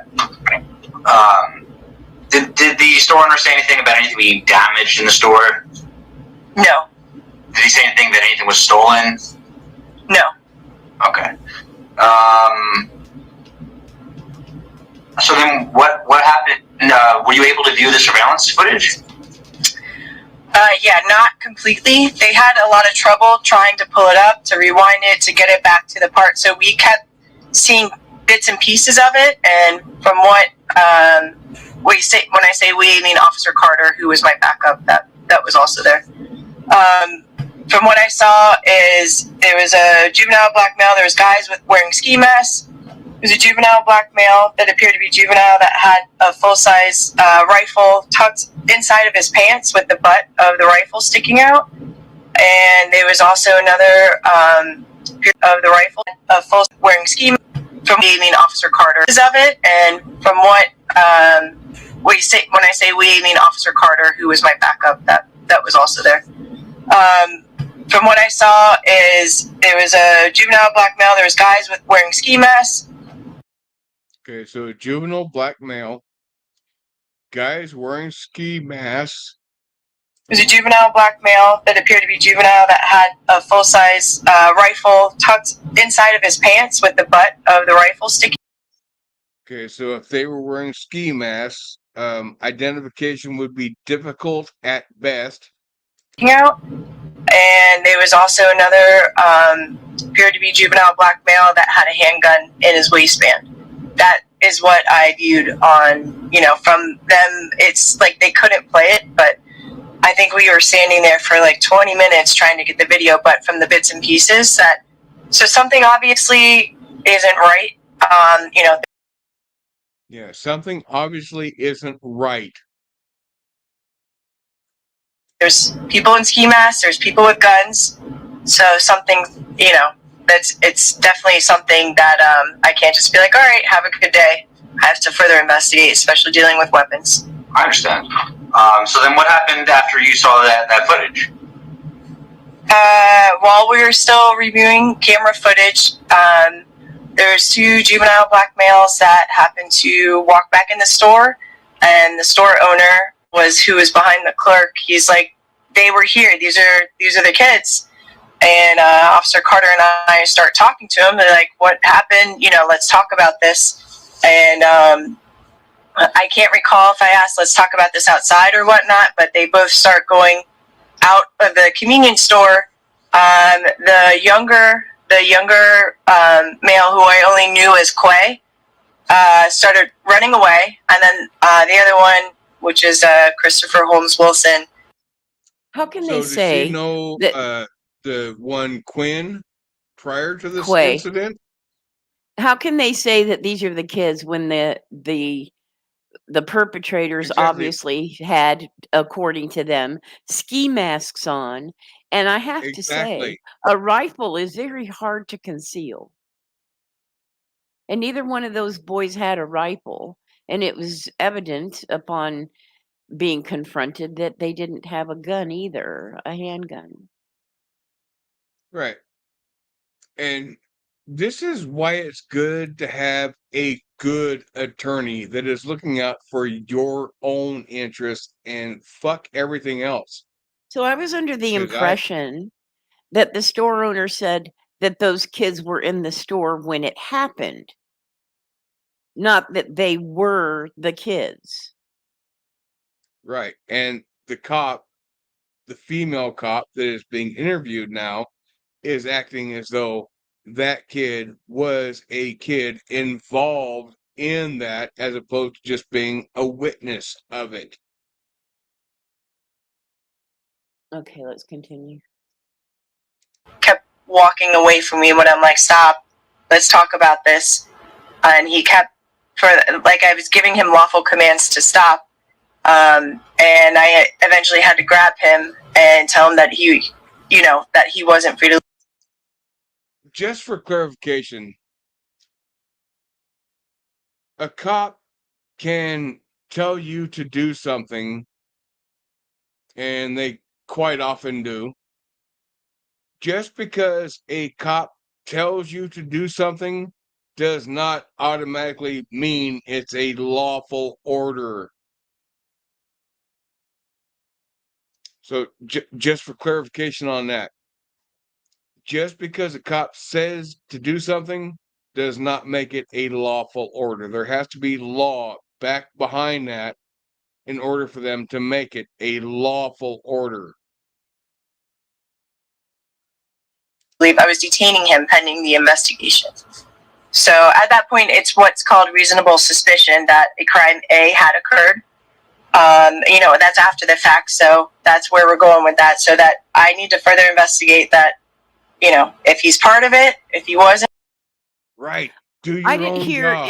Did the store owner say anything about anything being damaged in the store? No. Did he say anything that anything was stolen? No. Okay. So then what happened? Were you able to view the surveillance footage? Yeah, not completely. They had a lot of trouble trying to pull it up, to rewind it, to get it back to the part. So we kept seeing bits and pieces of it. And from what we say, when I say we, I mean Officer Carter, who was my backup, that was also there. From what I saw is there was a juvenile black male. There was guys wearing ski masks. There was a juvenile black male that appeared to be juvenile that had a full-size rifle tucked inside of his pants with the butt of the rifle sticking out. And there was also another of the rifle, wearing ski masks. From me, I mean Officer Carter is of it. And from what we say, when I say we, I mean Officer Carter, who was my backup, that was also there. From what I saw is there was a juvenile black male. There was guys wearing ski masks. Okay, so a juvenile black male, guys wearing ski masks. There was a juvenile black male that appeared to be juvenile that had a full-size rifle tucked inside of his pants with the butt of the rifle sticking. Okay, so if they were wearing ski masks, identification would be difficult at best. Out. And there was also another appeared to be juvenile black male that had a handgun in his waistband. That is what I viewed on, from them. It's like they couldn't play it, but I think we were standing there for like 20 minutes trying to get the video, but from the bits and pieces so something obviously isn't right. Yeah, something obviously isn't right. There's people in ski masks, there's people with guns. So something, it's definitely something that I can't just be like, all right, have a good day. I have to further investigate, especially dealing with weapons. I understand. So then what happened after you saw that footage? While we were still reviewing camera footage, there's two juvenile black males that happened to walk back in the store, and the store owner who was behind the clerk. He's like, they were here. These are the kids. And Officer Carter and I start talking to him. They're like, what happened? Let's talk about this. And I can't recall if I asked, let's talk about this outside or whatnot, but they both start going out of the convenience store. The younger male, who I only knew as Quay, started running away. And then the other one, which is Christopher Holmes Wilson. How can So they does say she know that the one Quinn prior to this Quay? incident? How can they say that these are the kids when the perpetrators Exactly. obviously had, according to them, ski masks on? And I have to say, Exactly. a rifle is very hard to conceal. And neither one of those boys had a rifle. And it was evident upon being confronted that they didn't have a gun either, a handgun. Right. And this is why it's good to have a good attorney that is looking out for your own interest and fuck everything else. So I was under the 'Cause impression that the store owner said that those kids were in the store when it happened, not that they were the kids. Right. And the female cop that is being interviewed now is acting as though that kid was a kid involved in that as opposed to just being a witness of it. Okay, let's continue. Kept walking away from me when I'm like, stop, let's talk about this. And he kept, I was giving him lawful commands to stop. And I eventually had to grab him and tell him that that he wasn't free to. Just for clarification, a cop can tell you to do something, and they quite often do. Just because a cop tells you to do something does not automatically mean it's a lawful order. So just for clarification on that, just because a cop says to do something does not make it a lawful order. There has to be law back behind that in order for them to make it a lawful order. I was detaining him pending the investigation. So at that point, it's what's called reasonable suspicion that a crime A had occurred. That's after the fact. So that's where we're going with that. So that I need to further investigate that, if he's part of it, if he wasn't. Right. Do your I didn't own hear job.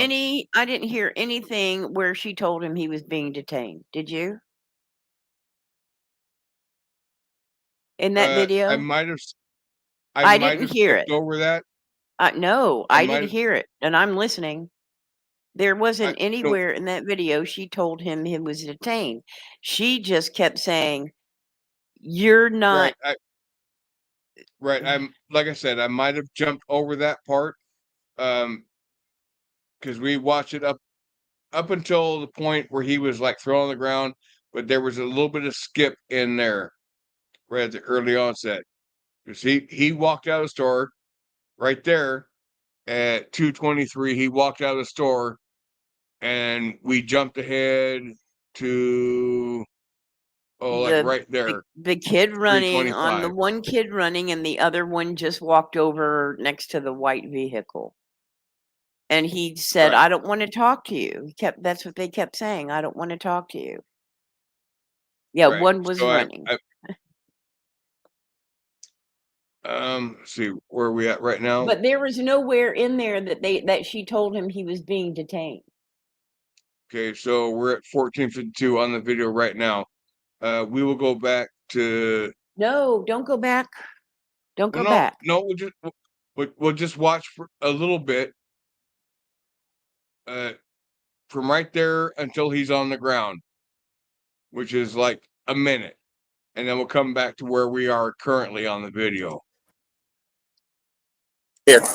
I didn't hear anything where she told him he was being detained. Did you? In that video? I might have. I didn't hear it. Over that. No, I didn't hear it, and I'm listening. There wasn't don't- anywhere in that video she told him he was detained. She just kept saying, "You're not." Right. I'm like I said, I might have jumped over that part, because we watched it up until the point where he was like thrown on the ground, but there was a little bit of skip in there right at the early onset. Because he walked out of the store right there at 2:23. He walked out of the store, and we jumped ahead to right there. The kid running on the 3:25. one kid running, and the other one just walked over next to the white vehicle. And he said, Right. "I don't want to talk to you." That's what they kept saying. "I don't want to talk to you." Yeah, Right. one was So running. See where are we at right now? But there was nowhere in there that she told him he was being detained. Okay, so we're at 14:52 on the video right now. We will go back to. No, don't go back. Don't go back. No, we'll just watch for a little bit. From right there until he's on the ground, which is like a minute, and then we'll come back to where we are currently on the video. Here. No.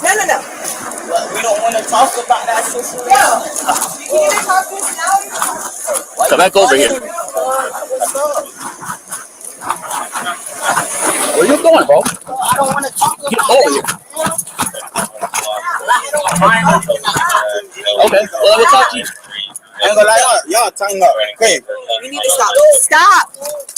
We don't want to talk about that situation. Yeah. You can talk this now. Come back over here. Where you going, bro? I don't want to talk about it. Get over here. Okay, well, we'll talk to you. Y'all tighten up. Okay. We need to stop.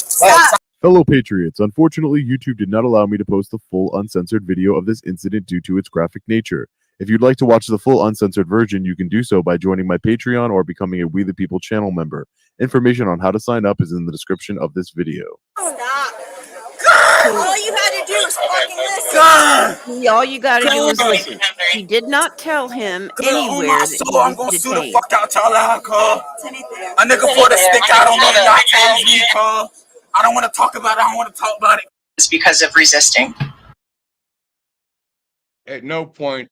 Stop. Fellow Patriots, unfortunately, YouTube did not allow me to post the full uncensored video of this incident due to its graphic nature. If you'd like to watch the full uncensored version, you can do so by joining my Patreon or becoming a We the People channel member. Information on how to sign up is in the description of this video. Stop. All you had to do was fucking listen. All you got to do is listen. He did not tell him anywhere that he I'm was gonna sue the detained. fuck out y'all out, cuz. A nigga for the stick out on me and y'all tell me, cuz. I don't want to talk about it. It's because of resisting. At no point,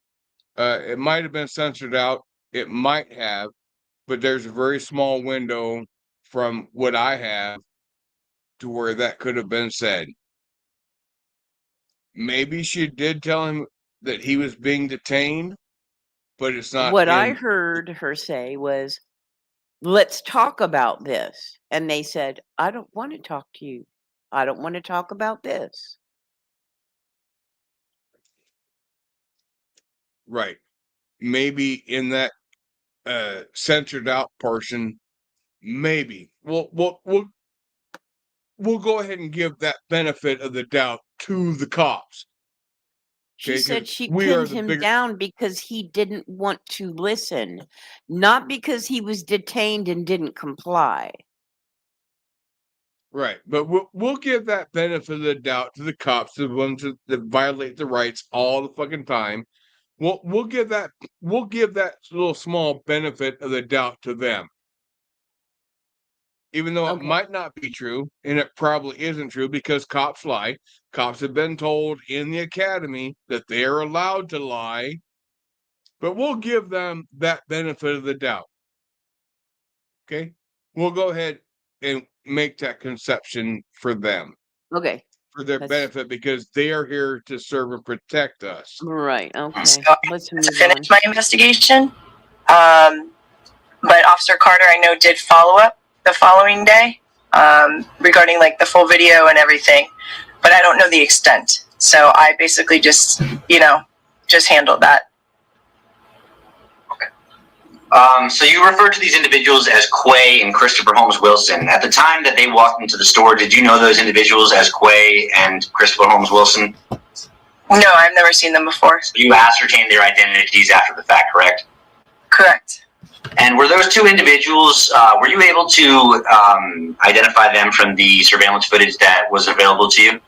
it might have been censored out. It might have, but there's a very small window from what I have to where that could have been said. Maybe she did tell him that he was being detained, but it's not. What I heard her say was, "Let's talk about this." And they said, "I don't want to talk to you. I don't want to talk about this." Right. Maybe in that censored out portion, maybe. We'll go ahead and give that benefit of the doubt to the cops. She said she we are pinned the him bigger- down because he didn't want to listen, not because he was detained and didn't comply. Right, but we'll give that benefit of the doubt to the cops, the ones that violate the rights all the fucking time. We'll give that little small benefit of the doubt to them, even though it Okay. might not be true, and it probably isn't true because cops lie. Cops have been told in the academy that they are allowed to lie, but we'll give them that benefit of the doubt. Okay, we'll go ahead and make that conception for them. Okay. For their benefit because they are here to serve and protect us. Right. Okay. So Let's to move finish on. my investigation. But Officer Carter, I know, did follow up the following day regarding like the full video and everything, but I don't know the extent. So I basically just handled that. So you referred to these individuals as Quay and Christopher Holmes Wilson. At the time that they walked into the store, did you know those individuals as Quay and Christopher Holmes Wilson? No, I've never seen them before. So you ascertained their identities after the fact, correct? Correct. And were those two individuals, were you able to identify them from the surveillance footage that was available to you?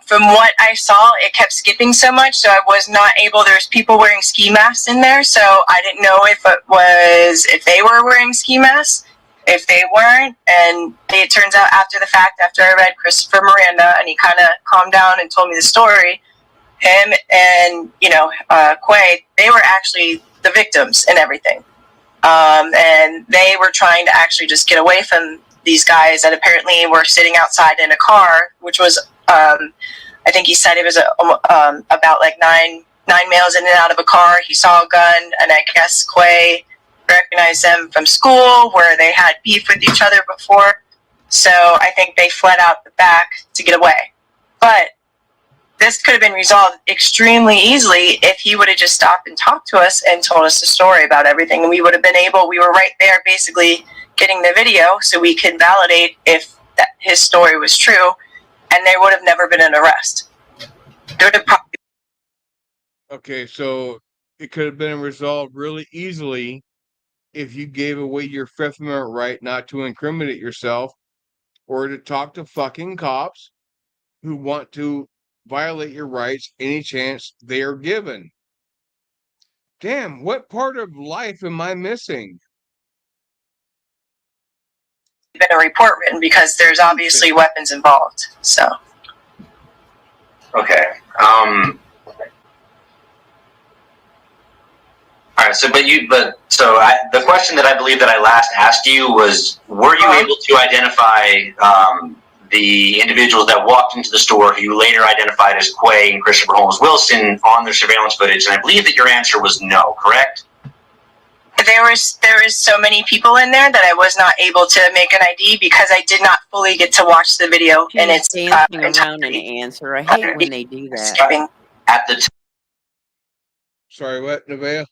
From what I saw, it kept skipping so much, so I was not able. There's people wearing ski masks in there, so I didn't know if they were wearing ski masks, if they weren't. And it turns out after the fact, after I read Christopher Miranda, and he kind of calmed down and told me the story, him and Quay, they were actually the victims and everything, and they were trying to actually just get away from these guys that apparently were sitting outside in a car, which was, I think he said it was about like nine males in and out of a car. He saw a gun, and I guess Quay recognized them from school where they had beef with each other before. So I think they fled out the back to get away. But this could have been resolved extremely easily if he would have just stopped and talked to us and told us the story about everything. And we would have been we were right there basically getting the video so we could validate if his story was true, and there would have never been an arrest. There would have probably... Okay, so it could have been resolved really easily if you gave away your Fifth Amendment right not to incriminate yourself or to talk to fucking cops who want to violate your rights any chance they are given. Damn, what part of life am I missing? Been a report written because there's obviously weapons involved. So Okay. All right. So, the question that I believe that I last asked you was, were you able to identify the individuals that walked into the store who you later identified as Quay and Christopher Holmes Wilson on their surveillance footage? And I believe that your answer was no, correct? there was so many people in there that I was not able to make an ID because I did not fully get to watch the video. And it's dancing around an answer. I hate when they do that. At the Sorry, what, Nevaeh?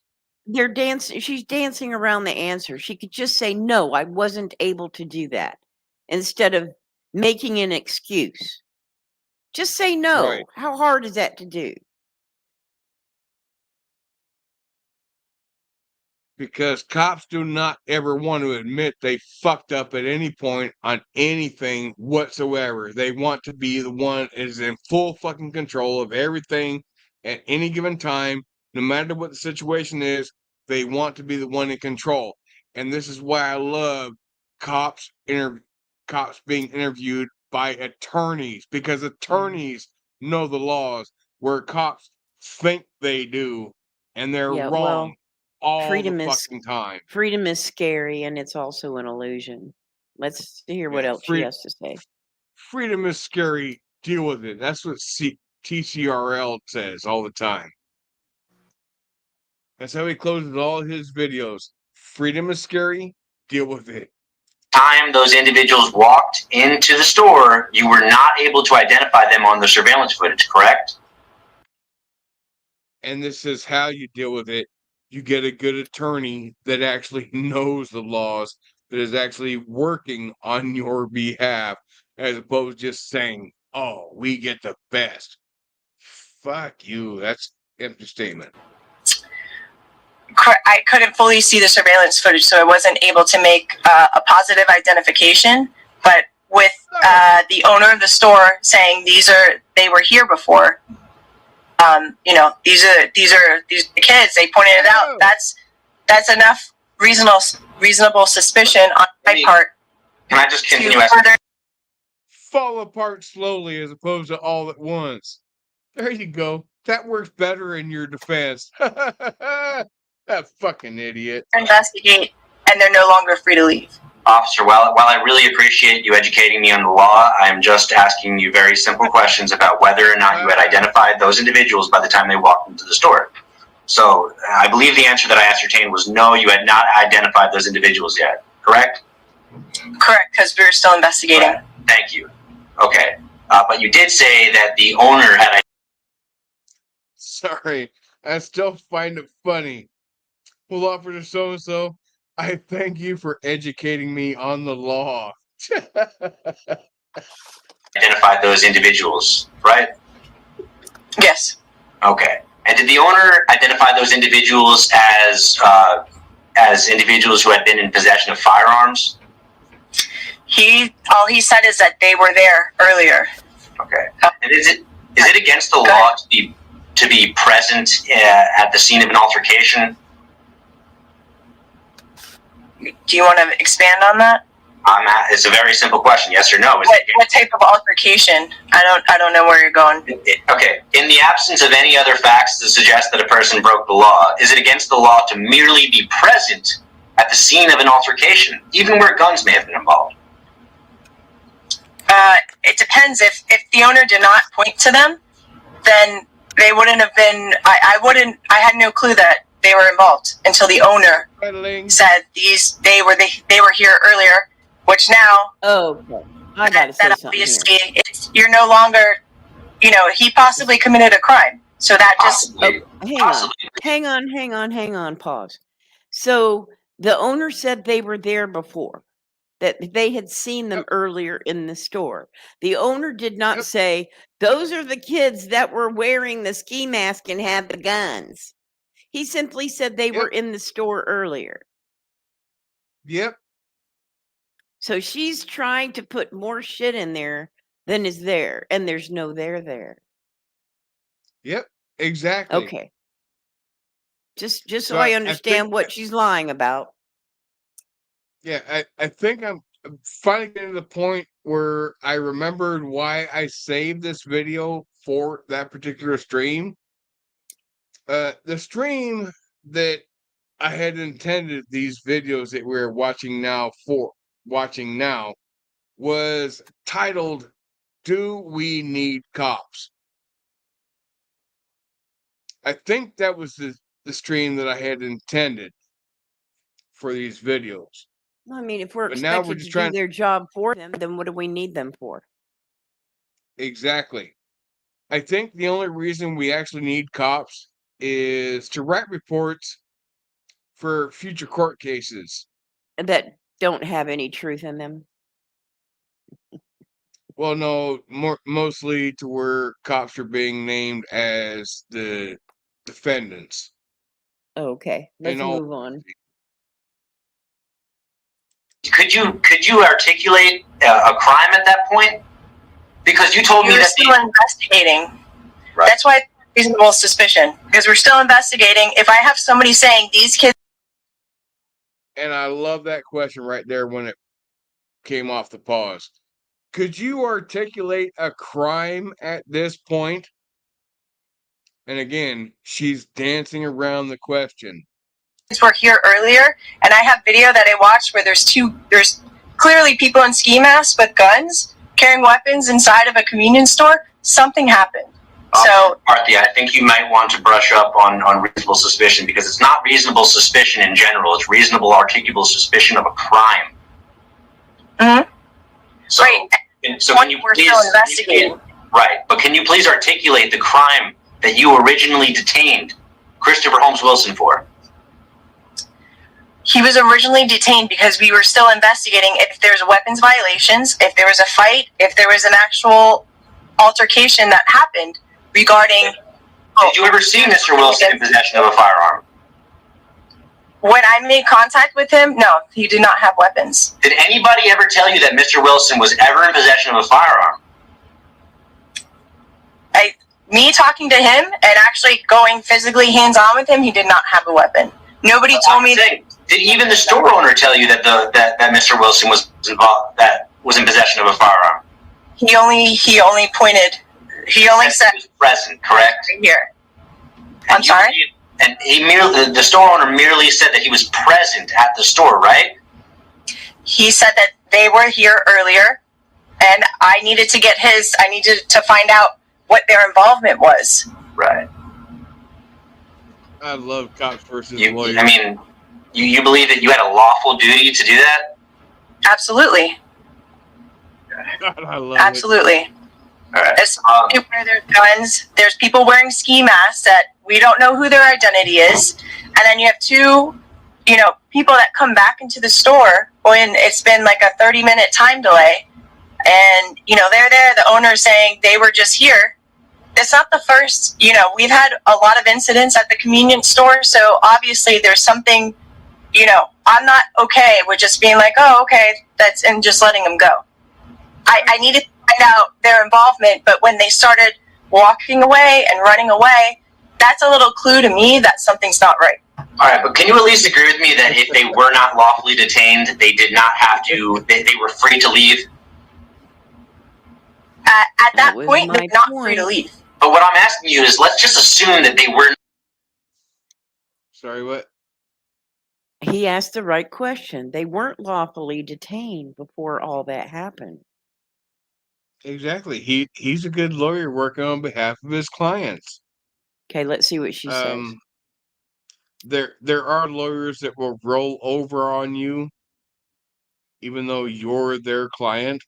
They're dancing. She's dancing around the answer. She could just say, no, I wasn't able to do that, instead of making an excuse. Just say no. Right. How hard is that to do? Because cops do not ever want to admit they fucked up at any point on anything whatsoever. They want to be the one that is in full fucking control of everything at any given time, no matter what the situation is. They want to be the one in control. And this is why I love cops being interviewed by attorneys, because attorneys know the laws where cops think they do, and they're Yeah, wrong. well, all freedom the is fucking time. freedom is scary, and it's also an illusion. Let's hear what else she has to say. Freedom is scary. Deal with it. That's what TCRL says all the time. That's how he closes all his videos. Freedom is scary. Deal with it. Time those individuals walked into the store, you were not able to identify them on the surveillance footage, correct? And this is how you deal with it. You get a good attorney that actually knows the laws, that is actually working on your behalf, as opposed to just saying, oh, we get the best. Fuck you. That's empty statement. I couldn't fully see the surveillance footage, so I wasn't able to make a positive identification. But with the owner of the store saying they were here before, you know, these are the kids. They pointed it out. That's enough reasonable suspicion on my part. Can I just continue? Fall apart slowly as opposed to all at once. There you go. That works better in your defense. That fucking idiot. Investigate, and they're no longer free to leave. Officer, while I really appreciate you educating me on the law, I'm just asking you very simple questions about whether or not you had identified those individuals by the time they walked into the store. So I believe the answer that I ascertained was no, you had not identified those individuals yet, correct? Correct, because we were still investigating. Right. Thank you. Okay. But you did say that the owner had... Sorry, I still find it funny. Well, Officer so-and-so, I thank you for educating me on the law. Identified those individuals, right? Yes. Okay. And did the owner identify those individuals as individuals who had been in possession of firearms? All he said is that they were there earlier. Okay. And is it against the law to be present at the scene of an altercation? Do you want to expand on that? It's a very simple question, yes or no. What type of altercation? I don't know where you're going. Okay. In the absence of any other facts to suggest that a person broke the law, is it against the law to merely be present at the scene of an altercation, even where guns may have been involved? It depends. If the owner did not point to them, then they wouldn't have been. I had no clue that they were involved until the owner said they were here earlier. Which now, I gotta say something obviously you're no longer, you know, he possibly committed a crime. So that just hang on, pause. So the owner said they were there before, that they had seen them earlier in the store. The owner did not say, those are the kids that were wearing the ski mask and had the guns. He simply said they were in the store earlier. Yep. So she's trying to put more shit in there than is there, and there's no there. Yep, exactly. Okay. Just so I understand what she's lying about. Yeah, I think I'm finally getting to the point where I remembered why I saved this video for that particular stream. The stream that I had intended these videos that we're watching now was titled, Do We Need Cops? I think that was the stream that I had intended for these videos. I mean, if we're expected to do their job for them, then what do we need them for? Exactly. I think the only reason we actually need cops is to write reports for future court cases. That don't have any truth in them. Well, no, mostly to where cops are being named as the defendants. Okay, let's move on. Could you articulate a crime at that point? Because you told me that still investigating. Right. That's why it's reasonable suspicion, because we're still investigating. If I have somebody saying these kids, and I love that question right there when it came off the pause. Could you articulate a crime at this point? And again, she's dancing around the question. Were here earlier, and I have video that I watched where there's clearly people in ski masks with guns carrying weapons inside of a convenience store. Something happened. So, Martha, I think you might want to brush up on reasonable suspicion, because it's not reasonable suspicion in general. It's reasonable articulable suspicion of a crime. Mm-hmm. So, right. So can you please, still investigating. Right, but can you please articulate the crime that you originally detained Christopher Holmes Wilson for? He was originally detained because we were still investigating if there's weapons violations, if there was a fight, if there was an actual altercation that happened regarding... Did you ever see Mr. Wilson in possession of a firearm? When I made contact with him, no, he did not have weapons. Did anybody ever tell you that Mr. Wilson was ever in possession of a firearm? Me talking to him and actually going physically hands-on with him, he did not have a weapon. Nobody told me that. Did even the store owner tell you that that Mr. Wilson was involved, that was in possession of a firearm? He only pointed. He only said he was present, correct? Right here. I'm sorry. And he merely, the store owner merely said that he was present at the store, right? He said that they were here earlier, and I needed to find out what their involvement was. Right. I love cops versus You, lawyers. I mean, you believe that you had a lawful duty to do that? Absolutely. God, I love Absolutely. All right. Especially where there's guns, there's people wearing ski masks that we don't know who their identity is, and then you have two, people that come back into the store when it's been like a 30-minute time delay, and they're there. The owner's saying they were just here. It's not the first. We've had a lot of incidents at the convenience store, so obviously there's something. I'm not okay with just being like, oh, okay, and just letting them go. I needed to find out their involvement, but when they started walking away and running away, that's a little clue to me that something's not right. All right, but can you at least agree with me that if they were not lawfully detained, they did not have to, they were free to leave? At that point, they're not free to leave. But what I'm asking you is, let's just assume that they were. Sorry, what? He asked the right question. They weren't lawfully detained before all that happened. Exactly. He's a good lawyer working on behalf of his clients. Okay, let's see what she says. There are lawyers that will roll over on you, even though you're their client.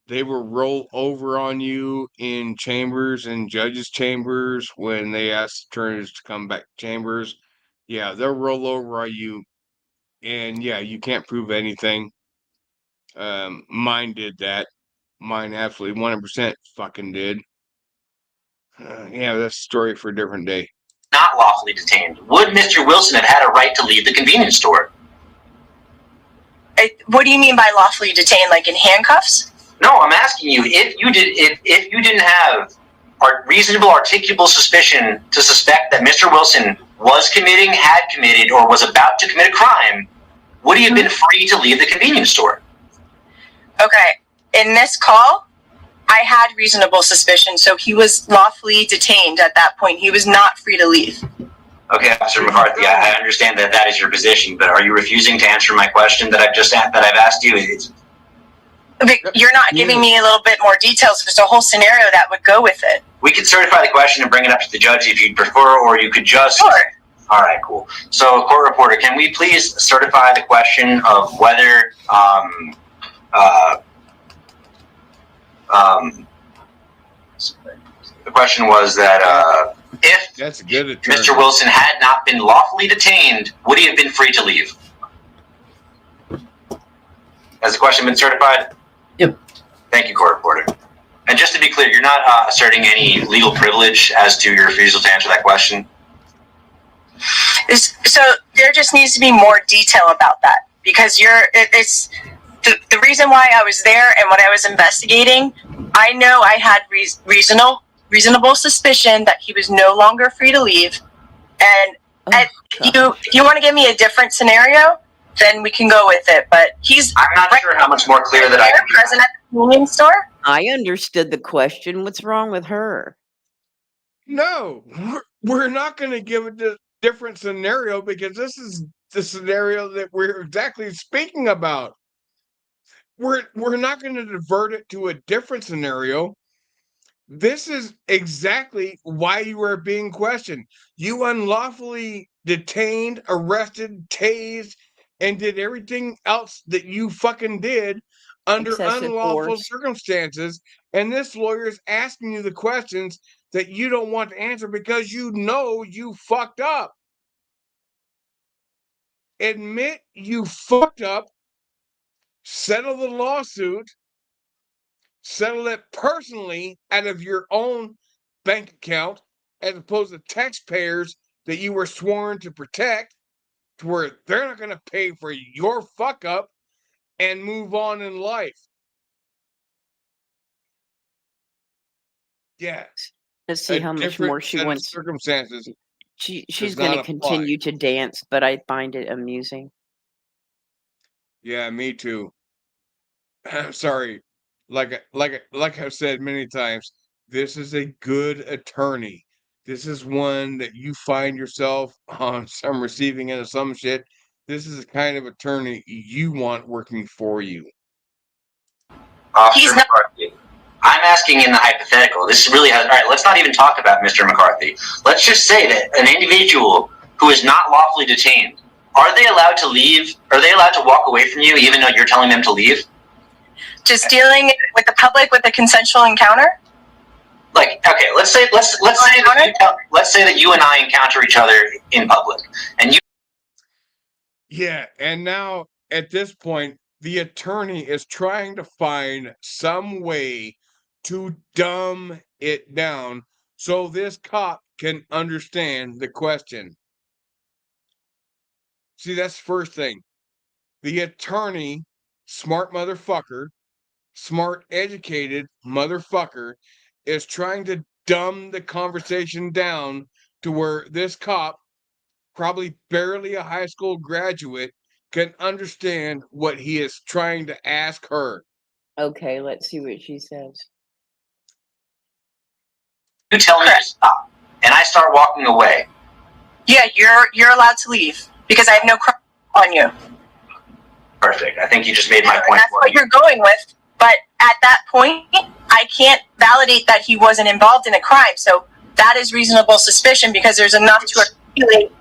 They will roll over on you in chambers and judges' chambers when they ask attorneys to come back to chambers. Yeah, they'll roll over on you, and yeah, you can't prove anything. Mine did that. Mine absolutely 100% fucking did. Yeah, that's a story for a different day. Not lawfully detained. Would Mr. Wilson have had a right to leave the convenience store? What do you mean by lawfully detained? Like in handcuffs? No, I'm asking you if you didn't have reasonable articulable suspicion to suspect that Mr. Wilson was committing, had committed, or was about to commit a crime, would he have been free to leave the convenience store? Okay. In this call, I had reasonable suspicion, so he was lawfully detained at that point. He was not free to leave. Okay, Officer McCarthy, I understand that that is your position, but are you refusing to answer my question that I've asked you? You're not giving me a little bit more details. There's a whole scenario that would go with it. We could certify the question and bring it up to the judge if you'd prefer, or you could just. Sure. All right, cool. So, court reporter, can we please certify the question of whether the question was that if that's a good attorney. Mr. Wilson had not been lawfully detained, would he have been free to leave? Has the question been certified? Yep. Thank you, court reporter. And just to be clear, you're not asserting any legal privilege as to your refusal to answer that question? So there just needs to be more detail about that, because it's the reason why I was there and what I was investigating. I know I had reasonable suspicion that he was no longer free to leave, and if you want to give me a different scenario, then we can go with it. But I'm not sure how much more clear that I can be. Present at the convenience store. I understood the question. What's wrong with her? No, we're not going to give it a different scenario, because this is the scenario that we're exactly speaking about. We're not going to divert it to a different scenario. This is exactly why you are being questioned. You unlawfully detained, arrested, tased, and did everything else that you fucking did under Excessive unlawful force. circumstances. And this lawyer is asking you the questions that you don't want to answer because you know you fucked up. Admit you fucked up, settle the lawsuit, settle it personally out of your own bank account as opposed to taxpayers that you were sworn to protect. to where they're not going to pay for your fuck up and move on in life. Yeah. Let's see how much more she wants. Circumstances. She's going to continue to dance, but I find it amusing. Yeah, me too. I'm sorry. Like I've said many times, this is a good attorney. This is one that you find yourself on some receiving end of some shit. This is the kind of attorney you want working for you. Officer McCarthy, I'm asking in the hypothetical. This really has. All right, let's not even talk about Mr. McCarthy. Let's just say that an individual who is not lawfully detained, are they allowed to leave? Are they allowed to walk away from you even though you're telling them to leave? Just dealing with the public with a consensual encounter? Like, okay, let's say that you and I encounter each other in public, and you. Yeah, and now at this point, the attorney is trying to find some way to dumb it down so this cop can understand the question. See, that's the first thing. The attorney, smart motherfucker, smart, educated motherfucker, is trying to dumb the conversation down to where this cop, probably barely a high school graduate, can understand what he is trying to ask her. Okay, let's see what she says. You tell me to stop, and I start walking away. Yeah, you're allowed to leave because I have no crime on you. Perfect. I think you just made my point. That's what you're going with. But at that point, I can't validate that he wasn't involved in a crime. So that is reasonable suspicion because there's enough to articulate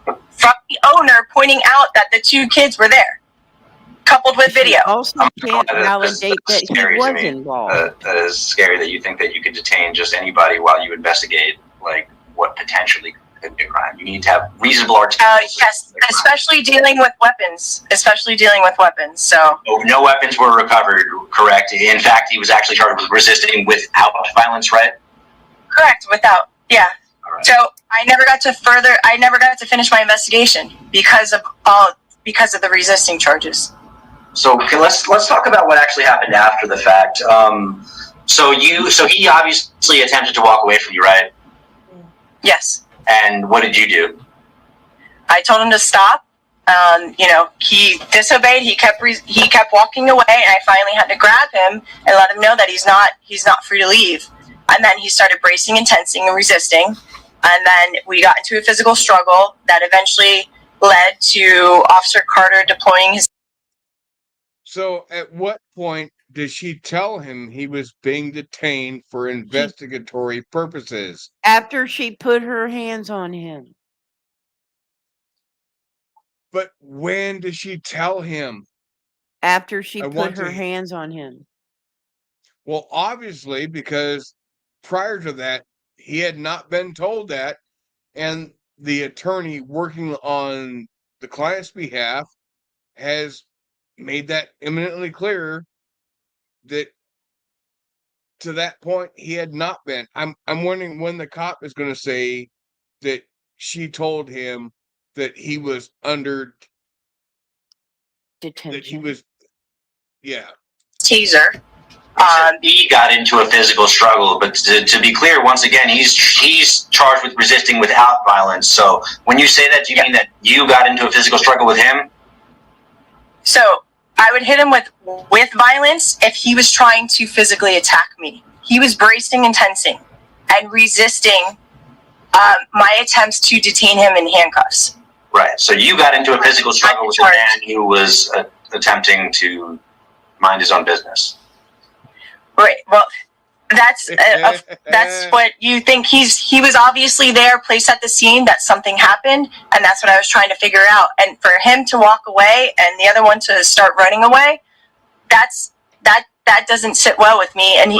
from the owner pointing out that the two kids were there, coupled with video. Also can't validate that he was involved. That is scary that you think that you could detain just anybody while you investigate, like, what potentially could be a crime. You need to have reasonable articulation. Yes, especially dealing with weapons. So no weapons were recovered, correct? In fact, he was actually charged with resisting without violence, right? Correct, without, yeah. Right. So I never got to finish my investigation because of the resisting charges. So let's talk about what actually happened after the fact. So he obviously attempted to walk away from you, right? Yes. And what did you do? I told him to stop. He disobeyed. He kept walking away, and I finally had to grab him and let him know that he's not free to leave. And then he started bracing and tensing and resisting. And then we got into a physical struggle that eventually led to Officer Carter deploying his. So at what point did she tell him he was being detained for investigatory purposes? After she put her hands on him. But when did she tell him? After she put her hands on him. Well, obviously, because prior to that, he had not been told that, and the attorney working on the client's behalf has made that eminently clear that to that point he had not been. I'm wondering when the cop is going to say that she told him that he was under detention. That he was, yeah. Teaser. He got into a physical struggle, but to be clear, once again, he's charged with resisting without violence. So when you say that, do you mean that you got into a physical struggle with him? So I would hit him with violence if he was trying to physically attack me. He was bracing and tensing and resisting my attempts to detain him in handcuffs. Right. So you got into a physical struggle with a man who was attempting to mind his own business. Right. Well, that's what you think. He was obviously there, placed at the scene that something happened, and that's what I was trying to figure out. And for him to walk away and the other one to start running away, that doesn't sit well with me. And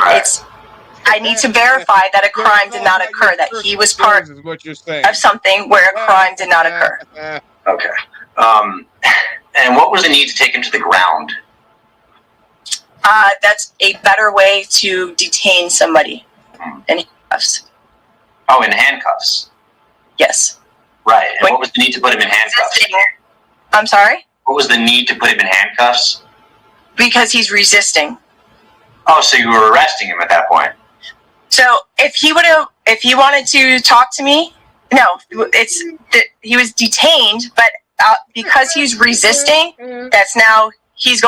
I need to verify that a crime did not occur, that he was part of something where a crime did not occur. Okay. And what was the need to take him to the ground? That's a better way to detain somebody in handcuffs. Oh, in handcuffs? Yes. Right. And what was the need to put him in handcuffs? I'm sorry? What was the need to put him in handcuffs? Because he's resisting. Oh, so you were arresting him at that point? So if he wanted to talk to me, no, it's that he was detained, but because he's resisting, that's now he's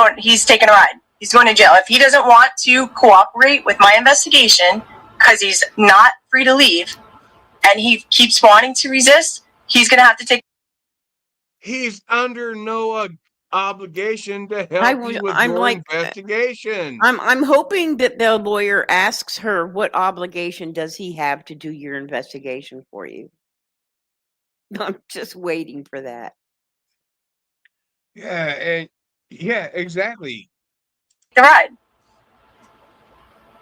taking a ride. He's going to jail. If he doesn't want to cooperate with my investigation, because he's not free to leave, and he keeps wanting to resist, he's going to have to take. He's under no obligation to help you with your investigation. I'm hoping that the lawyer asks her, what obligation does he have to do your investigation for you? I'm just waiting for that. Yeah, and yeah, exactly. The ride.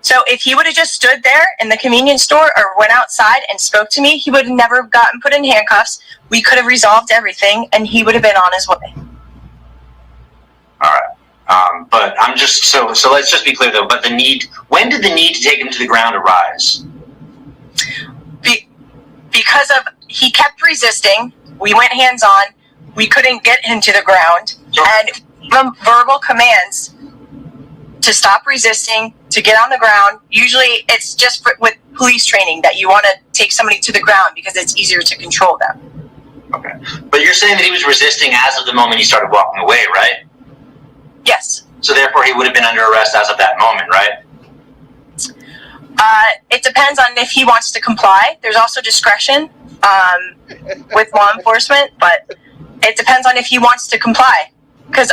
So if he would have just stood there in the convenience store or went outside and spoke to me, he would have never gotten put in handcuffs. We could have resolved everything, and he would have been on his way. All right. But I'm just so let's just be clear though. But when did the need to take him to the ground arise? Because he kept resisting. We went hands on. We couldn't get him to the ground, and from verbal commands to stop resisting, to get on the ground. Usually it's just with police training that you want to take somebody to the ground because it's easier to control them. Okay. But you're saying that he was resisting as of the moment he started walking away, right? Yes. So therefore he would have been under arrest as of that moment, right? It depends on if he wants to comply. There's also discretion with law enforcement, but it depends on if he wants to comply. Because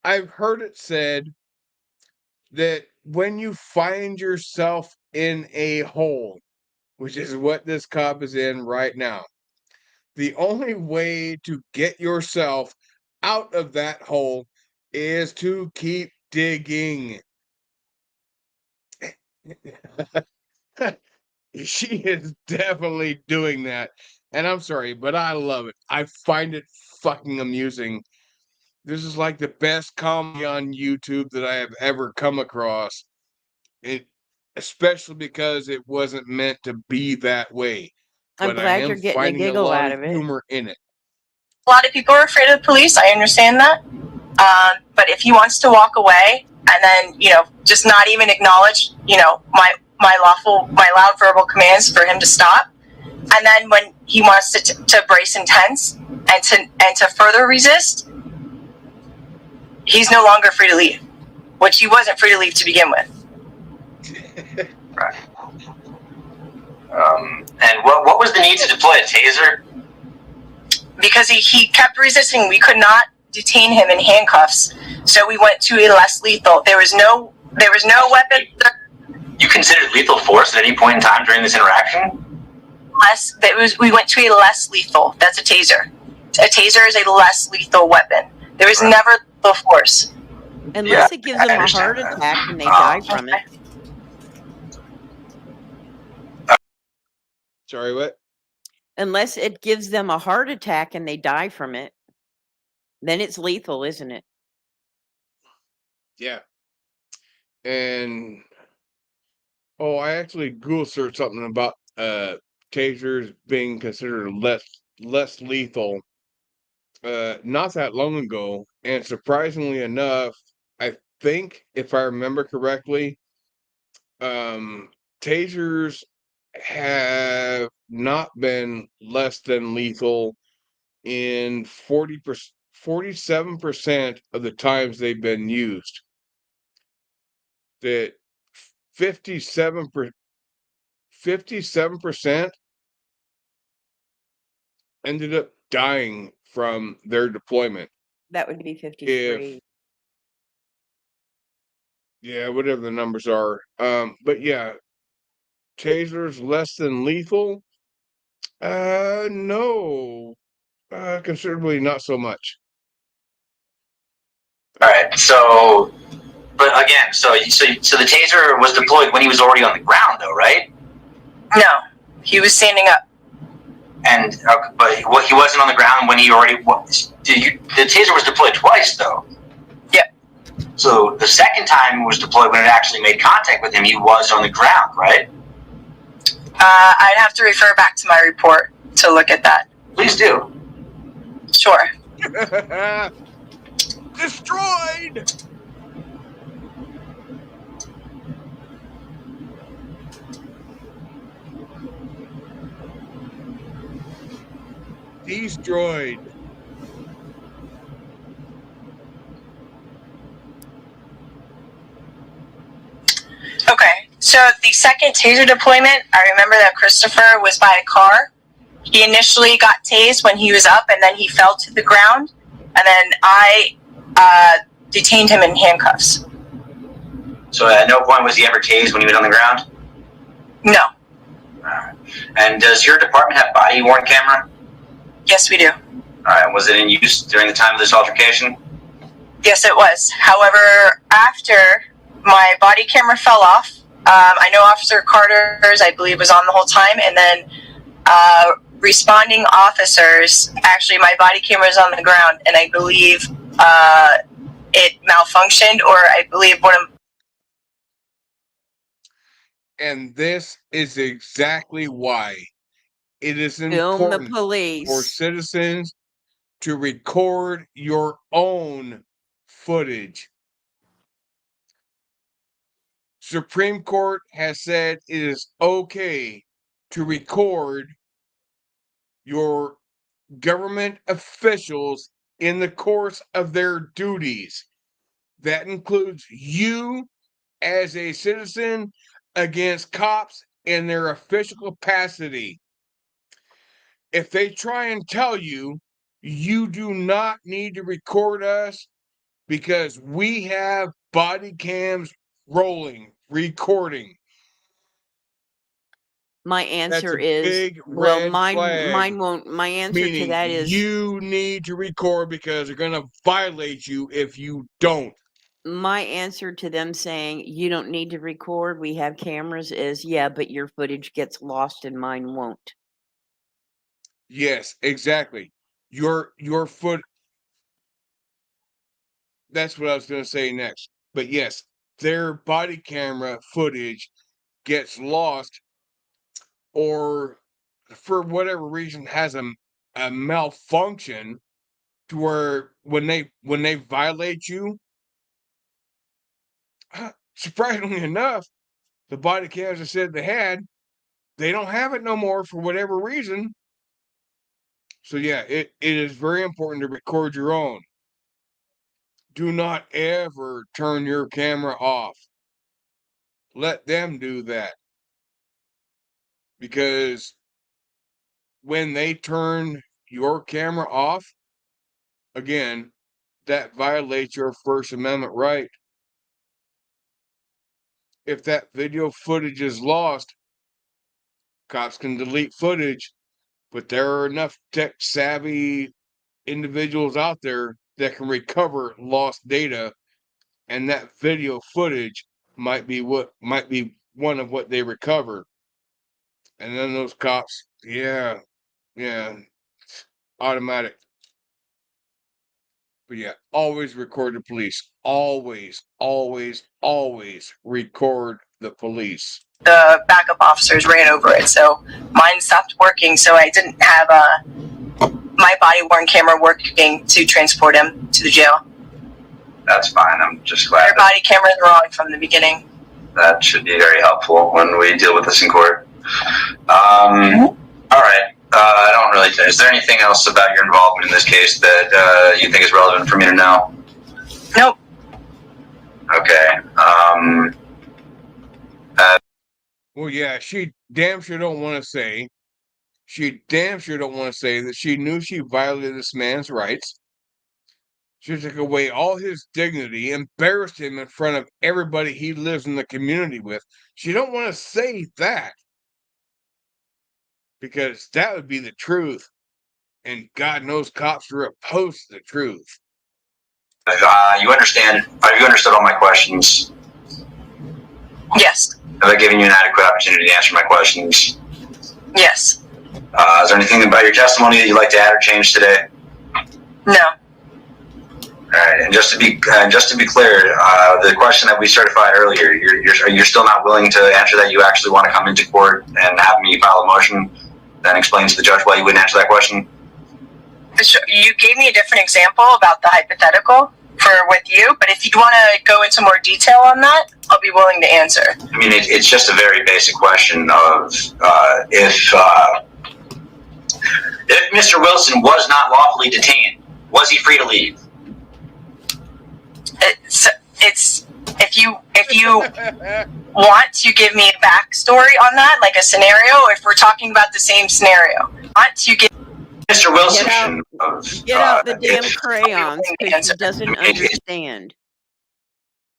I've heard it said that when you find yourself in a hole, which is what this cop is in right now, the only way to get yourself out of that hole is to keep digging. She is definitely doing that. And I'm sorry, but I love it. I find it fucking amusing. This is like the best comedy on YouTube that I have ever come across. Especially because it wasn't meant to be that way. I'm glad you're getting a giggle out of it. Humor in it. a lot of people are afraid of the police. I understand that. But if he wants to walk away and then, just not even acknowledge, my loud verbal commands for him to stop, and then when he wants to brace intense and to further resist, he's no longer free to leave, which he wasn't free to leave to begin with. Right. And what was the need to deploy a taser? Because he kept resisting. We could not detain him in handcuffs, so we went to a less lethal. There was no weapon. You considered lethal force at any point in time during this interaction? We went to a less lethal. That's a taser. A taser is a less lethal weapon. There was never lethal force. Unless it gives them a heart attack and they die from it. Sorry, what? Unless it gives them a heart attack and they die from it, then it's lethal, isn't it? Yeah. And I actually Google searched something about tasers being considered less lethal not that long ago, and surprisingly enough, I think if I remember correctly, tasers have not been less than lethal in 47% of the times they've been used. That 57% ended up dying from their deployment. That would be 53. Yeah, whatever the numbers are. But yeah, tasers less than lethal? No. Considerably not so much. All right. So, but again, so the taser was deployed when he was already on the ground, though, right? No, he was standing up. And but he wasn't on the ground when he already was. The taser was deployed twice, though. Yep. So the second time it was deployed, when it actually made contact with him, he was on the ground, right? I'd have to refer back to my report to look at that. Please do. Sure. Destroyed. Destroyed. Okay, so the second taser deployment, I remember that Christopher was by a car. He initially got tased when he was up, and then he fell to the ground, and then I detained him in handcuffs. So at no point was he ever tased when he was on the ground? No. And does your department have body-worn camera? Yes, we do. Alright, was it in use during the time of this altercation? Yes, it was. However, after my body camera fell off, I know Officer Carter's, I believe, was on the whole time, and then responding officers, actually my body camera is on the ground, and I believe it malfunctioned, or I believe one of... And this is exactly why it is Film the important for police. citizens to record your own footage. Supreme Court has said it is okay to record your government officials in the course of their duties. That includes you as a citizen against cops in their official capacity. If they try and tell you, you do not need to record us because we have body cams rolling, recording. My That's answer a is, big well, red mine flag. won't. My answer to Meaning that is, you need to record because they're going to violate you if you don't. my answer to them saying you don't need to record, we have cameras, is yeah, but your footage gets lost and mine won't. Yes, exactly. Your foot. That's what I was going to say next. But yes, their body camera footage gets lost, or for whatever reason has a malfunction to where when they violate you, surprisingly enough, the body cams I said they had, they don't have it no more for whatever reason. So yeah, it is very important to record your own. Do not ever turn your camera off. Let them do that. Because when they turn your camera off, again, that violates your First Amendment right. If that video footage is lost, cops can delete footage, but there are enough tech-savvy individuals out there that can recover lost data, and that video footage might be one of what they recover. And then those cops, yeah, automatic. But yeah, always record the police. Always, always, always record the police. The backup officers ran over it, so mine stopped working, so I didn't have my body-worn camera working to transport him to the jail. That's fine. I'm just glad. Their body cameras were on from the beginning. That should be very helpful when we deal with this in court. All right. I don't really. Is there anything else about your involvement in this case that you think is relevant for me to know? Nope. Okay. Well, yeah, she damn sure don't want to say. She damn sure don't want to say that she knew she violated this man's rights. She took away all his dignity, embarrassed him in front of everybody he lives in the community with. She don't want to say that. Because that would be the truth. And God knows cops are opposed to the truth. You understand? Have you understood all my questions? Yes. Have I given you an adequate opportunity to answer my questions? Yes. Is there anything about your testimony that you'd like to add or change today? No. All right, and just to be clear, the question that we certified earlier, you're still not willing to answer that. You actually want to come into court and have me file a motion, then explain to the judge why you wouldn't answer that question? You gave me a different example about the hypothetical for with you, but if you want to go into more detail on that, I'll be willing to answer. I mean, it's just a very basic question of if Mr. Wilson was not lawfully detained, was he free to leave? It's if you want to give me a backstory on that, like a scenario, if we're talking about the same scenario, want to give Mr. Wilson Get out the damn crayons because she doesn't understand.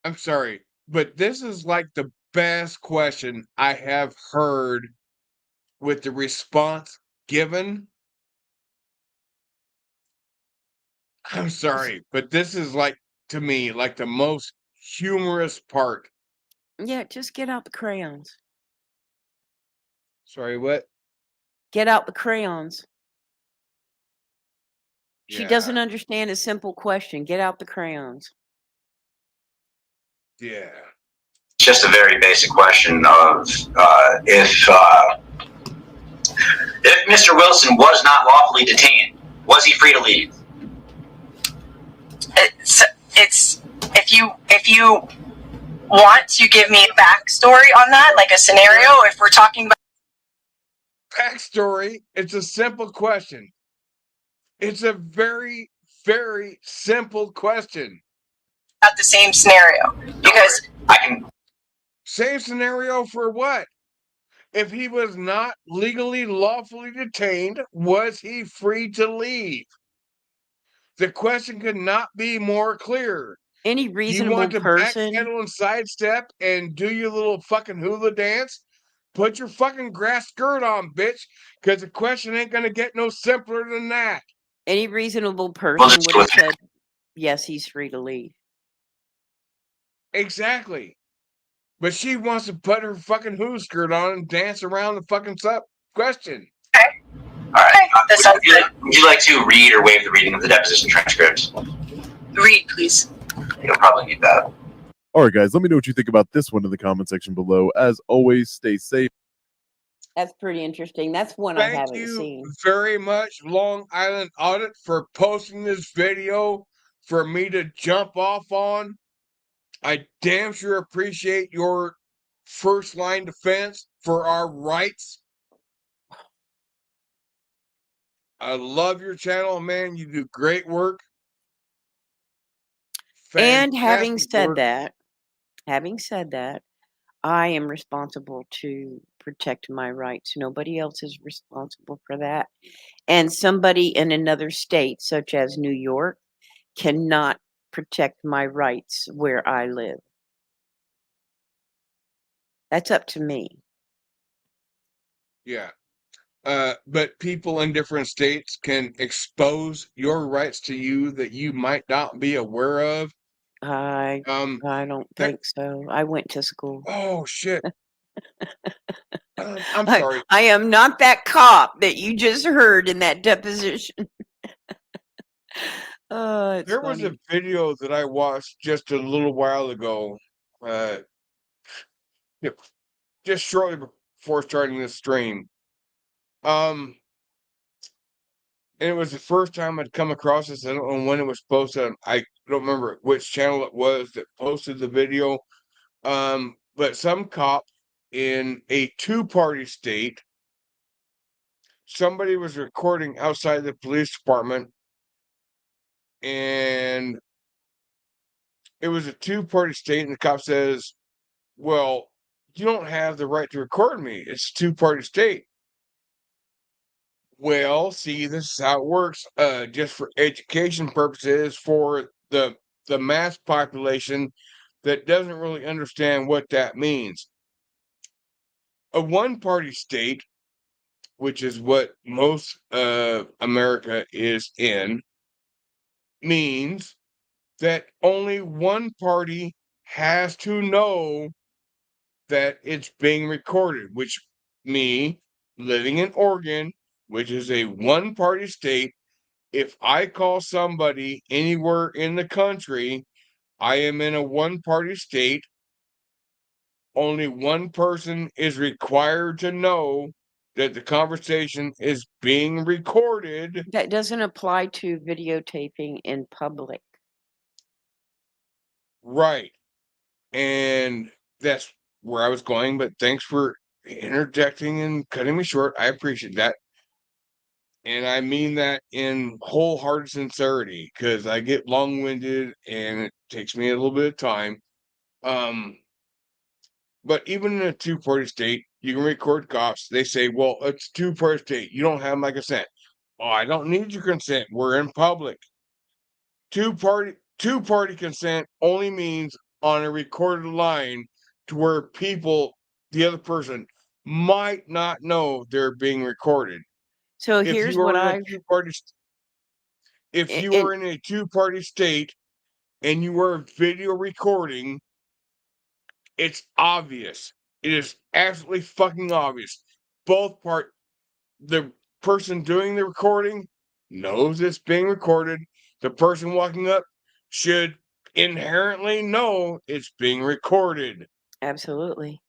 I'm sorry, but this is like the best question I have heard with the response given. I'm sorry, but this is like, to me, like the most humorous part. Yeah, just get out the crayons. Sorry, what? Get out the crayons. She Yeah. doesn't understand a simple question. Get out the crayons. Yeah. It's just a very basic question of if Mr. Wilson was not lawfully detained, was he free to leave? It's if you want to give me a backstory on that, like a scenario, if we're talking about backstory, it's a simple question. It's a very, very simple question. About the same scenario, because I can. Same scenario for what? If he was not legally, lawfully detained, was he free to leave? The question could not be more clear. Any You reasonable want to person. backpedal and sidestep and do your little fucking hula dance? Put your fucking grass skirt on, bitch, because the question ain't gonna get no simpler than that. Any reasonable person would have said, yes, he's free to leave. Exactly. But she wants to put her fucking hula skirt on and dance around the fucking question. Okay. All right. Would you like to read or waive the reading of the deposition transcript? Read, please. You'll probably need that. All right, guys, let me know what you think about this one in the comment section below. As always, stay safe. That's pretty interesting. That's one I haven't seen. Thank you very much, Long Island Audit, for posting this video for me to jump off on. I damn sure appreciate your first line defense for our rights. I love your channel, man. You do great work. And having Fantastic said work. that, I am responsible to protect my rights. Nobody else is responsible for that. And somebody in another state, such as New York, cannot protect my rights where I live. That's up to me. Yeah. But people in different states can expose your rights to you that you might not be aware of. I don't think so. I went to school. Oh shit. I'm sorry. I am not that cop that you just heard in that deposition. There was a video that I watched just a little while ago, just shortly before starting this stream. And it was the first time I'd come across this. I don't know when it was posted. I don't remember which channel it was that posted the video. But some cop in a two-party state, somebody was recording outside the police department, and it was a two-party state, and the cop says, well, you don't have the right to record me. It's a two-party state. Well, see, this is how it works. Just for education purposes, for the mass population that doesn't really understand what that means. A one-party state, which is what most of America is in, means that only one party has to know that it's being recorded, which me, living in Oregon, which is a one-party state, if I call somebody anywhere in the country, I am in a one-party state. Only one person is required to know that the conversation is being recorded. That doesn't apply to videotaping in public. Right. And that's where I was going, but thanks for interjecting and cutting me short. I appreciate that. And I mean that in wholehearted sincerity, because I get long-winded and it takes me a little bit of time. But even in a two-party state, you can record cops. They say, well, it's a two-party state. You don't have my consent. Oh, I don't need your consent. We're in public. Two-party consent only means on a recorded line to where people, the other person, might not know they're being recorded. So If here's you what are in a I've two-party if you and are in a two-party state and you are video recording, it's obvious. It is absolutely fucking obvious. The person doing the recording knows it's being recorded. The person walking up should inherently know it's being recorded. absolutely.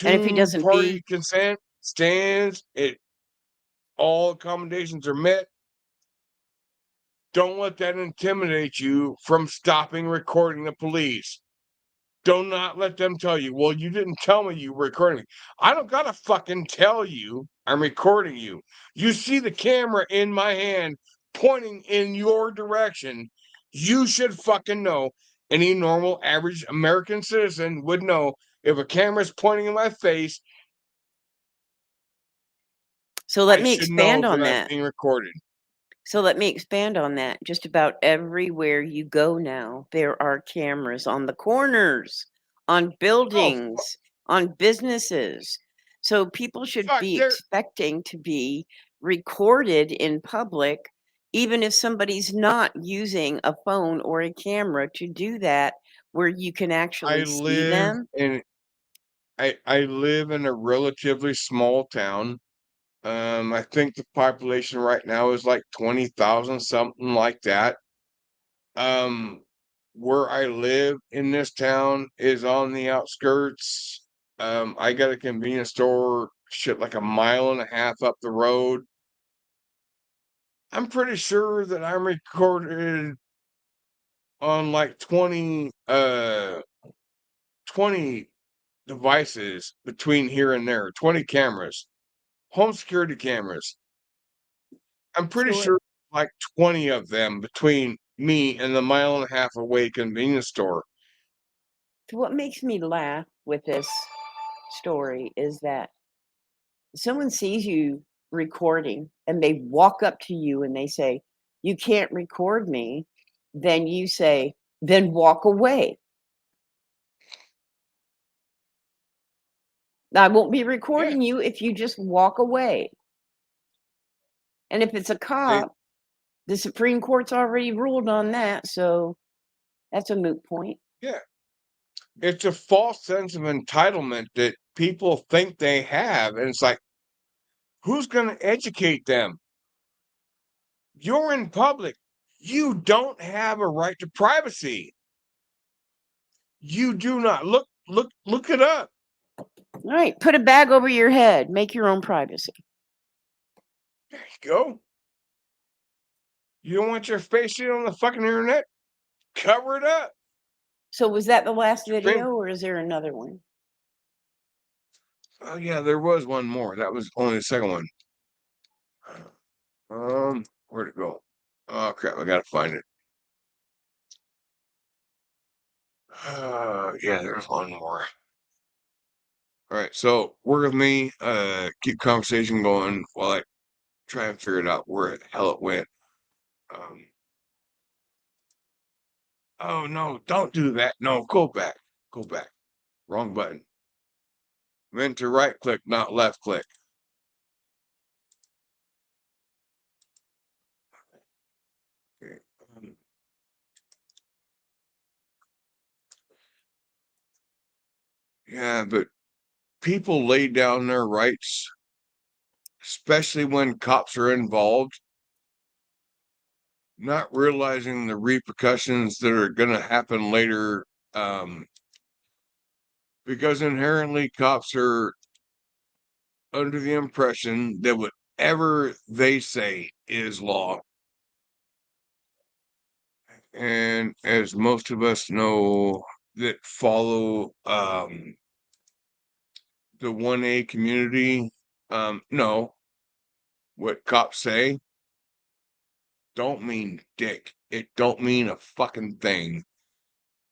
And if he doesn't Two-party consent stands. All accommodations are met. Don't let that intimidate you from stopping recording the police. Do not let them tell you, well, you didn't tell me you were recording me. I don't gotta fucking tell you I'm recording you. You see the camera in my hand pointing in your direction. You should fucking know. Any normal, average American citizen would know if a camera's pointing in my face, So let I me should know expand on that I'm that. being recorded. So let me expand on that. Just about everywhere you go now, there are cameras on the corners, on buildings, on businesses. So people should Fuck, be expecting to be recorded in public, even if somebody's not using a phone or a camera to do that, where you can I actually see live them. in I live in a relatively small town. I think the population right now is like 20,000, something like that. Um, where I live in this town is on the outskirts. I got a convenience store shit like a mile and a half up the road. I'm pretty sure that I'm recorded on like 20 devices between here and there, 20 cameras, home security cameras. I'm pretty So, sure like 20 of them between me and the mile and a half away convenience store. so what makes me laugh with this story is that someone sees you recording and they walk up to you and they say, "You can't record me," then you say, "Then walk away. I won't be Yeah, recording you if you just walk away." And if it's a they, cop, the Supreme Court's already ruled on that, so that's a moot point. yeah, it's a false sense of entitlement that people think they have. And it's like, who's going to educate them? You're in public. You don't have a right to privacy. You do not. Look it up. All right, put a bag over your head, make your own privacy. There you go. You don't want your face seen on the fucking internet? Cover it up. So was that the last Supreme. video or is there another one? Oh yeah, there was one more. That was only the second one. Where'd it go? Oh crap, I gotta find it. Yeah, there's one more. All right, so work with me. Keep conversation going while I try and figure it out where the hell it went. Oh no, don't do that. No, go back. Go back. Wrong button. Meant to right click, not left click. Okay. Yeah, but people lay down their rights, especially when cops are involved, not realizing the repercussions that are going to happen later. Because inherently cops are under the impression that whatever they say is law. And as most of us know that follow the 1A community, no, what cops say don't mean dick. It don't mean a fucking thing,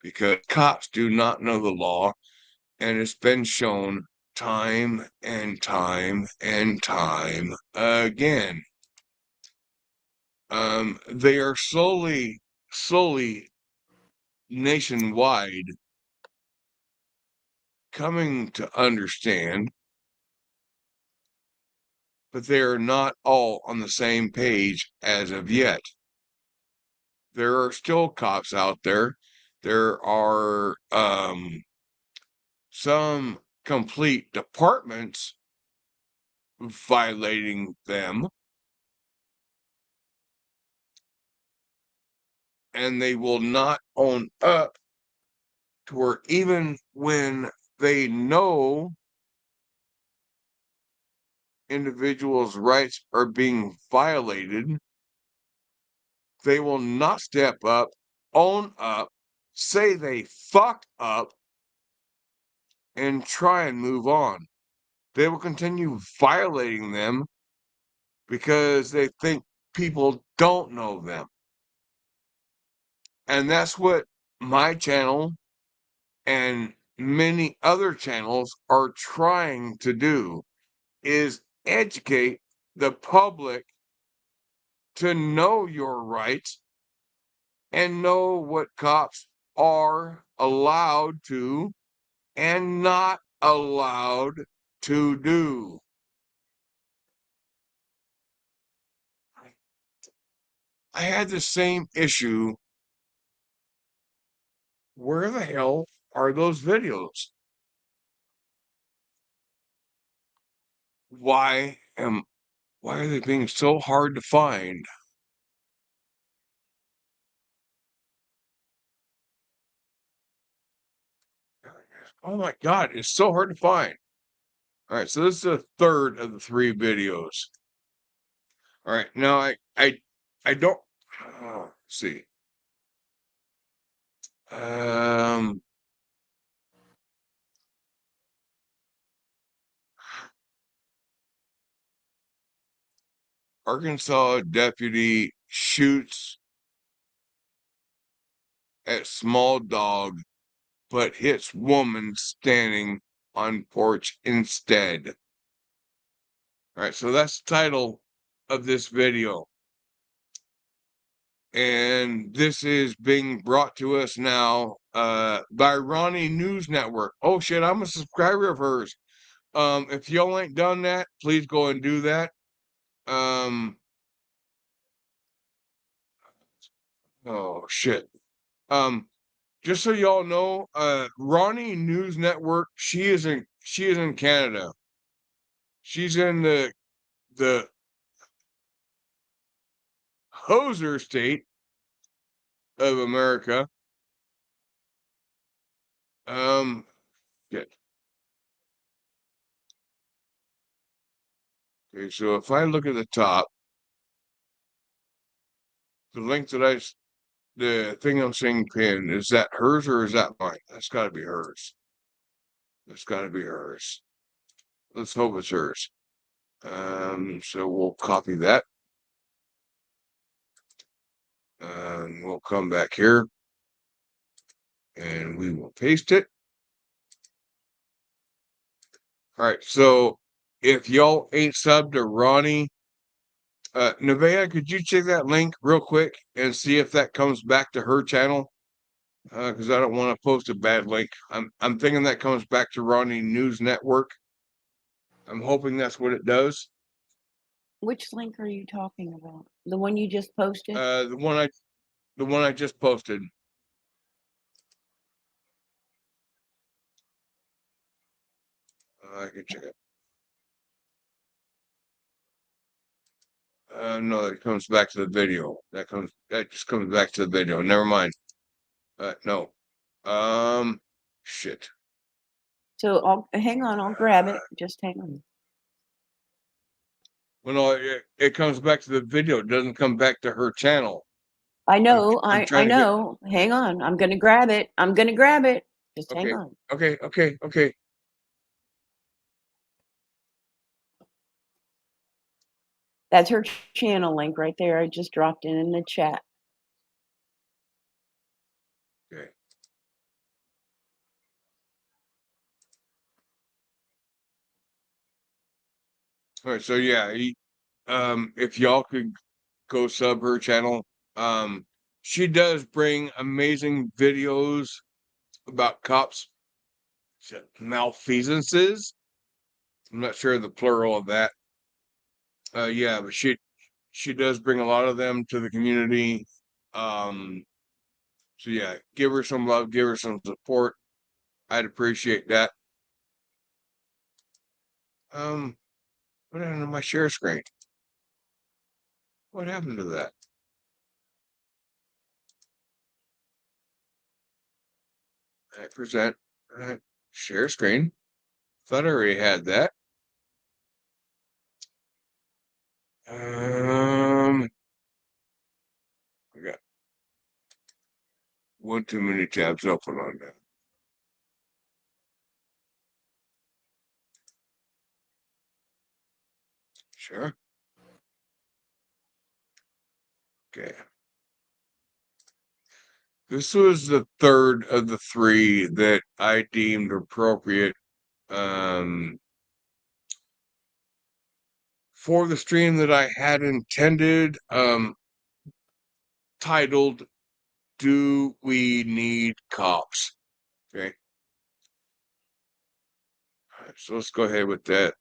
because cops do not know the law, and it's been shown time and time and time again. They are slowly nationwide coming to understand, but they are not all on the same page as of yet. There are still cops out there. There are some complete departments violating them, and they will not own up to where even when they know individuals' rights are being violated, they will not step up, own up, say they fucked up, and try and move on. They will continue violating them because they think people don't know them. And that's what my channel and many other channels are trying to do, is educate the public to know your rights and know what cops are allowed to and not allowed to do. I had the same issue. Where the hell are those videos? Why are they being so hard to find? Oh my God, it's so hard to find. All right, so this is the third of the 3 videos. All right, now I don't see. Arkansas deputy shoots at small dog, but hits woman standing on porch instead. All right, so that's the title of this video. And this is being brought to us now by Ronnie News Network. Oh shit, I'm a subscriber of hers. If y'all ain't done that, please go and do that. Oh shit. Just so y'all know, Ronnie News Network, she is in Canada. She's in the hoser state of America. Shit. Okay, so if I look at the top, the link that the thing I'm seeing pinned, is that hers or is that mine? That's got to be hers. That's got to be hers. Let's hope it's hers. So we'll copy that. And we'll come back here and we will paste it. All right, so if y'all ain't subbed to Ronnie, Nevaeh, could you check that link real quick and see if that comes back to her channel? Because I don't want to post a bad link. I'm thinking that comes back to Ronnie News Network. I'm hoping that's what it does. Which link are you talking about? The one you just posted? The one I just posted. I can check it. No, it comes back to the video. That just comes back to the video. Never mind. No. Shit. So hang on, I'll grab it. Just hang on. Well, no, it comes back to the video. It doesn't come back to her channel. I know. I'm I trying to get. know. Hang on. I'm gonna grab it. I'm gonna grab it. Just hang Okay, on. okay. That's her channel link right there. I just dropped it in the chat. Okay. All right. So yeah, if y'all could go sub her channel. She does bring amazing videos about cops malfeasances. I'm not sure the plural of that. Yeah, but she does bring a lot of them to the community. So yeah, give her some love, give her some support. I'd appreciate that. What happened to my share screen? What happened to that? I present share screen. Thought I already had that. I got one too many tabs open on that. Sure. Okay. This was the third of the three that I deemed appropriate for the stream that I had intended, titled "Do We Need Cops?" Okay. All right, so let's go ahead with that.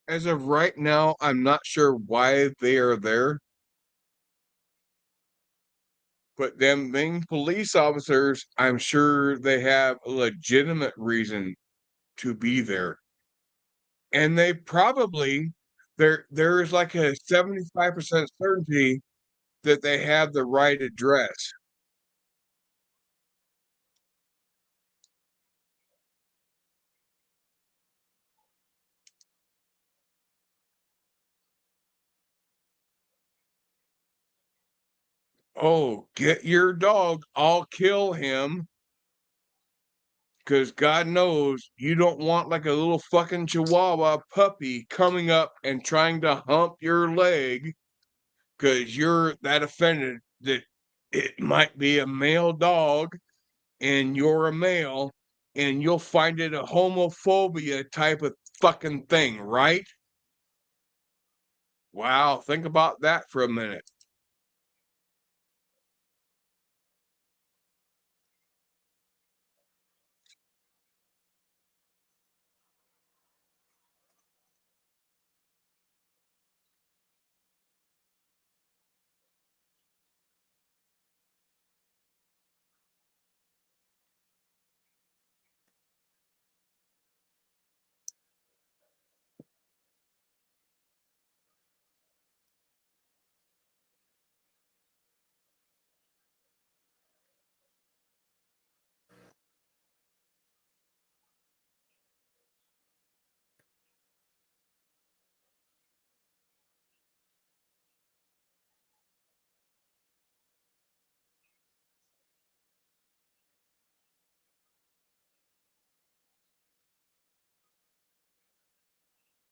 As of right now, I'm not sure why they are there, but them being police officers, I'm sure they have a legitimate reason to be there. And they probably there is like a 75% certainty that they have the right address. Oh, get your dog. I'll kill him. Because God knows you don't want like a little fucking chihuahua puppy coming up and trying to hump your leg because you're that offended that it might be a male dog and you're a male and you'll find it a homophobia type of fucking thing, right? Wow, think about that for a minute.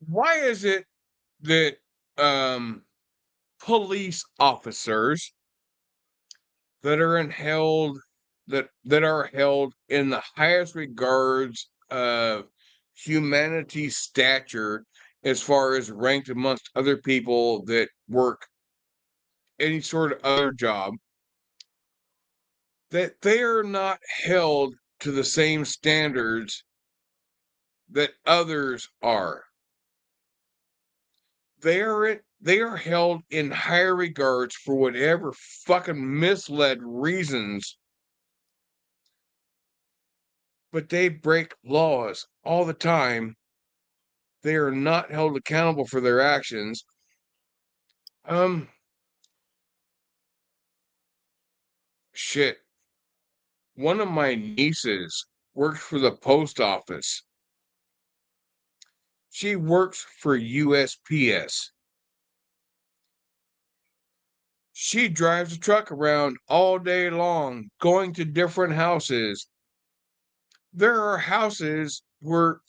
Why is it that police officers that are held that are held in the highest regards of humanity's stature as far as ranked amongst other people that work any sort of other job, that they are not held to the same standards that others are. They are held in higher regards for whatever fucking misled reasons, but they break laws all the time. They are not held accountable for their actions. Shit. One of my nieces works for the post office. She works for USPS. She drives a truck around all day long, going to different houses. There are houses where,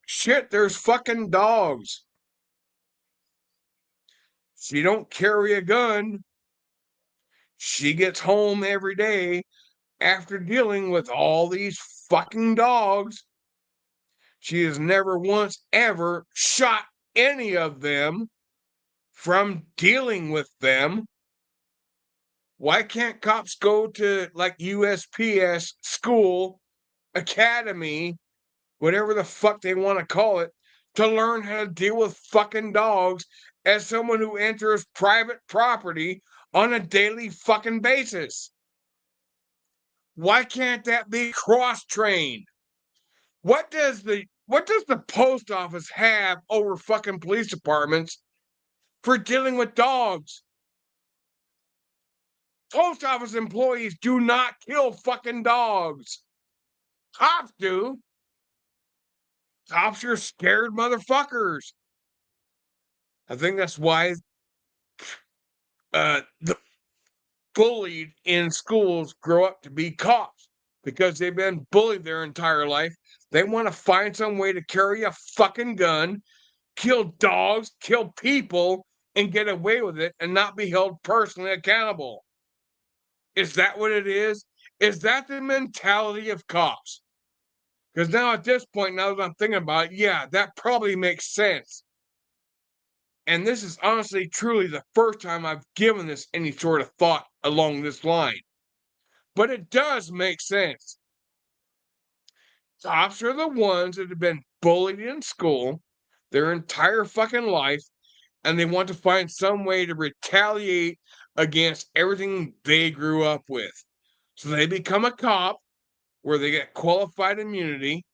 shit, there's fucking dogs. She don't carry a gun. She gets home every day after dealing with all these fucking dogs. She has never once ever shot any of them from dealing with them. Why can't cops go to like USPS school, academy, whatever the fuck they want to call it, to learn how to deal with fucking dogs as someone who enters private property on a daily fucking basis? Why can't that be cross-trained? What does the post office have over fucking police departments for dealing with dogs? Post office employees do not kill fucking dogs. Cops do. Cops are scared motherfuckers. I think that's why the bullied in schools grow up to be cops, because they've been bullied their entire life. They want to find some way to carry a fucking gun, kill dogs, kill people, and get away with it and not be held personally accountable. Is that what it is? Is that the mentality of cops? Because now at this point, now that I'm thinking about it, yeah, that probably makes sense. And this is honestly, truly the first time I've given this any sort of thought along this line. But it does make sense. Cops are the ones that have been bullied in school their entire fucking life, and they want to find some way to retaliate against everything they grew up with. So they become a cop where they get qualified immunity.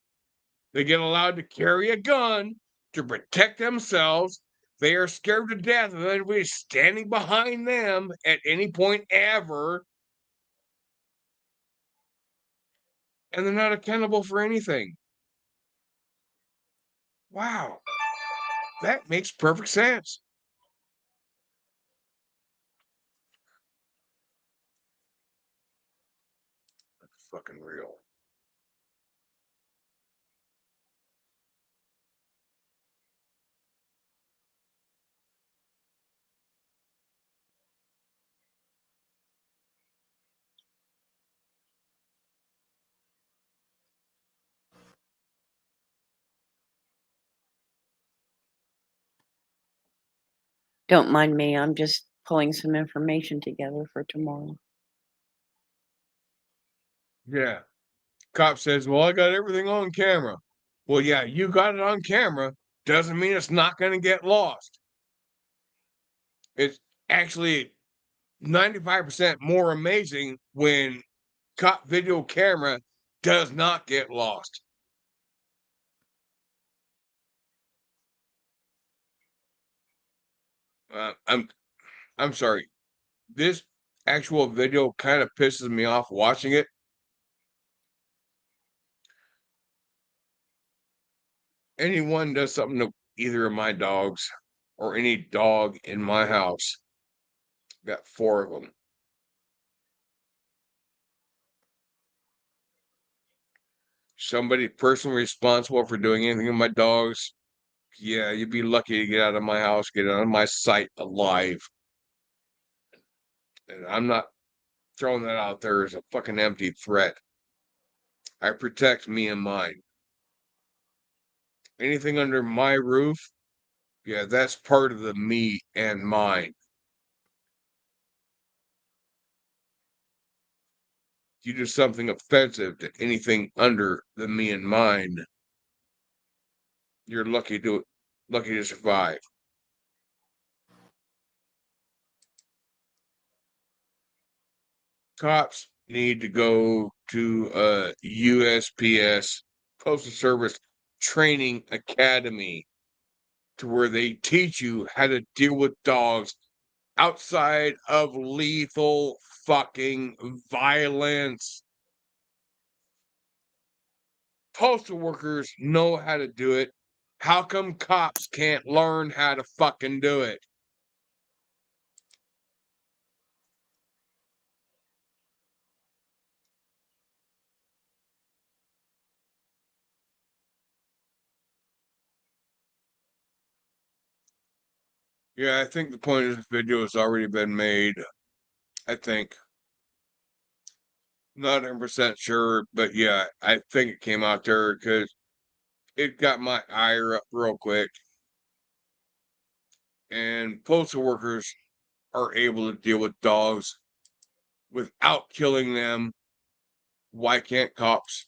They get allowed to carry a gun to protect themselves. They are scared to death of anybody standing behind them at any point ever. And they're not accountable for anything. Wow. That makes perfect sense. That's fucking real. Don't mind me, I'm just pulling some information together for tomorrow. Yeah. Cop says, well, I got everything on camera. Well, yeah, you got it on camera. Doesn't mean it's not going to get lost. It's actually 95% more amazing when cop video camera does not get lost. I'm sorry. This actual video kind of pisses me off watching it. Anyone does something to either of my dogs or any dog in my house, got 4 of them. Somebody personally responsible for doing anything to my dogs, Yeah, you'd be lucky to get out of my house, get out of my sight alive. And I'm not throwing that out there as a fucking empty threat. I protect me and mine. Anything under my roof, yeah, that's part of the me and mine. You do something offensive to anything under the me and mine, you're lucky to survive. Cops need to go to USPS, Postal Service Training Academy, to where they teach you how to deal with dogs outside of lethal fucking violence. Postal workers know how to do it. How come cops can't learn how to fucking do it? Yeah, I think the point of this video has already been made. I think. Not 100% sure, but yeah, I think it came out there because it got my ire up real quick. And postal workers are able to deal with dogs without killing them. Why can't cops?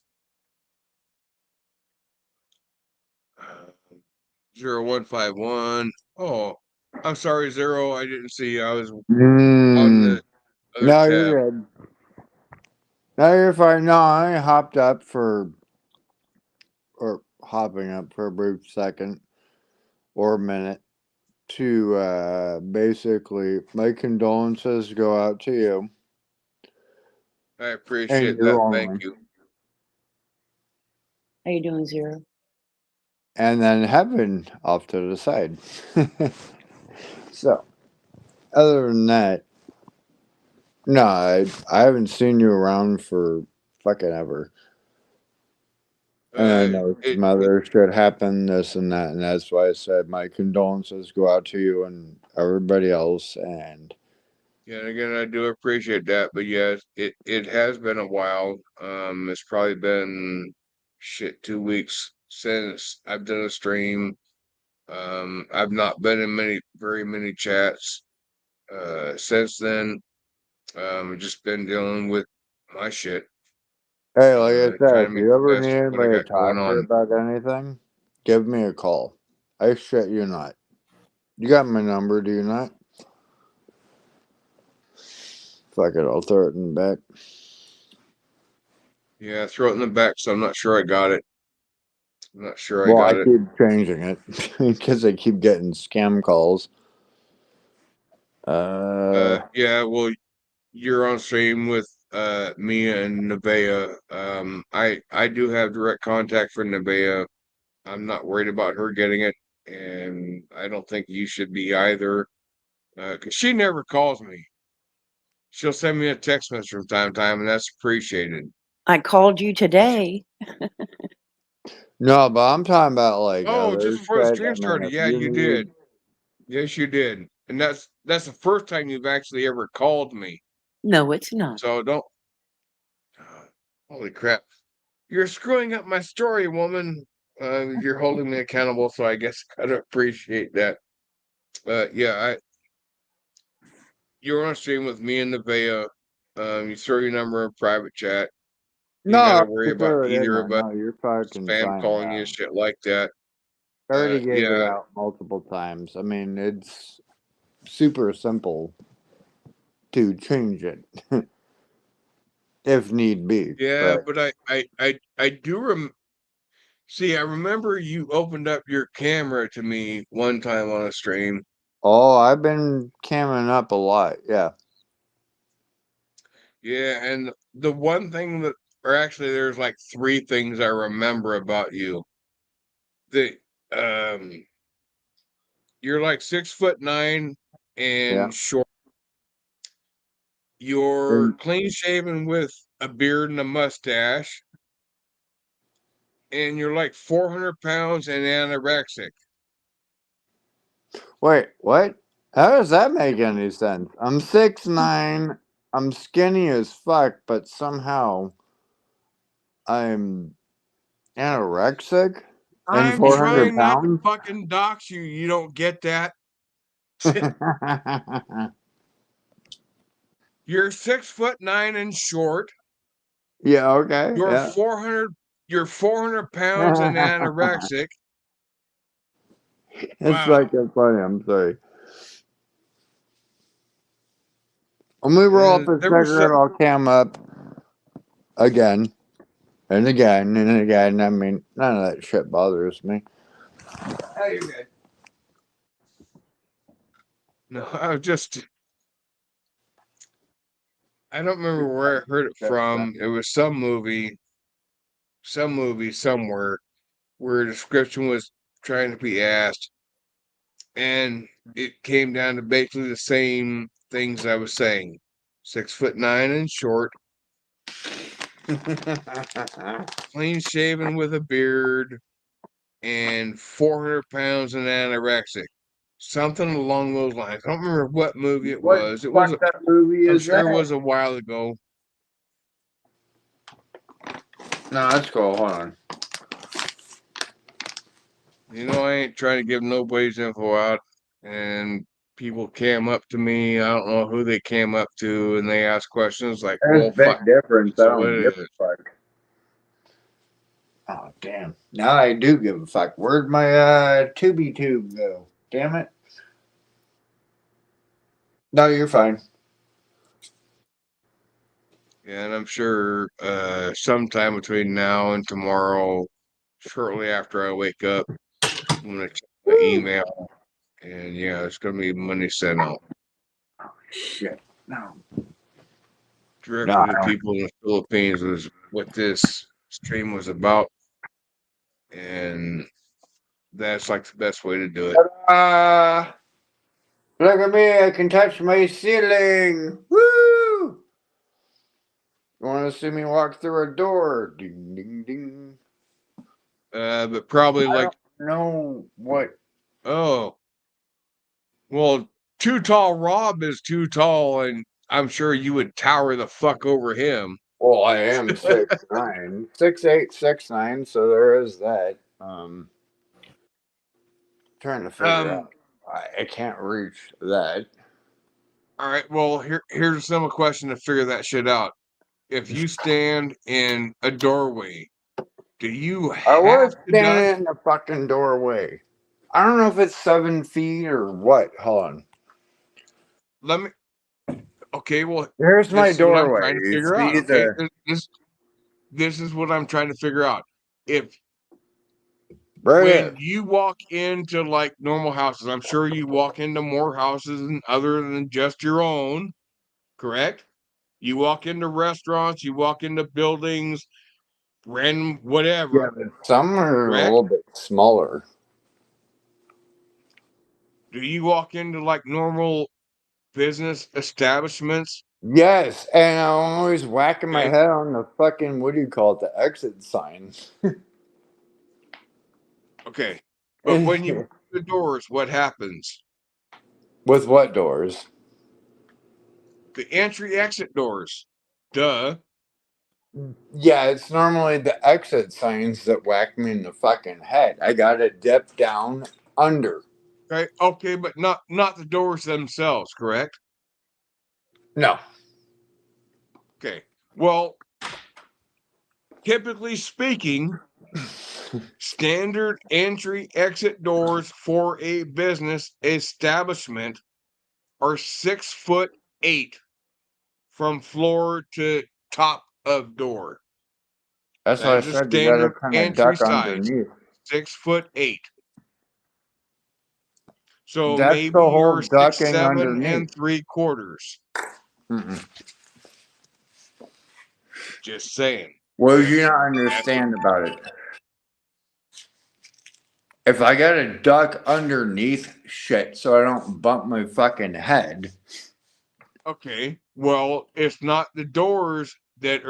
0151. Oh, I'm sorry, Zero. I didn't see. I was on the other No, tab. you're good. No, you're fine. No, I hopped up or hopping up for a brief second or minute to basically my condolences go out to you. I And appreciate your that. own Thank one. you. How you doing, Zero? And then heaven off to the side. So, other than that, no, I haven't seen you around for fucking ever. And I know some other shit happened, this and that, and that's why I said my condolences go out to you and everybody else. And Yeah, and again, I do appreciate that, but yes, it has been a while. It's probably been 2 weeks since I've done a stream. I've not been in very many chats since then. Just been dealing with my shit. hey, like I said, Trying if to make you the ever best need of what I anybody to got going talk to on. about anything, give me a call. I shit you not. You got my number, do you not? Fuck it, I'll throw it in the back. Yeah, throw it in the back, so I'm not sure I got it. I'm not sure I Well, I got it. keep changing it because I keep getting scam calls. Yeah, well, you're on stream with Mia and Nevaeh. I do have direct contact for Nevaeh. I'm not worried about her getting it, and I don't think you should be either. Because she never calls me. She'll send me a text message from time to time, and that's appreciated. I called you today. No, but I'm talking about like Oh, other just before the shit. stream I mean, started. if Yeah, you you need, did. Yes, you did. And that's the first time you've actually ever called me. No, it's not. So don't. Holy crap! You're screwing up my story, woman. You're holding me accountable, so I guess I gotta appreciate that. Yeah, you're on stream with me and Nevaeh. You throw your number in private chat. You no, gotta I worry already about threw it in either there. of us No, you're fucking spam fine. calling you shit like that. I already gave it Yeah, out multiple times. I mean, it's super simple to change it if need be. yeah, But but I do see. I remember you opened up your camera to me one time on a stream. oh, I've been camming up a lot. Yeah. Yeah, and the one thing that, or actually, there's like three things I remember about you. The you're like 6'9" Yeah. and short. You're And clean shaven with a beard and a mustache, and you're like 400 pounds and anorexic. Wait, what? How does that make any sense? I'm 6'9". I'm skinny as fuck, but somehow I'm anorexic and I'm 400 trying not to pounds. fucking dox you. You don't get that. You're 6'9" and short. Yeah, okay. You're Yeah. 400 pounds and anorexic. It's Wow. fucking funny. I'm sorry. When we roll up a There was cigarette, some. I'll cam up again and again and again. I mean, none of that shit bothers me. Oh, you're good. No, I don't remember where I heard it from. It was some movie somewhere where a description was trying to be asked, and it came down to basically the same things I was saying. 6'9" and short, clean shaven with a beard, and 400 pounds and anorexic. Something along those lines. I don't remember what movie it What was. fuck that movie I'm is sure it that? was a while ago. No, that's cool. Hold on. You know, I ain't trying to give nobody's info out, and people came up to me. I don't know who they came up to, and they asked questions like, There's "Well, a big fuck. difference. I So what don't give is a it?" fuck. Oh, damn. Now I do give a fuck. Where'd my Tubi tube go? Damn it. No, you're fine. Yeah, and I'm sure sometime between now and tomorrow, shortly after I wake up, I'm gonna check my email, and yeah, it's gonna be money sent out Shit. No. directly to people in the Philippines. Was what this stream was about, and that's like the best way to do it. Look at me. I can touch my ceiling. Woo! You want to see me walk through a door? Ding, ding, ding. But probably like, I don't know what. oh, well, Too Tall Rob is too tall, and I'm sure you would tower the fuck over him. Well, I am 6'9", 6'8", 6'9", so there is that. Trying to figure out. I can't reach that. All right, well, here's a simple question to figure that shit out. If you stand in a doorway, do you I have was to duck? standing in the fucking doorway. I don't know if it's 7 feet or what. Hold on. Let me. Okay, well, Here's my this is what I'm doorway. trying to You figure out. see Okay, the this is what I'm trying to figure out. If right when here. you walk into like normal houses, I'm sure you walk into more houses than other than just your own, correct? You walk into restaurants, you walk into buildings, random Yeah, whatever, but some are a correct? little bit smaller. Do you walk into like normal business establishments? Yes, and I'm always whacking my Okay, head on the fucking, what do you call it, the exit sign. okay. But when you open the doors, what happens? With what doors? The entry exit doors. Duh. Yeah, it's normally the exit signs that whack me in the fucking head. I gotta dip down under. Okay, but not the doors themselves, correct? No. Okay. Well, typically speaking, standard entry exit doors for a business establishment are 6'8" from floor to top of door. That's That why I is a said you gotta standard kind of entry duck size, underneath. 6'8". So That's the maybe whole you're ducking 6'7" underneath. 3/4. Mm-mm. Just saying. What did you That's not understand about it? If I gotta duck underneath shit so I don't bump my fucking head. okay. Well, it's not the doors that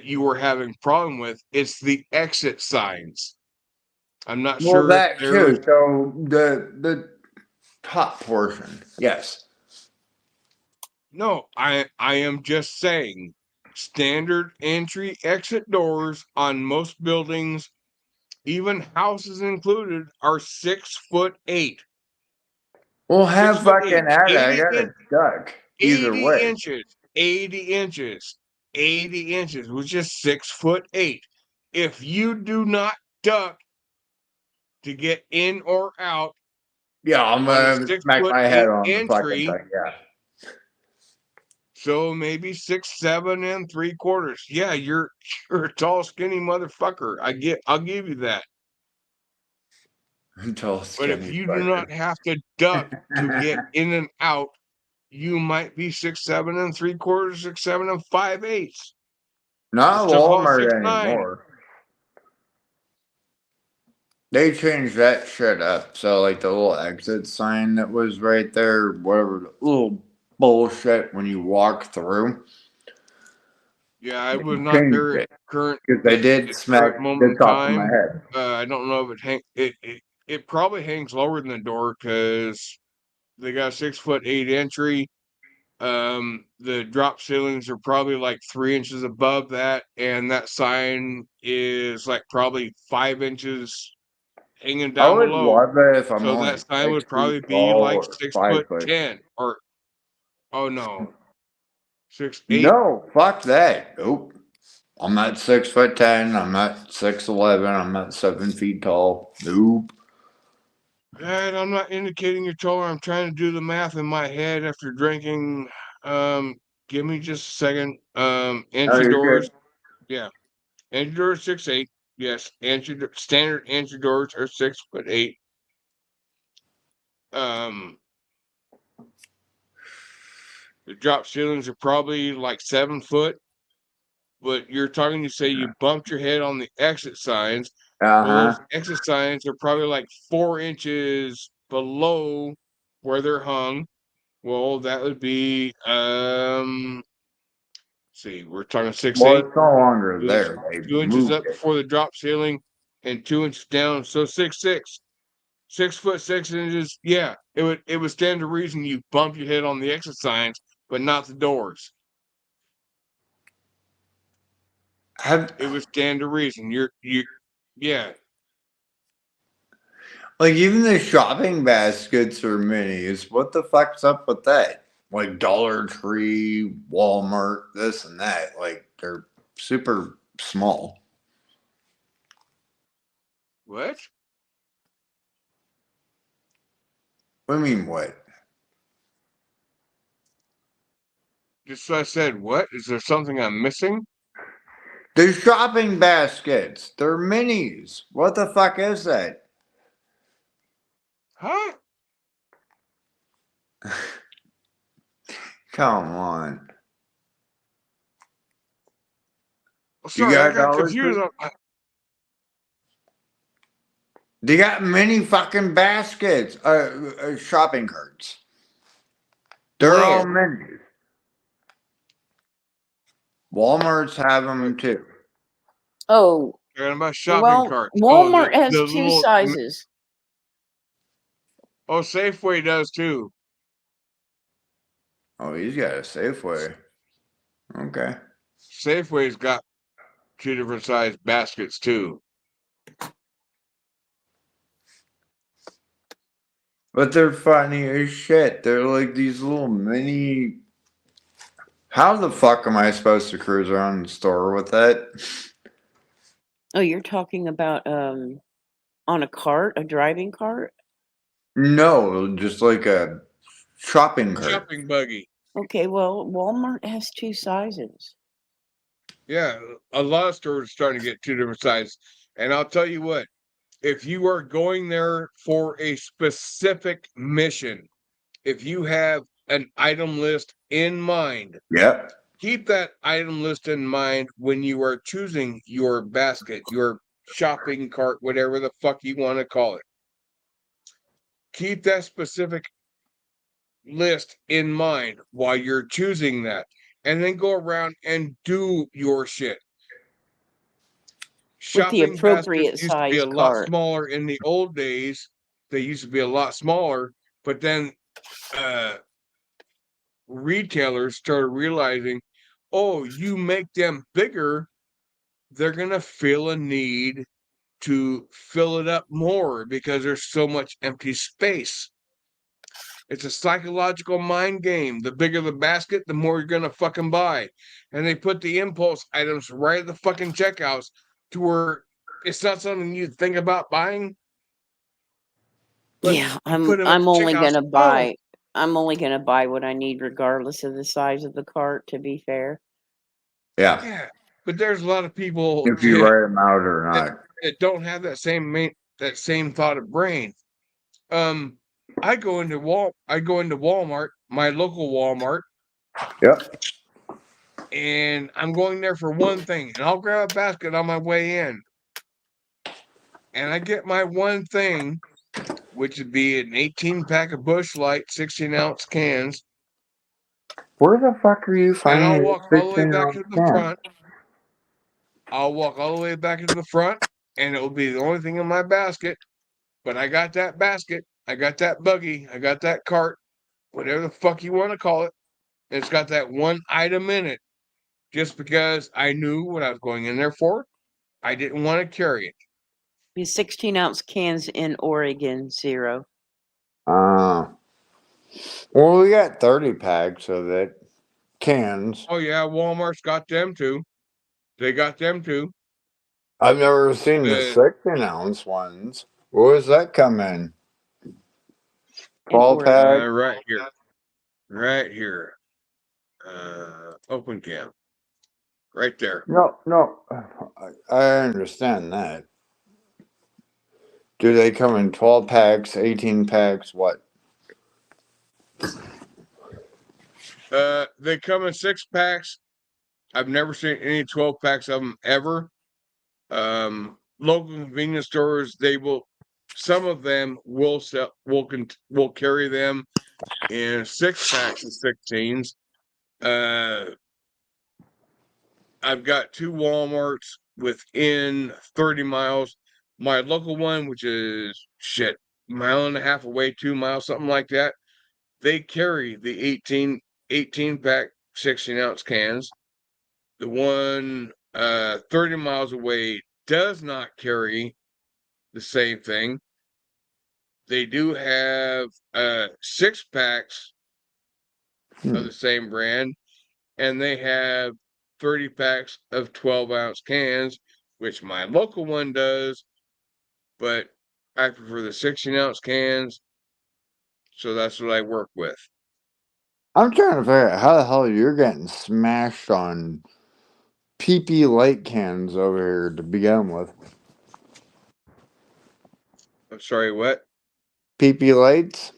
you were having problem with. It's the exit signs. I'm not Well, sure if that there's too. So the top portion. Yes. No, I am just saying standard entry exit doors on most buildings, even houses included, are 6'8". Well, 6'8", have fucking at it. I 80 got it stuck. Either 80 way. inches, 80 inches, 80 inches, which is 6'8". If you do not duck to get in or out, Yeah, I'm on a gonna smack my head 6'8" on the fucking entry, thing. Yeah. so maybe 6'7 3/4". Yeah, you're a tall, skinny motherfucker. I'll give you that. Tall, But if skinny you do fucker. not have to duck to get in and out, you might be 6'7 3/4", 6'7 5/8". Not Still call it Walmart 6'9". anymore. They changed that shit up. So, like, the little exit sign that was right there, whatever, the little bullshit when you walk through. Yeah, I was They not changed there at it. current Because they did at smack current moment the in top of my time. head. I don't know if it probably hangs lower than the door because they got a 6'8" entry. The drop ceilings are probably like 3 inches above that, and that sign is like probably 5 inches hanging I down would below. love it if I'm So only that sign 6 would feet probably be tall like or 5 foot. 6'10" or oh no, 6'8". No, fuck that. Nope. I'm not 6'10". I'm not 6'11". I'm not 7 feet tall. Nope. And I'm not indicating you're taller. I'm trying to do the math in my head after drinking. Give me just a second. Oh, Entry you're doors. good. Yeah. Entry doors 6'8". Yes. Standard entry doors are 6'8". Um, the drop ceilings are probably like 7 foot. But you're talking, you say you bumped your head on the exit signs. Well, those Uh-huh. exit signs are probably like 4 inches below where they're hung. Well, that would be see, we're talking 6'8". Well, it's no longer It was there. They 2 inches moved up it. before the drop ceiling and 2 inches down. So 6'6". 6'6". Yeah, it would stand to reason you bump your head on the exit signs, but not the doors. It would stand to reason. Yeah. Like, even the shopping baskets are minis. What the fuck's up with that? Like, Dollar Tree, Walmart, this and that. Like, they're super small. What? What do you mean, what? Just so I said, what? Is there something I'm missing? The shopping baskets. They're minis. What the fuck is that? Huh? Come on. Sorry, I got confused. They got mini fucking baskets, shopping carts. They're all minis. Walmart's have them too. Oh, Talking about shopping well, carts. Walmart has the two little. sizes. Oh, Safeway does too. Oh, he's got a Safeway. Okay. Safeway's got 2 different size baskets too. But they're funny as shit. They're like these little mini. How the fuck am I supposed to cruise around the store with that? Oh, you're talking about on a cart, a driving cart? No, just like a shopping cart. Shopping buggy. Okay, well, Walmart has two sizes. Yeah, a lot of stores are starting to get 2 different sizes. And I'll tell you what, if you are going there for a specific mission, if you have an item list in mind, Yep. keep that item list in mind when you are choosing your basket, your shopping cart, whatever the fuck you want to call it. Keep that specific list in mind while you're choosing that, and then go around and do your shit. With the Shopping appropriate baskets used to be size a lot cart. smaller in the old days. They used to be a lot smaller But then retailers started realizing, oh, you make them bigger, they're going to feel a need to fill it up more because there's so much empty space. It's a psychological mind game. The bigger the basket, the more you're going to fucking buy. And they put the impulse items right at the fucking checkouts to where it's not something you think about buying. But Yeah, you put them at I'm the only checkouts. gonna buy I'm only gonna buy what I need regardless of the size of the cart, to be fair. Yeah. Yeah, but there's a lot of people If you write them out or that, not. that don't have that same thought of brain. I go into Walmart, my local Walmart. Yep. And I'm going there for one thing, and I'll grab a basket on my way in. And I get my one thing, which would be an 18-pack of Busch Light 16-ounce cans. Where the fuck are you And finding I'll walk all the way back 16-ounce to the cans? front. I'll walk all the way back to the front, and it will be the only thing in my basket. But I got that basket, I got that buggy, I got that cart, whatever the fuck you want to call it. It's got that one item in it. Just because I knew what I was going in there for, I didn't want to carry it. The 16-ounce cans in Oregon, 0. Well, we got 30 packs of it. Cans. Oh yeah, Walmart's got them too. They got them too. I've never seen the 16-ounce ones. Where does that come in? 12 pack? Right here. Right here. Open cam. Right there. No. I understand that. Do they come in 12 packs, 18 packs, what? They come in 6-packs. I've never seen any 12 packs of them ever. Local convenience stores, some of them will carry them in 6-packs of 16s. I've got 2 Walmarts within 30 miles. My local one, which is mile and a half away, 2 miles, something like that. They carry the 18-pack 16-ounce cans. The one 30 miles away does not carry the same thing. They do have 6-packs of the same brand, and they have 30 packs of 12-ounce cans, which my local one does, but I prefer the 16-ounce cans, so that's what I work with. I'm trying to figure out how the hell you're getting smashed on PP light cans over here to begin with. I'm sorry, what? PP lights?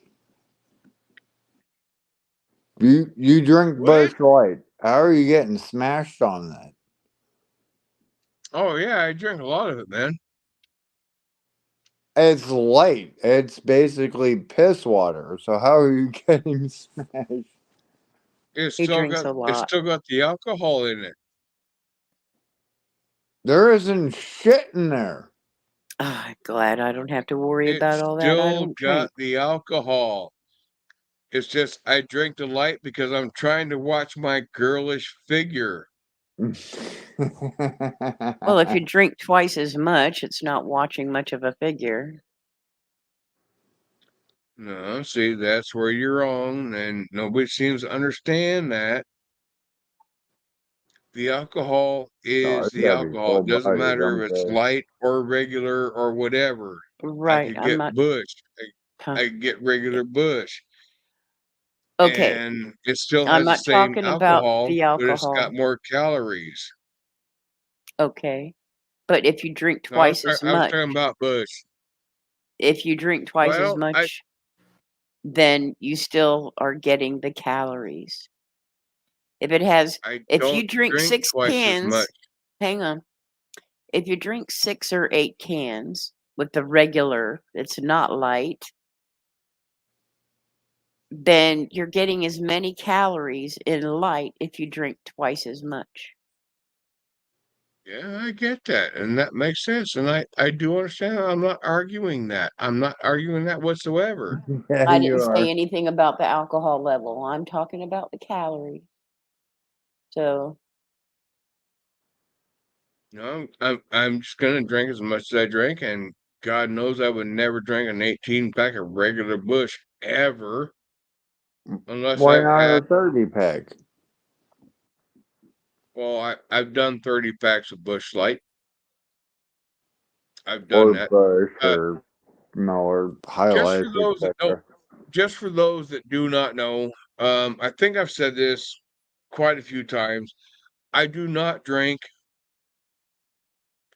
You drink Busch Light. How are you getting smashed on that? Oh yeah, I drink a lot of it, man. It's light. It's basically piss water. So how are you getting smashed? It's still got the alcohol in it. There isn't shit in there. Glad I don't have to worry about all that. I Still don't got drink. the alcohol. It's just I drink the light because I'm trying to watch my girlish figure. Well, if you drink twice as much, it's not watching much of a figure. No, see, that's where you're wrong, and nobody seems to understand that. The alcohol is the alcohol. It doesn't matter if it's light or regular or whatever. Right. I could I'm get not. Busch. I could get regular Busch. Okay. And it still I'm has the not same talking about alcohol, the but it's got alcohol. more calories. Okay. But if you drink No, I twice as was much, talking about Busch. if you drink twice as Well, much, then you still are getting the calories. If you drink 6 twice as much. cans, hang on. If you drink 6 or 8 cans with the regular, it's not light, then you're getting as many calories in light if you drink twice as much. Yeah, I get that, and that makes sense, and I do understand. I'm not arguing that. I'm not arguing that whatsoever. Yeah, I you didn't say are. anything about the alcohol level. I'm talking about the calories. So No, I'm just gonna drink as much as I drink, and God knows I would never drink an 18 pack of regular Bush ever, unless Why I've not had. a 30 pack? Well, I've done 30 packs of Bush Light. I've done Or that. Bush Uh, or Miller, just Highlight, for those that don't, etc. just for those that do not know, I think I've said this quite a few times. I do not drink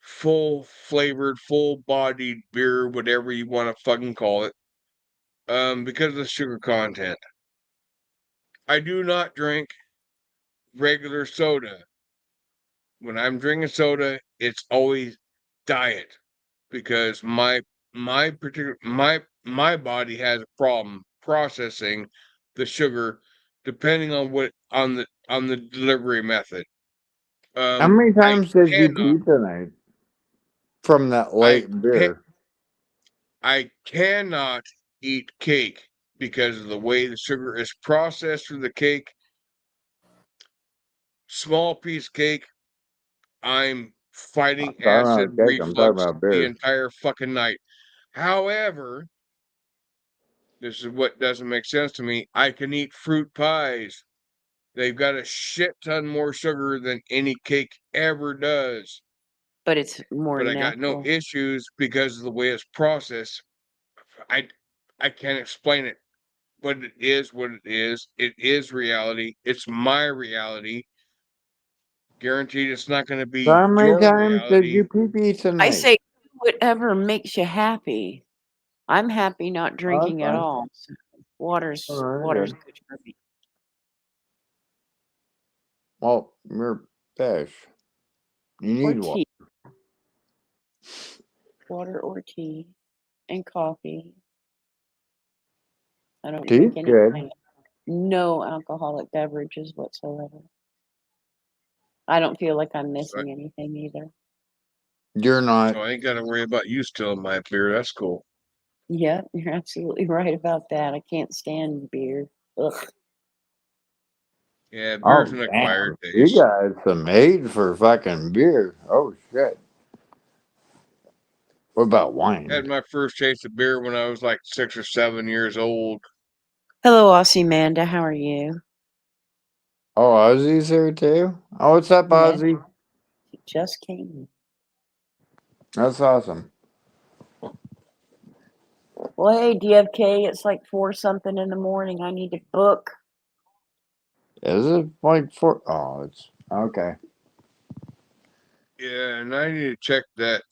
full flavored, full bodied beer, whatever you want to fucking call it, because of the sugar content. I do not drink regular soda. When I'm drinking soda, it's always diet because my body has a problem processing the sugar depending on the delivery method. How many I times did you cannot pee tonight from that I light can beer? I cannot eat cake because of the way the sugar is processed through the cake. Small piece cake, I'm I'm fighting talking acid about cake, I'm talking reflux about the beer. entire fucking night. However, this is what doesn't make sense to me. I can eat fruit pies. They've got a shit ton more sugar than any cake ever does. but it's more But I got no natural. issues because of the way it's processed. I I can't explain it. But it is what it is. It is reality. It's my reality. Guaranteed it's not going to So be how many your times did reality. you pee I tonight? say do whatever makes you happy. I'm happy not Oh, that's drinking at fine. all. So water's Alright, good. good for me. Well, you're fish. You Or need water. tea. Water or tea. And coffee. I don't Tea's drink any good. no alcoholic beverages whatsoever. I don't feel like I'm So, missing anything either. You're not. so I ain't got to worry about you stealing my beer. That's cool. Yeah, you're absolutely right about that. I can't stand beer. Ugh. Yeah, beer's Oh, an acquired damn. You taste. guys some made for fucking beer. Oh, shit. What about wine? Had my first taste of beer when I was like 6 or 7 years old. Hello, Aussie Manda. How are you? Oh, Ozzy's here too? Oh, what's up, Yes, Ozzy? he just came. That's awesome. Well, hey, DFK, it's like 4 something in the morning. I need to book. Is it like four? Oh, it's okay. Yeah, and I need to check that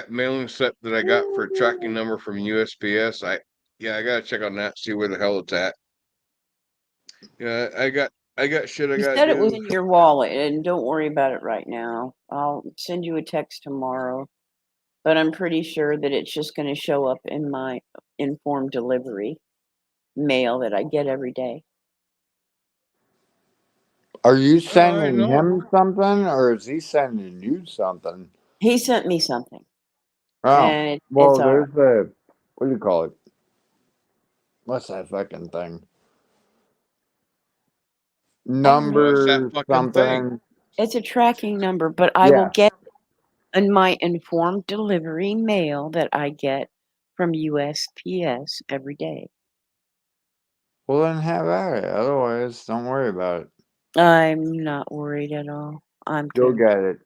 mailing slip that I got for a tracking number from USPS. I gotta check on that, see where the hell it's at. Yeah, I got shit I You gotta said it was do. in your wallet, and don't worry about it right now. I'll send you a text tomorrow, but I'm pretty sure that it's just going to show up in my informed delivery mail that I get every day. Are you Oh, I sending know. him something or is he sending you something? He sent me something, Oh, and it's well, all right. there's the, what do you call it? What's that fucking thing? What's that Number fucking thing? something. It's a tracking number, but I will Yeah. get in my informed delivery mail that I get from USPS every day. Well, then have at it. Otherwise, don't worry about it. I'm not worried at all. I'm You'll good. get it.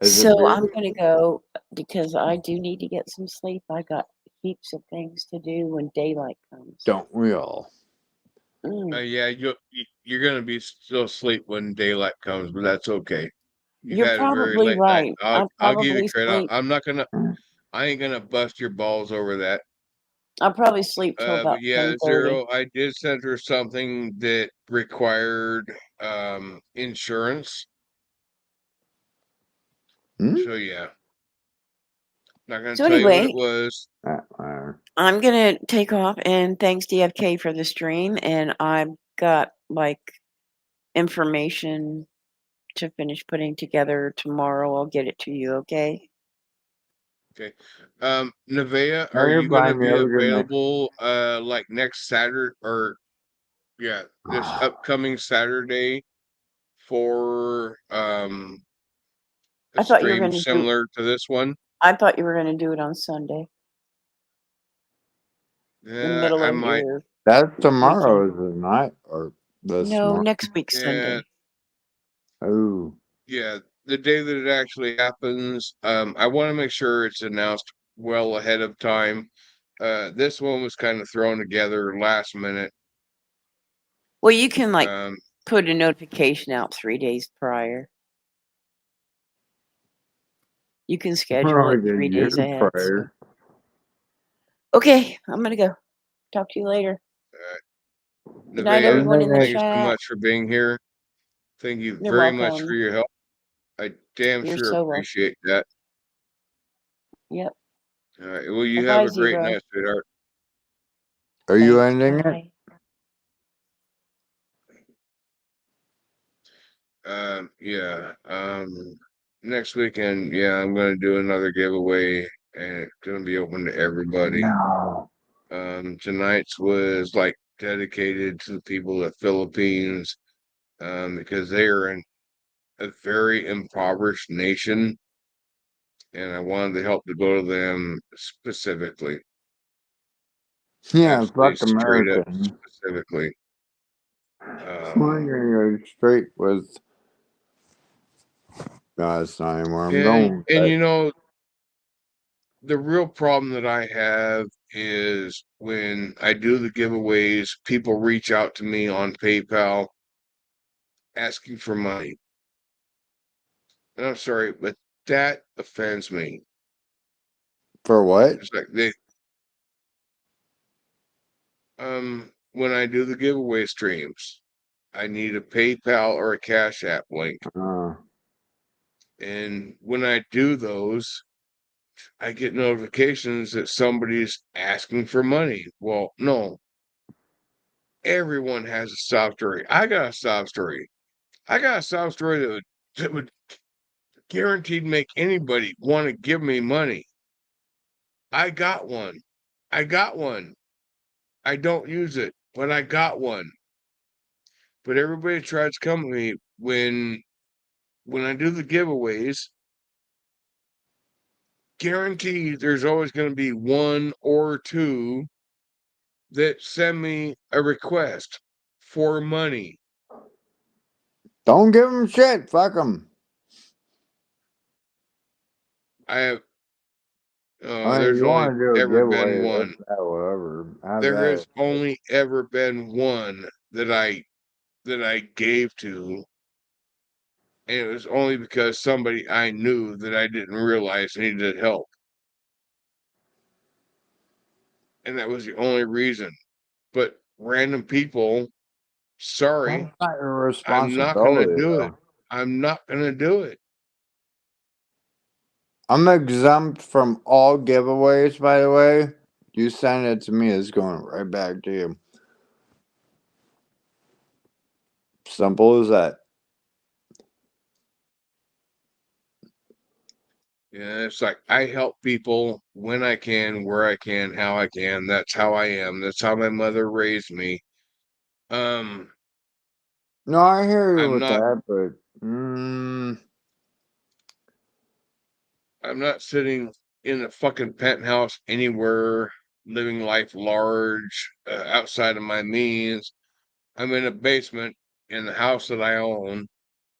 Is it So beer? I'm gonna go because I do need to get some sleep. I got heaps of things to do when daylight comes. Don't we all? Yeah, you're gonna be still asleep when daylight comes, but that's okay. You've You're had a very probably late night. right. I'll I'll give you probably credit. sleep. I'm not gonna. I ain't gonna bust your balls over that. I'll probably sleep till about But yeah, 10:30. Zero, I did send her something that required insurance. So yeah, not gonna So tell you what it anyway, was. I'm gonna take off and thanks DFK for the stream, and I've got like information to finish putting together tomorrow. I'll get it to you, okay? Okay. Nevaeh, No, are you're you gonna fine. You be have a good night. available like next Saturday or this upcoming Saturday for a I thought you were stream gonna do similar to this one? I thought you were gonna do it on Sunday. In the middle I of might. your That's tomorrow, weekend. is it not? Or this No, month? next week Yeah, Sunday. Oh. yeah. The day that it actually happens, I want to make sure it's announced well ahead of time. This one was kind of thrown together last minute. Well, you can like Um, put a notification out 3 days prior. You can schedule Oh, it yeah, 3 you're days ahead. So. prior. Okay, I'm gonna go. Talk to you later. Good night, Nevaeh, everyone in the thank you so chat. much for being here. Thank you You're very much for welcome. your help. I damn You're sure so welcome. appreciate that. Yep. All right. Well, you Bye-bye, have a great Zero. night, sweetheart. Are you Thanks. ending it? Bye. Yeah. Next weekend, yeah, I'm gonna do another giveaway, and it's gonna be open to everybody. No. Tonight's was like dedicated to the people of the Philippines, because they are in a very impoverished nation, and I wanted to help to go to them specifically. Yeah, Absolutely fuck straight up American. specifically. I'm gonna go straight with. No, that's not even where I'm going with And that. you know, the real problem that I have is when I do the giveaways, people reach out to me on PayPal asking for money. And I'm sorry, but that offends me. For what? It's like when I do the giveaway streams, I need a PayPal or a Cash App link. And when I do those, I get notifications that somebody's asking for money. Well, no. Everyone has a sob story. I got a sob story. I got a sob story that would guaranteed make anybody want to give me money. I got one. I got one. I don't use it, but I got one. But everybody tries to come to me when I do the giveaways. Guaranteed there's always going to be one or two that send me a request for money. Don't give them shit. Fuck them. I have. I mean, There's you only want to do a ever been giveaway, one. that's that, whatever. Have There that. has only ever been one that I gave to, and it was only because somebody I knew that I didn't realize needed help. And that was the only reason. But random people, sorry, That's not your I'm not going to responsibility, do it. though. I'm not going to do it. I'm exempt from all giveaways, by the way. You send it to me, it's going right back to you. Simple as that. Yeah, it's like I help people when I can, where I can, how I can. That's how I am. That's how my mother raised me. No, I hear you I'm with not that, but I'm not sitting in a fucking penthouse anywhere, living life large, outside of my means. I'm in a basement in the house that I own.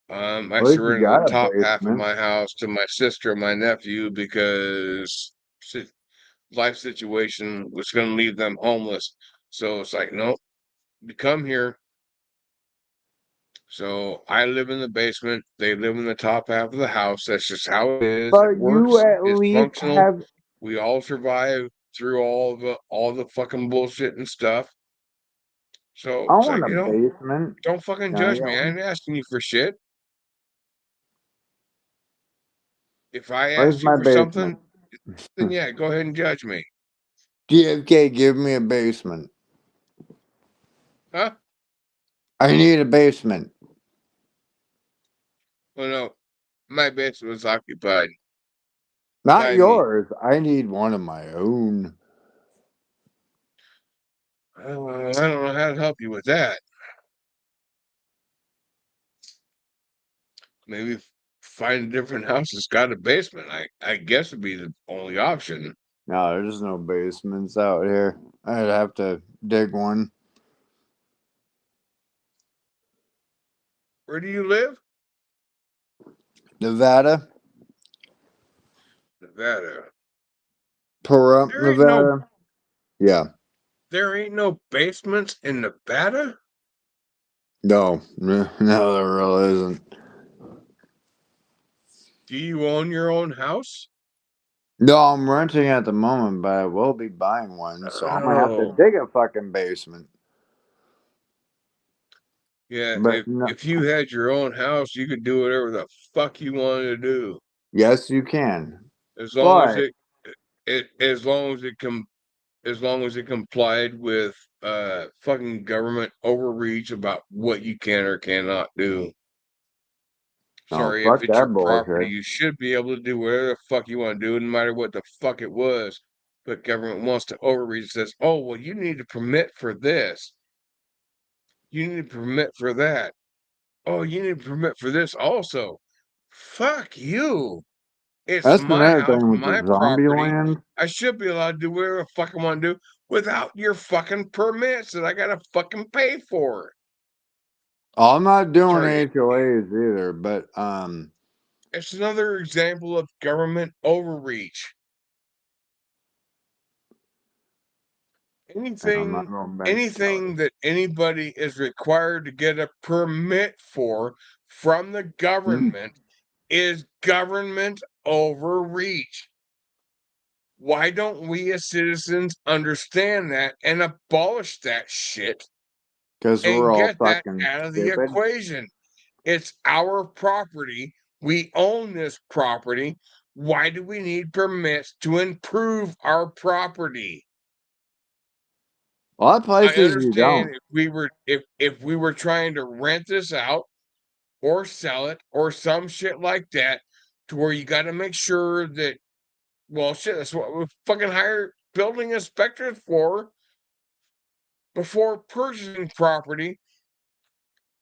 I at least you surrendered the got a top half of basement. my house to my sister and my nephew because life situation was going to leave them homeless. So it's like, nope, you come here. So I live in the basement. They live in the top half of the house. That's just how it is. But It you works. at It's least functional. have. We all survive through all the fucking bullshit and stuff. So I it's want like, a basement. don't fucking Can I judge get me. I one? ain't asking you for shit. If I Where's asked you my for basement? something, then yeah, go ahead and judge me. DFK, give me a basement. Huh? I need a basement. Oh no, my basement was occupied. Not by me. yours. I need one of my own. I don't know how to help you with that. Maybe find a different house that's got a basement. I guess would be the only option. No, there's no basements out here. I'd have to dig one. Where do you live? Nevada. Nevada. Pahrump, There ain't no Nevada. Yeah. there ain't no basements in Nevada? No, there really isn't. Do you own your own house? No, I'm renting at the moment, but I will be buying one, so I'm gonna have to Oh. dig a fucking basement. Yeah, But no, if you had your own house, you could do whatever the fuck you wanted to do. yes, you can. As long as But as long as it complied with fucking government overreach about what you can or cannot do. no, Sorry, if fuck it's your that property, bullshit. you should be able to do whatever the fuck you want to do, no matter what the fuck it was. But government wants to overreach, says, oh, well, you need a permit for this. You need a permit for that. Oh, you need a permit for this also. Fuck you. It's That's my another house, thing with my the zombie property. land. I should be allowed to do whatever the fuck I want to do without your fucking permits that I gotta fucking pay for. Oh, I'm not doing Sorry, HOAs either, but it's another example of government overreach. I'm not going back. Anything that anybody is required to get a permit for from the government is government overreach. Why don't we as citizens understand that and abolish that shit Because we're and all get that fucking out of the stupid. equation? It's our property. We own this property. Why do we need permits to improve our property? A lot of I places you understand don't. if we were trying to rent this out or sell it or some shit like that, to where you got to make sure that, well, shit, that's what we fucking hire building inspectors for before purchasing property.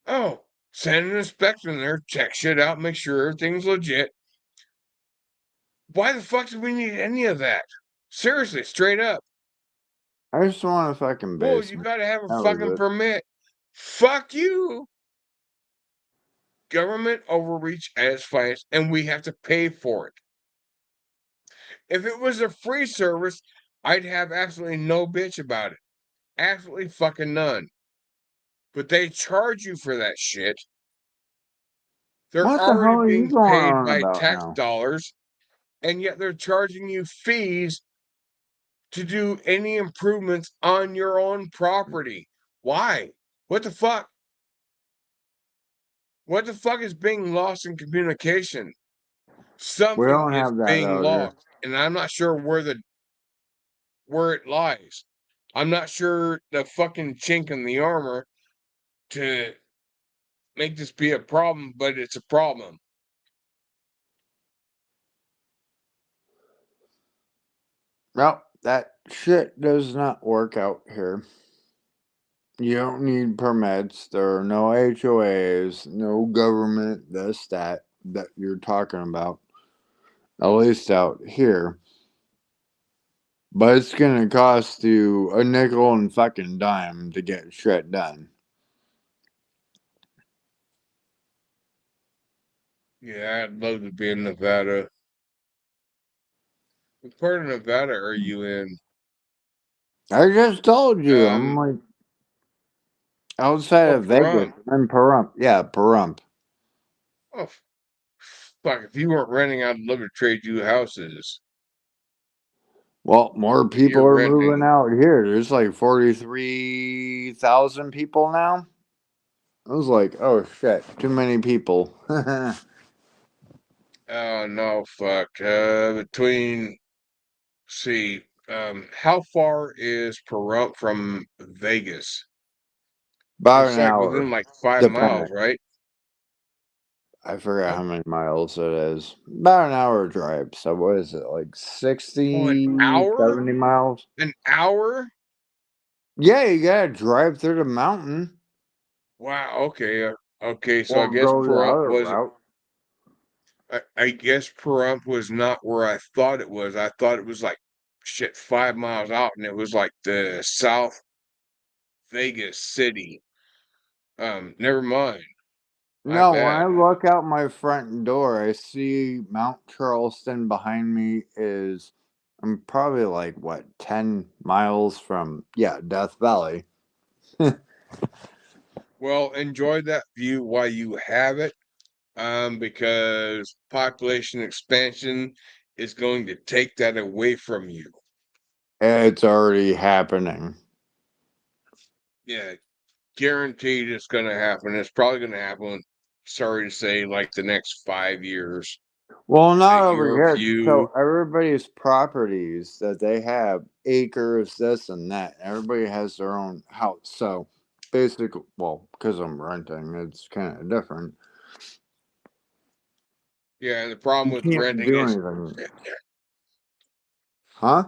Oh, send an inspector in there, check shit out, make sure everything's legit. Why the fuck do we need any of that? Seriously, straight up. I just want a fucking Well, you basement. got to have a That was fucking it. permit. Fuck you. Government overreach at its finest, and we have to pay for it. If it was a free service, I'd have absolutely no bitch about it. Absolutely fucking none. But they charge you for that shit. They're What the already hell are you being going paid on by about tax now? dollars, and yet they're charging you fees to do any improvements on your own property. Why? What the fuck? What the fuck is being lost in communication? We Something don't is have that being out here. lost, and I'm not sure where it lies. I'm not sure the fucking chink in the armor to make this be a problem, but it's a problem. Well, that shit does not work out here. You don't need permits. There are no HOAs, no government, this, that you're talking about. At least out here. But it's gonna cost you a nickel and fucking dime to get shit done. Yeah, I'd love to be in Nevada. What part of Nevada are you in? I just told you, I'm like outside of Vegas. Pahrump. I'm Pahrump. Yeah, Pahrump. Oh, fuck. If you weren't renting, I'd love to trade you houses. Well, more But people you're are moving renting. out here. There's like 43,000 people now. I was like, oh shit, too many people. Oh, no, fuck. See, how far is Pahrump from Vegas? About It's an like within hour, like 5 miles, depending. right? I forgot how many miles it is. About an hour drive. So what is it, like 60, an hour? 70 miles? An hour? Yeah, you gotta drive through the mountain. Wow. Okay. Okay. So I Or guess go the Pahrump other was. route. I guess Pahrump was not where I thought it was. I thought it was like shit 5 miles out, and it was like the South Vegas city. Never mind. My No, when I bad. look out my front door, I see Mount Charleston behind me is I'm probably like what 10 miles from Death Valley. Well, enjoy that view while you have it. Because population expansion is going to take that away from you. It's already happening. Yeah, guaranteed it's going to happen. It's probably going to happen. Sorry to say, like the next 5 years. Well, not over Your here. view. So everybody's properties that they have acres, this and that. Everybody has their own house. So basically, well, because I'm renting, it's kind of different. Yeah, and the problem You with can't renting do is, anything. Huh?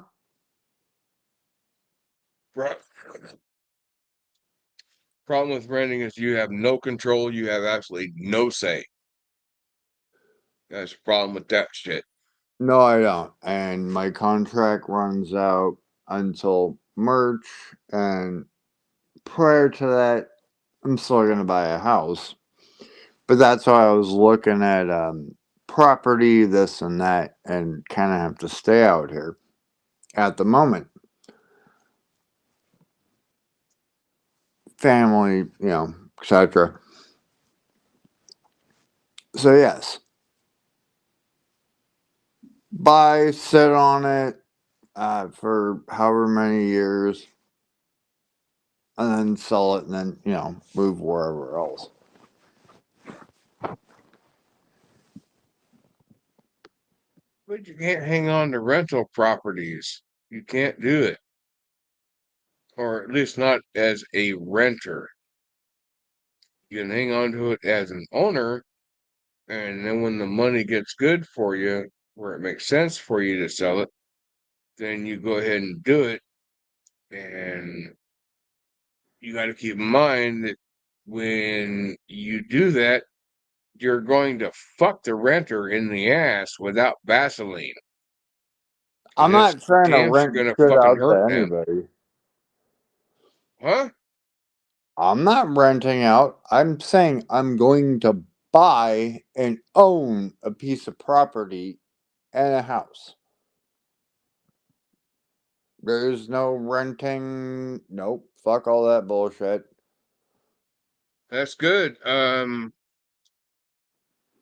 problem with renting is you have no control. You have absolutely no say. That's the problem with that shit. No, I don't. And my contract runs out until March. And prior to that, I'm still going to buy a house. But that's why I was looking at property, this and that, and kind of have to stay out here at the moment. Family, etc. So, yes. Buy, sit on it for however many years, and then sell it, and then, move wherever else. But you can't hang on to rental properties. You can't do it. Or at least not as a renter. You can hang on to it as an owner, and then when the money gets good for you, where it makes sense for you to sell it, then you go ahead and do it. And you got to keep in mind that when you do that, you're going to fuck the renter in the ass without Vaseline. I'm And it's not trying to damn sure rent gonna shit fucking out hurt to them. anybody. Huh? I'm not renting out. I'm saying I'm going to buy and own a piece of property and a house. There's no renting. Nope. Fuck all that bullshit. That's good.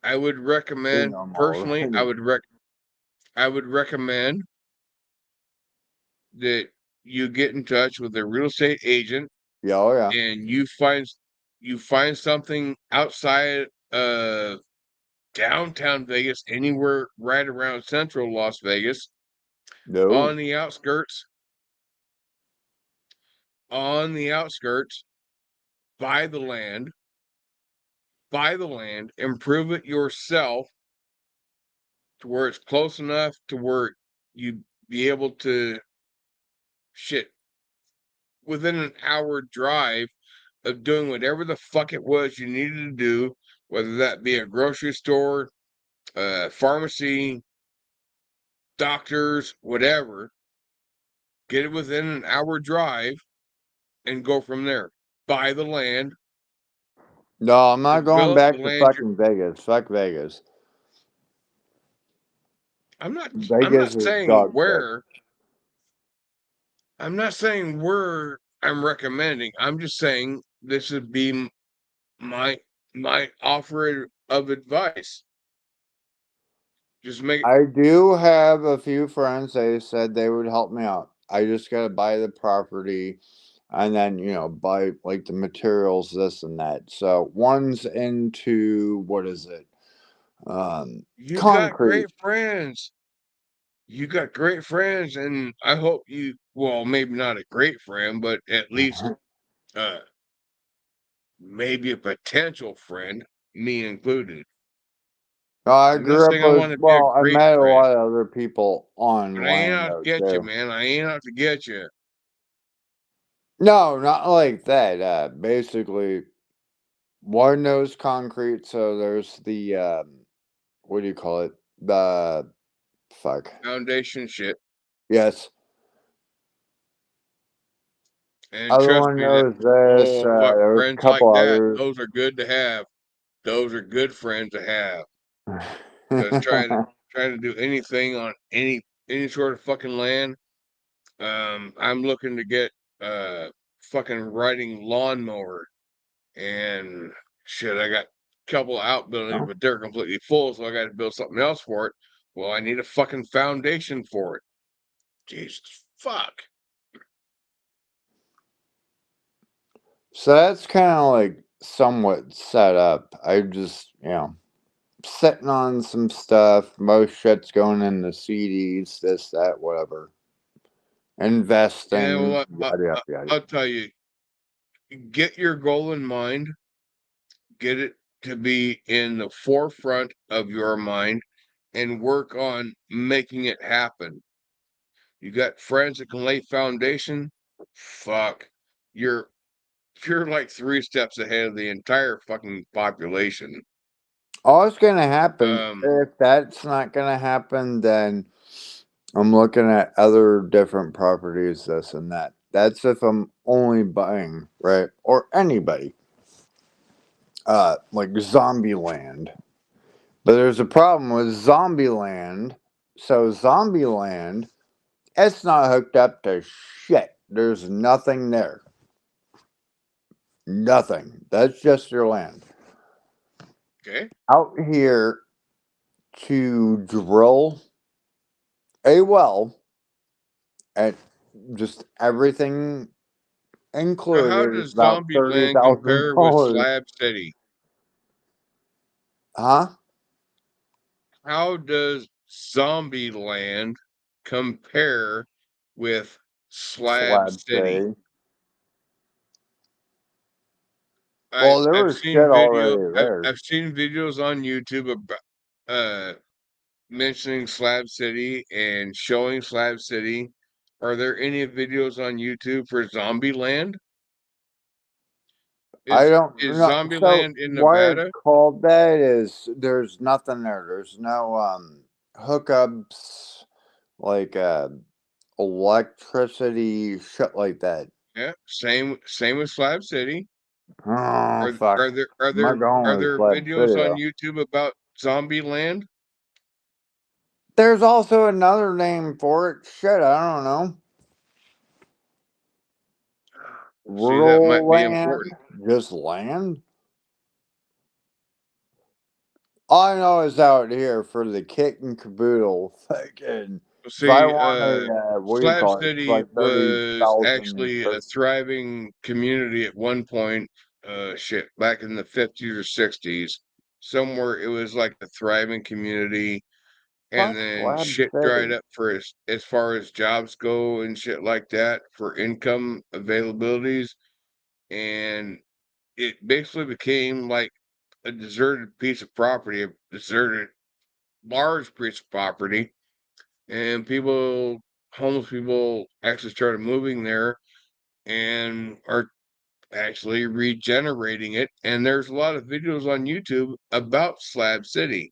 I would recommend personally, I would recommend that you get in touch with a real estate agent. Yeah, oh yeah. And you find something outside of downtown Vegas, anywhere right around central Las Vegas, No. on the outskirts, buy the land, improve it yourself to where it's close enough to where you'd be able to shit within an hour drive of doing whatever the fuck it was you needed to do, whether that be a grocery store, pharmacy, doctors, whatever. Get it within an hour drive and go from there. Buy the land. No, I'm not going Develop the back to land. fucking Vegas. Fuck Vegas. I'm not Vegas is saying dog shit. where. I'm not saying where I'm recommending. I'm just saying this would be my offer of advice. Just make it. I do have a few friends. They said they would help me out. I just gotta buy the property and then, buy like the materials, this and that. So one's into what is it? You got Concrete. great friends. You got great friends, and I hope you, well, maybe not a great friend, but at least maybe a potential friend, me included. I I'm not grew up saying I want with, to be a well, I great met a friend, lot of other people but I ain't online, out to though, get you, too. man. I ain't out to get you. No, not like that. Basically, one knows concrete, so there's the, what do you call it? The, fuck. Foundation shit. Yes. And Other trust one me, that knows this. fuck There was a friends like couple that, others. those are good to have. Those are good friends to have. Because trying to do anything on any sort of fucking land, I'm looking to get fucking riding lawnmower and shit. I got a couple outbuildings, but they're completely full, so I got to build something else for it. Well, I need a fucking foundation for it. Jesus fuck. So that's kind of like somewhat set up. I just, sitting on some stuff. Most shit's going in the CDs, this, that, whatever. Investing, Yeah, well, yada, yada, yada. I'll tell you, get your goal in mind, get it to be in the forefront of your mind, and work on making it happen. You got friends that can lay foundation. Fuck, you're like 3 steps ahead of the entire fucking population. All that's going to happen, Um, if that's not going to happen, then I'm looking at other different properties, this and that. That's if I'm only buying, right? Or anybody. Like Zombieland. But there's a problem with Zombieland. So Zombieland, it's not hooked up to shit. There's nothing there. Nothing. That's just your land. okay. Out here to drill a well at just everything Now, how included is does about Zombieland compare with $30,000. Slab City? Huh? How does Zombieland compare with Slab Slab City? City. Well, there was shit already there. I've seen videos on YouTube about mentioning Slab City and showing Slab City. Are there any videos on YouTube for Zombieland? I don't Is know. So Zombieland in what it's Nevada? called that is there's nothing there. There's no hookups like electricity shit like that. Yeah, same with Slab City. Oh fuck. Are there I'm not going with Slab videos City on though. YouTube about Zombieland? There's also another name for it. Shit, I don't know. See, that might Rural be land? important. Just land? All I know is out here for the kit and caboodle. Fucking, if I See, wanted, what do you Slab call it? It's City like was 30,000. actually a thriving community at one point. Shit, back in the 50s or 60s, somewhere it was like a thriving community, and Fuck then Slab shit dried City. up for as far as jobs go and shit like that for income availabilities, and it basically became like a deserted piece of property, a deserted large piece of property, and homeless people actually started moving there and are actually regenerating it. And there's a lot of videos on YouTube about Slab City.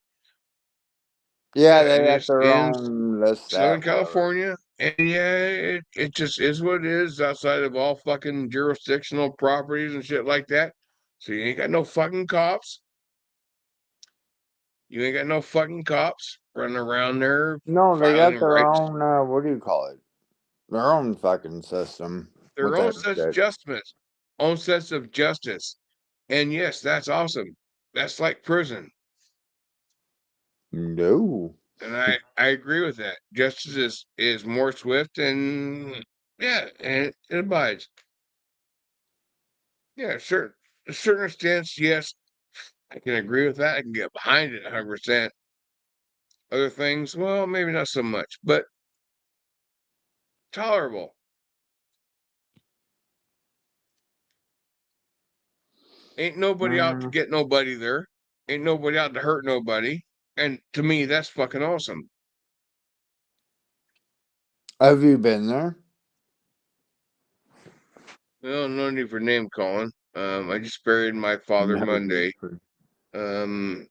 Yeah, Yeah, they and got it's their in own this, Southern that, whatever. California. And yeah, it just is what it is outside of all fucking jurisdictional properties and shit like that. So you ain't got no fucking cops. You ain't got no fucking cops running around there No, they filing got their rights. own, what do you call it? Their own fucking system with Their own that sense of shit. justice. Own sense of justice. And yes, that's awesome. That's like prison. No. And I agree with that. Justice is more swift and yeah, and it abides. Yeah, sure. To a certain extent, yes, I can agree with that. I can get behind it 100%. Other things, well, maybe not so much, but tolerable. Ain't nobody out to get nobody there. Ain't nobody out to hurt nobody. And to me, that's fucking awesome. Have you been there? Well, no need for name calling. I just buried my father Never Monday. been.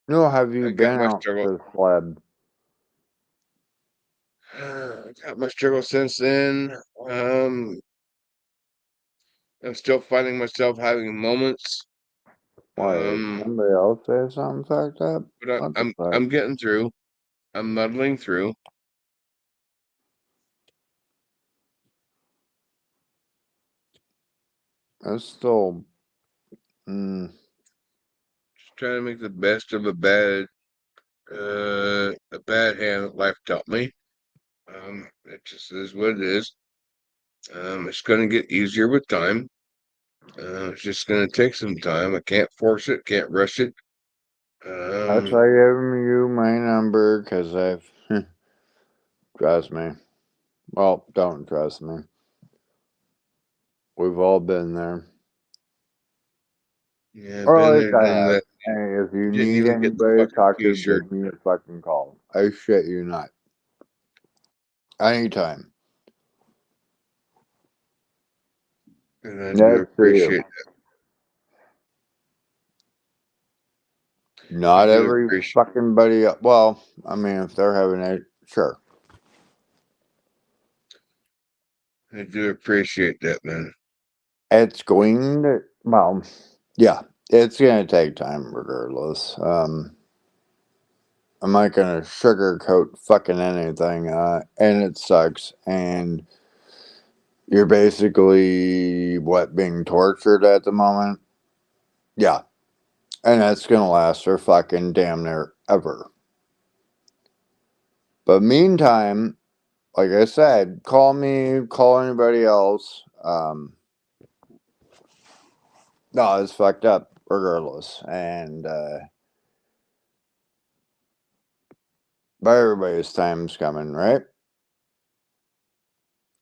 I Have you got been my out struggle. to the slab? Got my struggle since then. I'm still finding myself having moments. Why, somebody else say something like that? But What the fuck? I'm getting through. I'm muddling through. That's still. Just trying to make the best of a bad hand that life dealt me. It just is what it is. It's gonna get easier with time. It's just gonna take some time. I can't force it, can't rush it. That's why I gave you my number, because I've. Trust me. Well, don't trust me. We've all been there. Yeah, Or been at least there, I done have. that. Hey, if you Didn't need even get the anybody to fucking talk to, t-shirt. give me a fucking call. I shit you not. Anytime. And I do appreciate that. Not I do every appreciate. fucking buddy. Well, I mean, if they're having it, sure. I do appreciate that, man. It's going to. Well, yeah, it's going to take time regardless. I'm not going to sugarcoat fucking anything, and it sucks. And you're basically, being tortured at the moment? Yeah. And that's going to last for fucking damn near ever. But meantime, like I said, call me, call anybody else. No, it's fucked up regardless. And, but everybody's time's coming, right?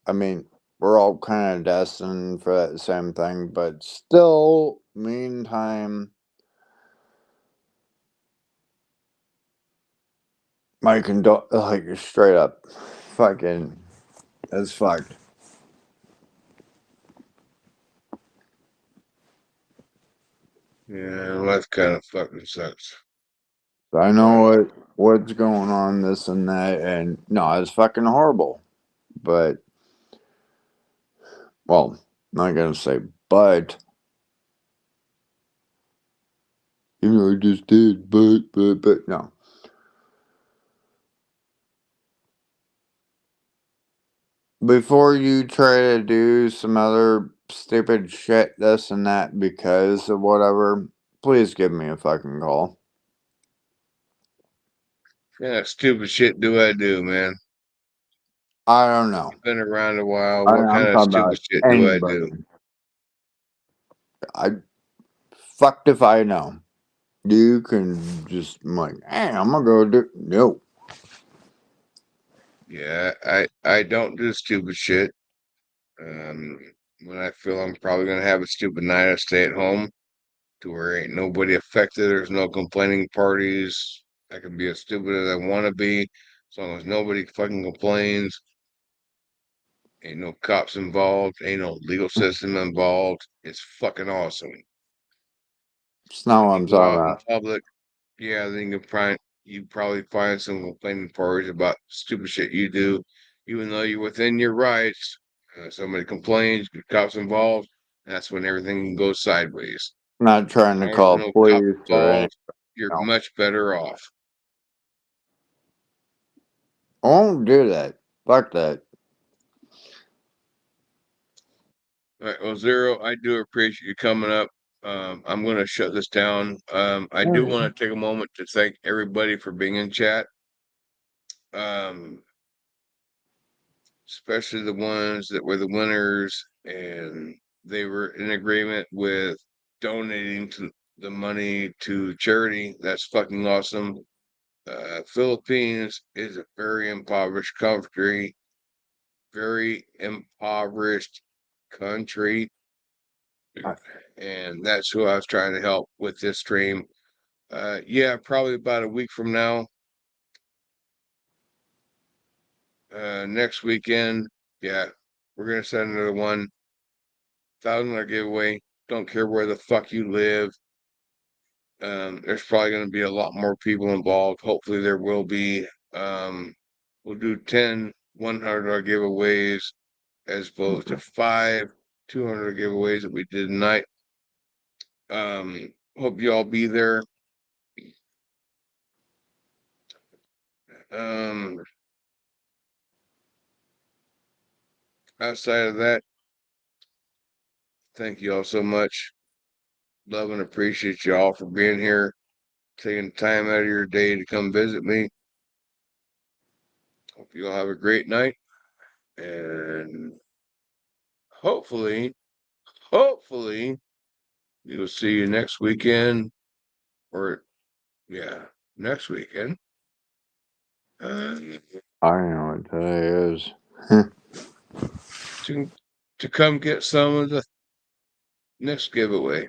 I mean, we're all kind of destined for that same thing, but still, meantime, my like, straight up, fucking, that's fucked. Yeah, life kind of fucking sucks. So I know what's going on, this and that, and no, it's fucking horrible. But, well, I'm not gonna say but. I just did, but no. Before you try to do some other stupid shit, this and that, because of whatever, please give me a fucking call. Yeah, stupid shit do I do, man? I don't know. Been around a while. What kind I'm of talking stupid about shit do I anybody. do? I fucked if I know. You can just, I'm like, hey, I'm gonna go do. No. Yeah, I don't do stupid shit. When I feel I'm probably gonna have a stupid night, I stay at home to where ain't nobody affected. There's no complaining parties. I can be as stupid as I want to be, as long as nobody fucking complains. Ain't no cops involved. Ain't no legal system involved. It's fucking awesome. It's not When what you I'm go talking out in about. public, yeah, then you probably find some complaining parties about stupid shit you do, even though you're within your rights. Somebody complains, get cops involved. That's when everything goes sideways. I'm not trying As to long as call there's no cops police or anything. involved, you're No. much better off. I won't do that. Fuck that. All right, well, Zero, I do appreciate you coming up. I'm going to shut this down. I do want to take a moment to thank everybody for being in chat. Especially the ones that were the winners and they were in agreement with donating to the money to charity. That's fucking awesome. Philippines is a very impoverished country, and that's who I was trying to help with this stream. Yeah, probably about a week from now. Next weekend, yeah, we're gonna set another $1,000 giveaway. Don't care where the fuck you live. There's probably gonna be a lot more people involved. Hopefully there will be. We'll do 10 $100 giveaways as opposed to 5 $200 giveaways that we did tonight. Hope you all be there. Outside of that, thank you all so much. Love and appreciate you all for being here, taking time out of your day to come visit me. Hope you all have a great night, and hopefully we'll see you next weekend, or yeah, next weekend. I know what today is. to come get some of the next giveaway.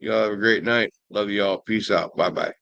Y'all have a great night. Love you all. Peace out. Bye bye.